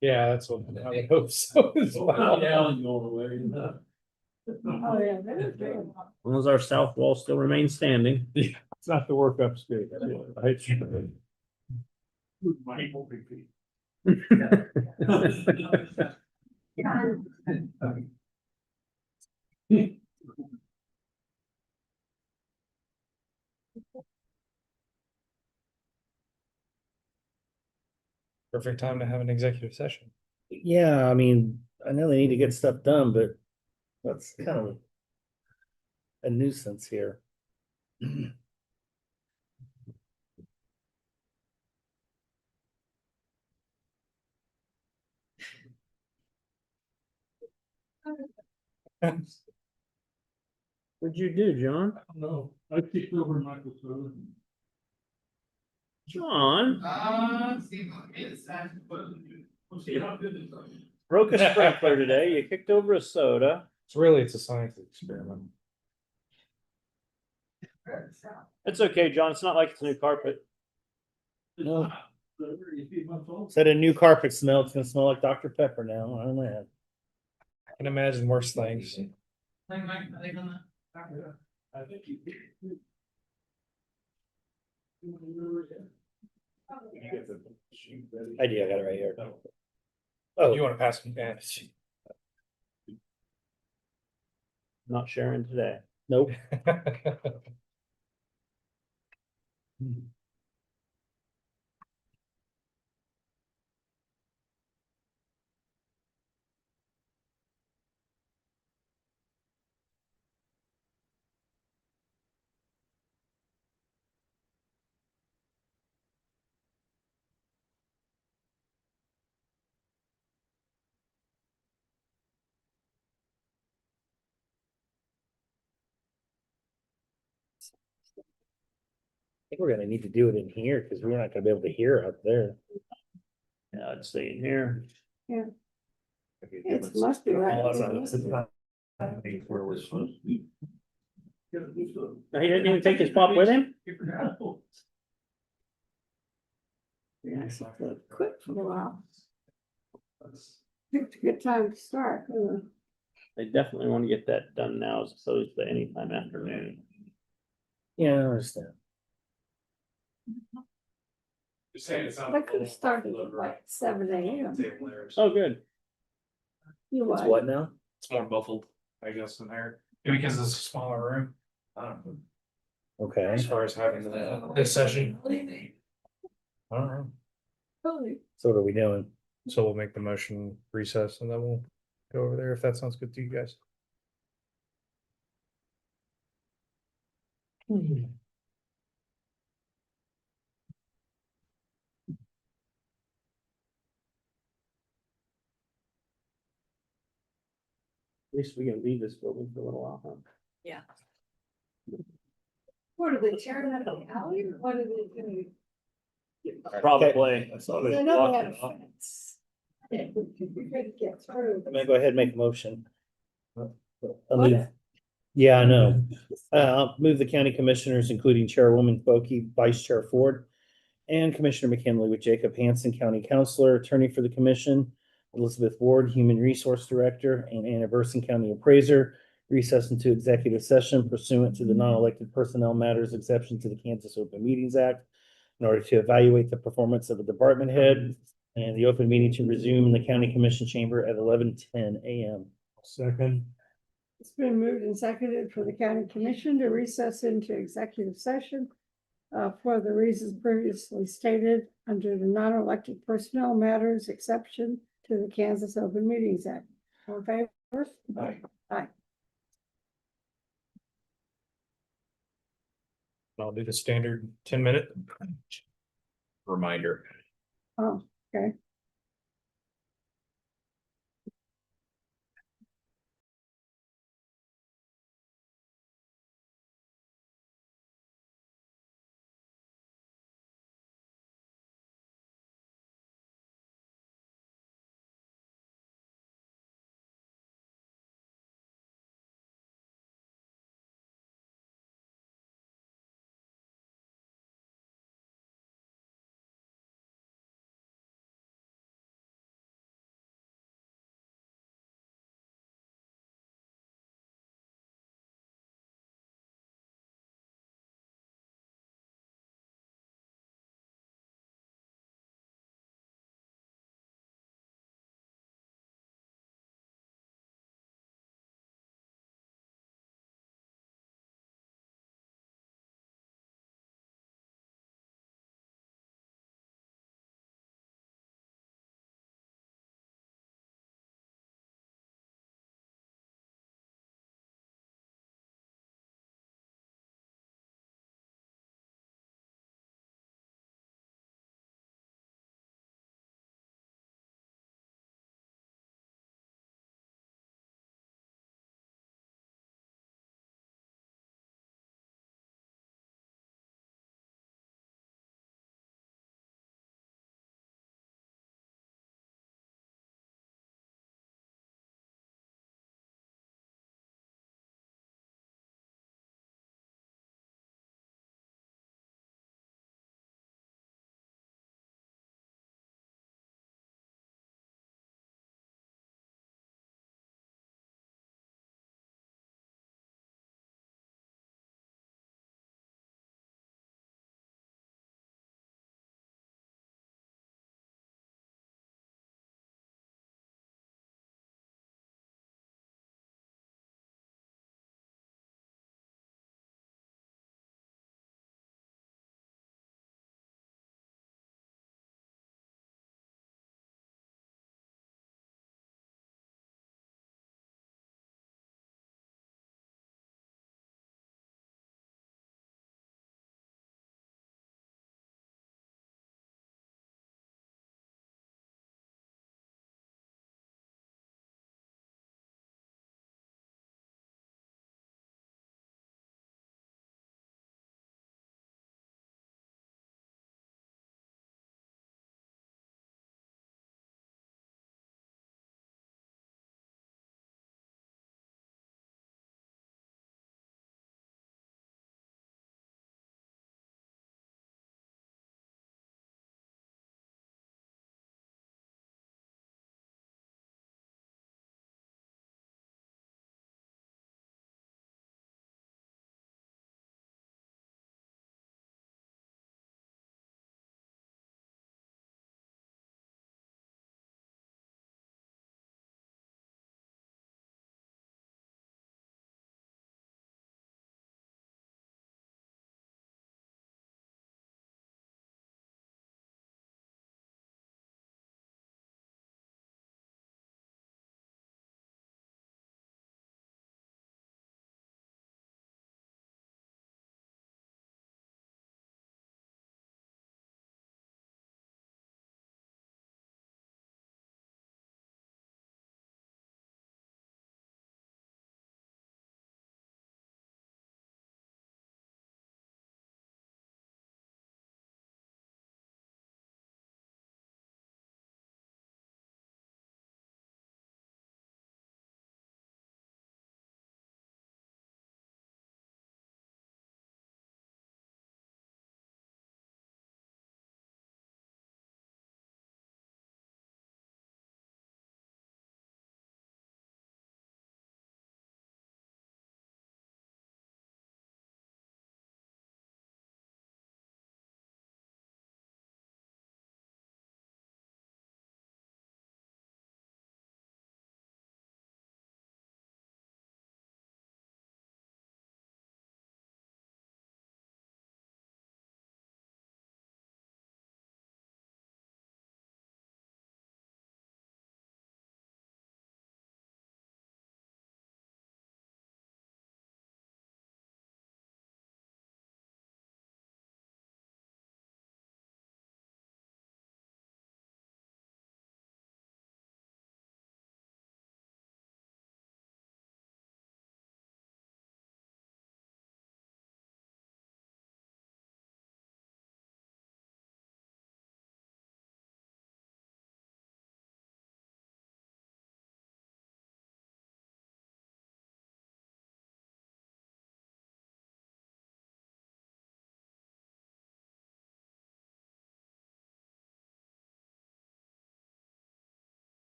Yeah, that's what I would hope so as well. Oh, yeah, they're good. As long as our south wall still remains standing. It's not the work upstairs. Right? Perfect time to have an executive session. Yeah, I mean, I know they need to get stuff done, but that's kind of a nuisance here. What'd you do, John? No, I kicked over Michael Sullivan. John? We'll see how good it is. Broke a sprinkler today. You kicked over a soda. It's a science experiment. It's okay, John. It's not like it's a new carpet. No. Said a new carpet smell. It's gonna smell like Dr. Pepper now. I don't know. I can imagine worse things. I think you. I do. I got it right here. Oh, you want to pass me? Yeah. Not sharing today. Nope. I think we're gonna need to do it in here because we're not gonna be able to hear out there. Yeah, I'd stay in here. Yeah. It must be right. Where we're supposed to be. He didn't even take his pop with him? Yeah, it's quick for a while. It's a good time to start. They definitely want to get that done now as opposed to anytime afternoon. Yeah, I understand. I could have started at like 7 AM. Oh, good. You It's what? what now? It's more muffled, I guess, in there. Maybe because it's a smaller room. Okay. As far as having this session. I don't know. So what are we doing? So we'll make the motion recess and then we'll go over there if that sounds good to you guys. At least we can leave this building for a little while, huh? Yeah. What are they tearing up the alley? Or what are they doing? Probably. I know they had a fence. We could get through. I'm gonna go ahead and make a motion. Yeah, I know. I'll move the county commissioners, including Chairwoman Foki, Vice Chair Ford, and Commissioner McKinley with Jacob Hansen, County Counselor, Attorney for the Commission, Elizabeth Ward, Human Resource Director, and Anna Burson, County Appraiser, recess into executive session pursuant to the non-elected personnel matters exception to the Kansas Open Meetings Act in order to evaluate the performance of a department head, and the open meeting to resume in the County Commission chamber at 11:10 a.m. Second. It's been moved and seconded for the county commission to recess into executive session for the reasons previously stated under the non-elected personnel matters exception to the Kansas Open Meetings Act. All in favor? Aye. Aye. I'll do the standard 10-minute reminder. Oh, okay.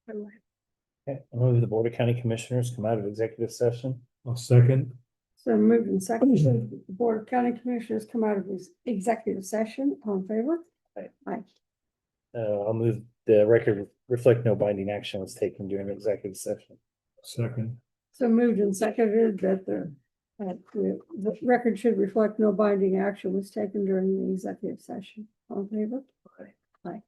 Okay, I'll move the Board of County Commissioners come out of executive session. I'll second. So moved and seconded, the Board of County Commissioners come out of this executive session, all in favor? Aye. Aye. I'll move the record reflect no binding action was taken during the executive session. Second. So moved and seconded that the record should reflect no binding action was taken during the executive session, all in favor? Aye. Aye.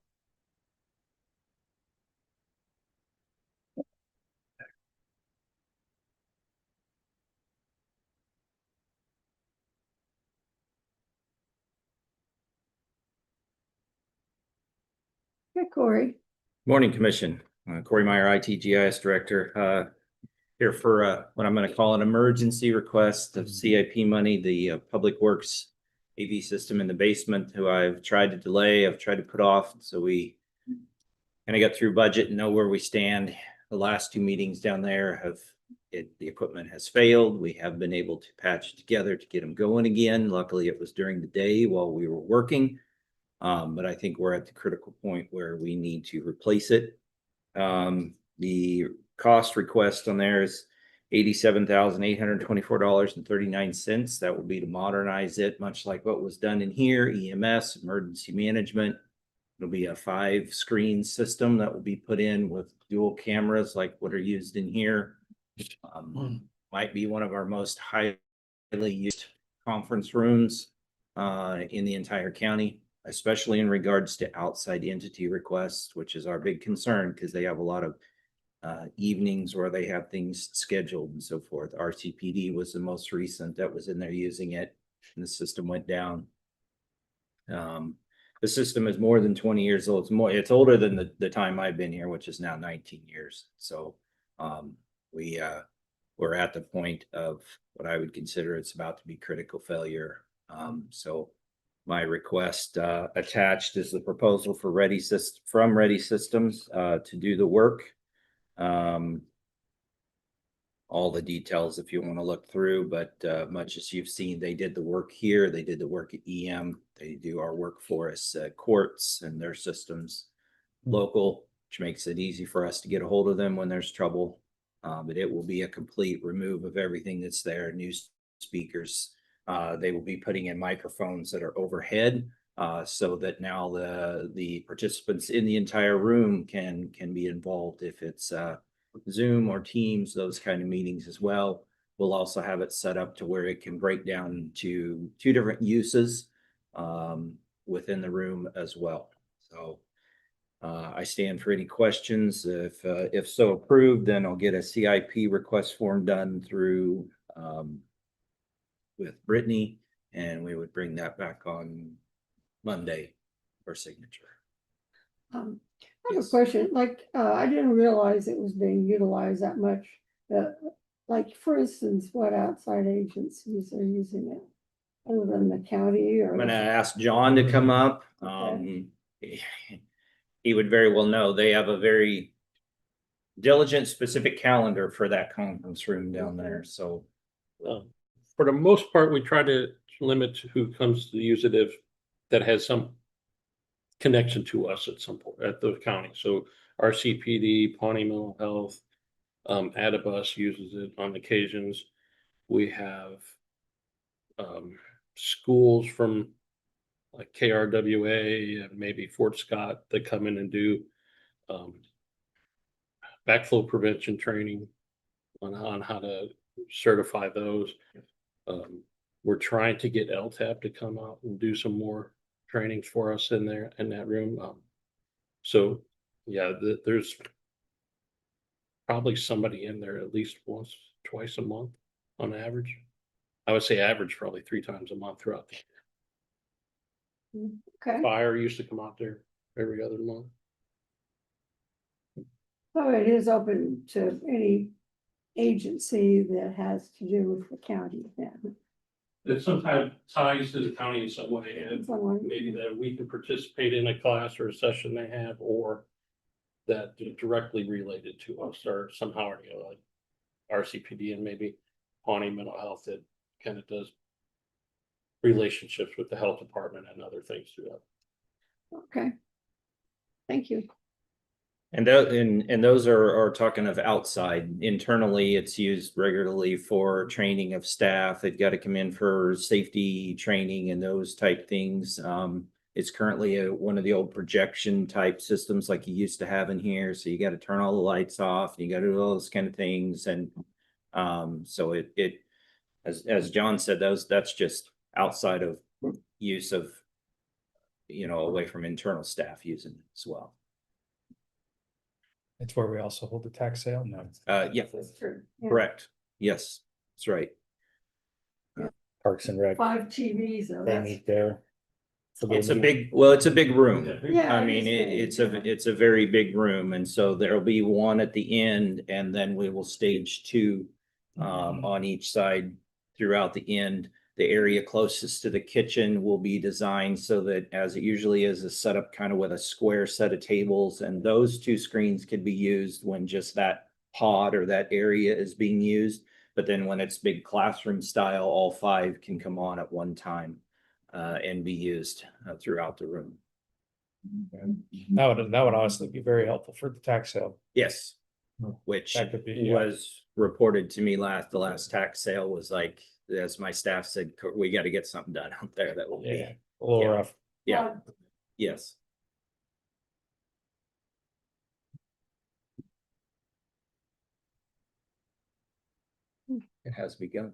Okay, Corey. Morning, Commission. Corey Meyer, IT GIS Director, here for what I'm going to call an emergency request of CIP money, the Public Works AV system in the basement, who I've tried to delay, I've tried to put off, so we kind of got through budget and know where we stand. The last two meetings down there the equipment has failed. We have been able to patch it together to get them going again. Luckily, it was during the day while we were working. But I think we're at the critical point where we need to replace it. The cost request on there is $87,824.39. That will be to modernize it, much like what was done in here, EMS, emergency management. It'll be a 5-screen system that will be put in with dual cameras like what are used in here. Might be one of our most highly used conference rooms in the entire county, especially in regards to outside entity requests, which is our big concern because they have a lot of evenings where they have things scheduled and so forth. RCPD was the most recent that was in there using it, and the system went down. The system is more than 20 years old. It's older than the time I've been here, which is now 19 years. So we're at the point of what I would consider it's about to be critical failure. So my request attached is the proposal for Ready Systems to do the work. All the details if you want to look through, but much as you've seen, they did the work here. They did the work at EM. They do our work for us at courts and their systems local, which makes it easy for us to get a hold of them when there's trouble. But it will be a complete remove of everything that's there, new speakers. They will be putting in microphones that are overhead so that now the participants in the entire room can be involved if it's Zoom or Teams, those kind of meetings as well. We'll also have it set up to where it can break down to 2 different uses within the room as well. So I stand for any questions. If so approved, then I'll get a CIP request form done through with Brittany, and we would bring that back on Monday for signature. I have a question, I didn't realize it was being utilized that much. Like, for instance, what outside agencies are using it? Other than the county or? I'm gonna ask John to come up. He would very well know. They have a very diligent, specific calendar for that conference room down there, so. For the most part, we try to limit who comes to use it that has some connection to us at some point at the county. So RCPD, Pawnee Mental Health, Adibus uses it on occasions. We have schools from like KRWA and maybe Fort Scott that come in and do backflow prevention training on how to certify those. We're trying to get LTAP to come out and do some more trainings for us in that room. So yeah, there's probably somebody in there at least once, twice a month on average. I would say average probably 3 times a month throughout the year. Okay. Fire used to come out there every other month. So it is open to any agency that has to do with the county then. That sometimes ties to the county in some way, and maybe that we can participate in a class or a session they have, or that directly related to us, or somehow, like RCPD and maybe Pawnee Mental Health that kind of does relationships with the health department and other things through that. Okay. Thank you. And those are talking of outside. Internally, it's used regularly for training of staff. They've got to come in for safety training and those type things. It's currently one of the old projection type systems like you used to have in here. So you got to turn all the lights off, you got to do all those kind of things. And so as John said, that's just outside of use of, away from internal staff using it as well. It's where we also hold the tax sale. No. Yeah, That's true. Yeah. correct. Yes, that's right. Parks and Rec, 5 TVs, though, they that's, meet there. It's a big room. Yeah, I I mean, understand, it's a very big room, and so there'll be one at the end, and then we will stage two on each side throughout the end. The area closest to the kitchen will be designed so that, as it usually is set up kind of with a square set of tables, and those two screens can be used when just that pod or that area is being used. But then when it's big classroom style, all 5 can come on at one time and be used throughout the room. That would honestly be very helpful for the tax sale. Yes, which That could be, yeah. was reported to me the last tax sale was like, as my staff said, we got to get something done out there. That will Yeah, be a little Yeah. rough. Yeah. Yes. It has begun.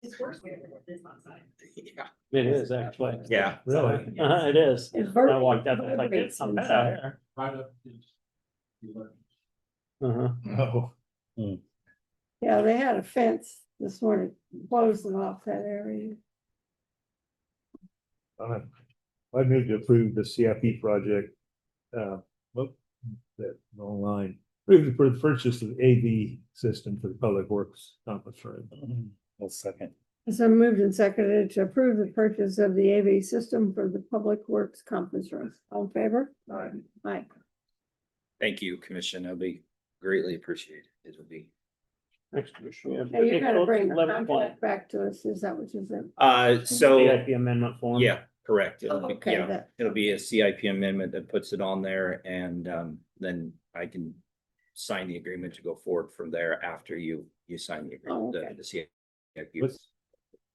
It's worse when it's not signed. Yeah. It is actually. Yeah. Really? It is. It's I walked out, vertical. like, it's not Inside. bad. Uh-huh. Oh, Yeah, they had a fence this morning closing off that area. I moved to approve the CIP project. That online. Approved for the purchase of the AV system for the Public Works conference room. I'll second. So moved and seconded to approve the purchase of the AV system for the Public Works Conference Room. All in favor? Aye. Thank you, Commission. That'll be greatly appreciated. It will be. Next Commissioner. Now you gotta bring the 11 contract back to us, is that what you said? So. CIP amendment form? Yeah, correct. It'll Oh, be, okay, yeah, that- it'll be a CIP amendment that puts it on there, and then I can sign the agreement to go forward from there after you sign the agreement, okay. the CIP. Let's,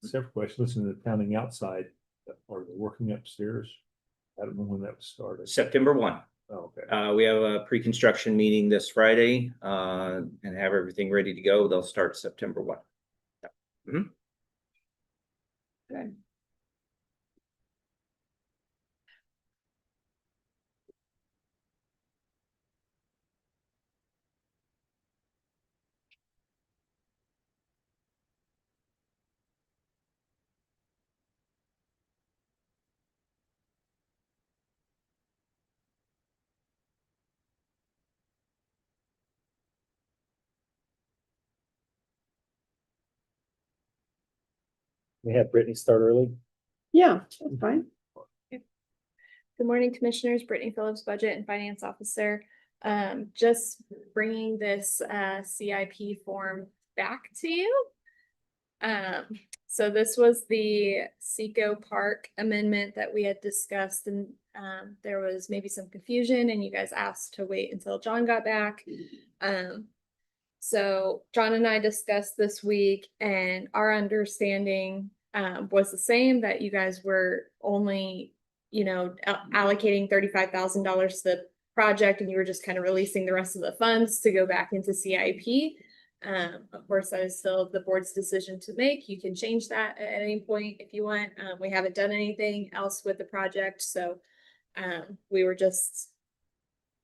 separate question, listen to the pounding outside or the working upstairs. I don't know when that was started. September 1. Oh, okay. We have a pre-construction meeting this Friday, and have everything ready to go. They'll start September 1. Good. We have Brittany start early. Yeah, that's fine. Good morning, Commissioners. Brittany Phillips, Budget and Finance Officer. Just bringing this CIP form back to you. So this was the Seco Park amendment that we had discussed, and there was maybe some confusion, and you guys asked to wait until John got back. So John and I discussed this week, and our understanding was the same, that you guys were only, allocating $35,000 to the project, and you were just kind of releasing the rest of the funds to go back into CIP. Of course, that is still the board's decision to make. You can change that at any point if you want. We haven't done anything else with the project, so we were just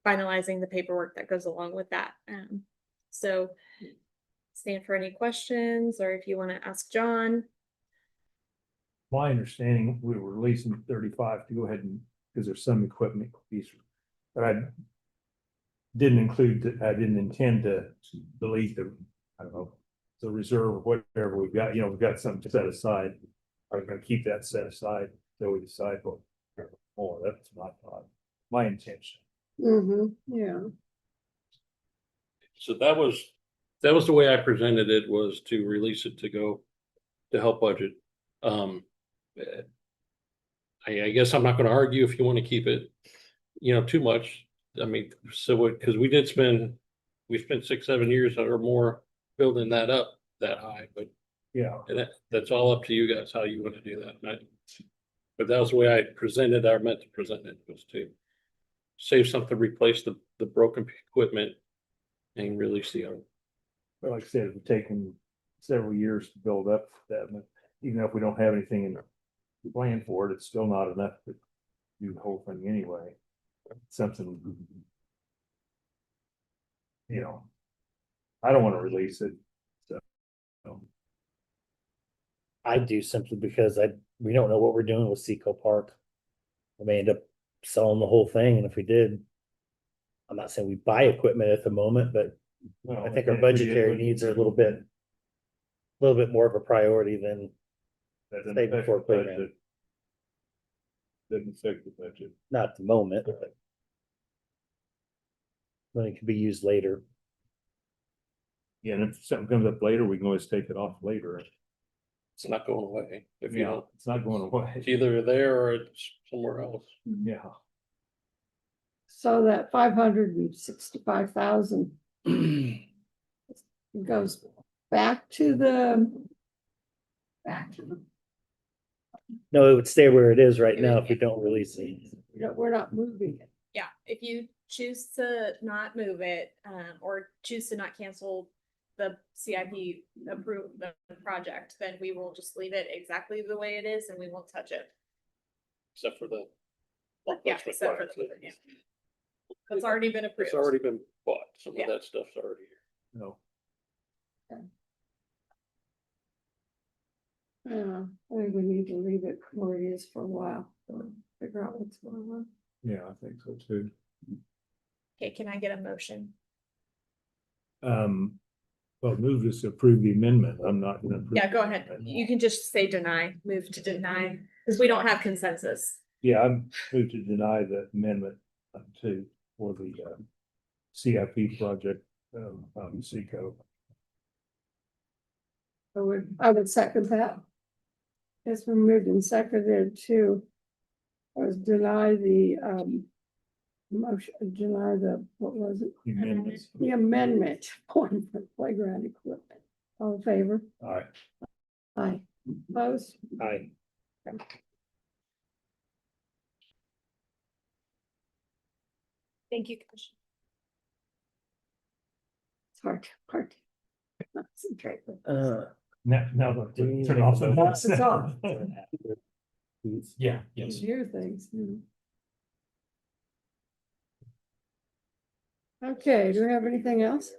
finalizing the paperwork that goes along with that. So stand for any questions, or if you want to ask John. My understanding, we were releasing 35 to go ahead and, because there's some equipment piece. But I didn't intend to delete the, I don't know, the reserve or whatever we've got, we've got something set aside. Are we gonna keep that set aside till we decide what more? That's my thought, my intention. Yeah. So that was the way I presented it, was to release it to go to help budget. I guess I'm not gonna argue if you want to keep it, too much. I mean, so because we spent 6, 7 years or more building that up that high, but Yeah. and that's all up to you guys, how you want to do that. But that was the way I presented, I meant to present it, was to save something, replace the broken equipment and release the other. But like I said, it's taken several years to build up that, but even if we don't have anything in the plan for it, it's still not enough to do the whole thing anyway. Something. You know. I don't want to release it, so. I do simply because we don't know what we're doing with Seco Park. We may end up selling the whole thing, and if we did, I'm not saying we buy equipment at the moment, but I think our budgetary needs are a little bit more of a priority than saving for a playground. Doesn't affect the budget. Not at the moment, but when it can be used later. Yeah, and if something comes up later, we can always take it off later. It's not going away. If you Yeah, don't, it's not going away. it's either there or it's somewhere else. Yeah. So that 565,000 goes back to the. No, it would stay where it is right now if we don't release it. We're not moving it. Yeah, if you choose to not move it, or choose to not cancel the CIP approve the project, then we will just leave it exactly the way it is and we won't touch it. Except for the. Yeah, except for the, yeah. It's already been approved. It's already been bought. Some Yeah. of that stuff's already here. No. Yeah, I think we need to leave it where it is for a while, so figure out what's going on. Yeah, I think so too. Okay, can I get a motion? Well, move this to approve the amendment. I'm not gonna. approve Yeah, go ahead. it. You can just say deny, move to deny, because we don't have consensus. Yeah, I'm moved to deny the amendment to, for the CIP project, Seco. I would second that. It's been moved and seconded to deny the motion, deny the, what was it? Amendments. The amendment on the playground equipment. All in favor? All right. Aye. Opposed? Aye. Thank you, Commissioner. It's hard to concentrate with. Now, turn off the. It's off. Yeah, yes. Hear things. Okay, do we have anything else?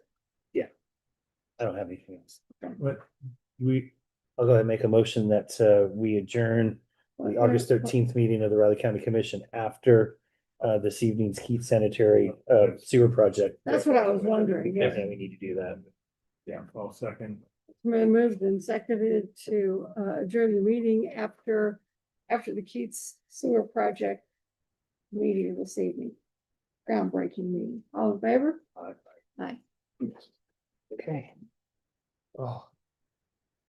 I don't have anything else. But I'll go ahead and make a motion that we adjourn the August 13th meeting of the Riley County Commission after this evening's Keith Sanitary sewer project. That's what I was wondering. Yeah, Yeah. we need to do that. Yeah, I'll second. Been moved and seconded to adjourn the meeting after the Keats Sewer Project meeting this evening. Groundbreaking meeting. All in favor? Aye. Okay. Oh.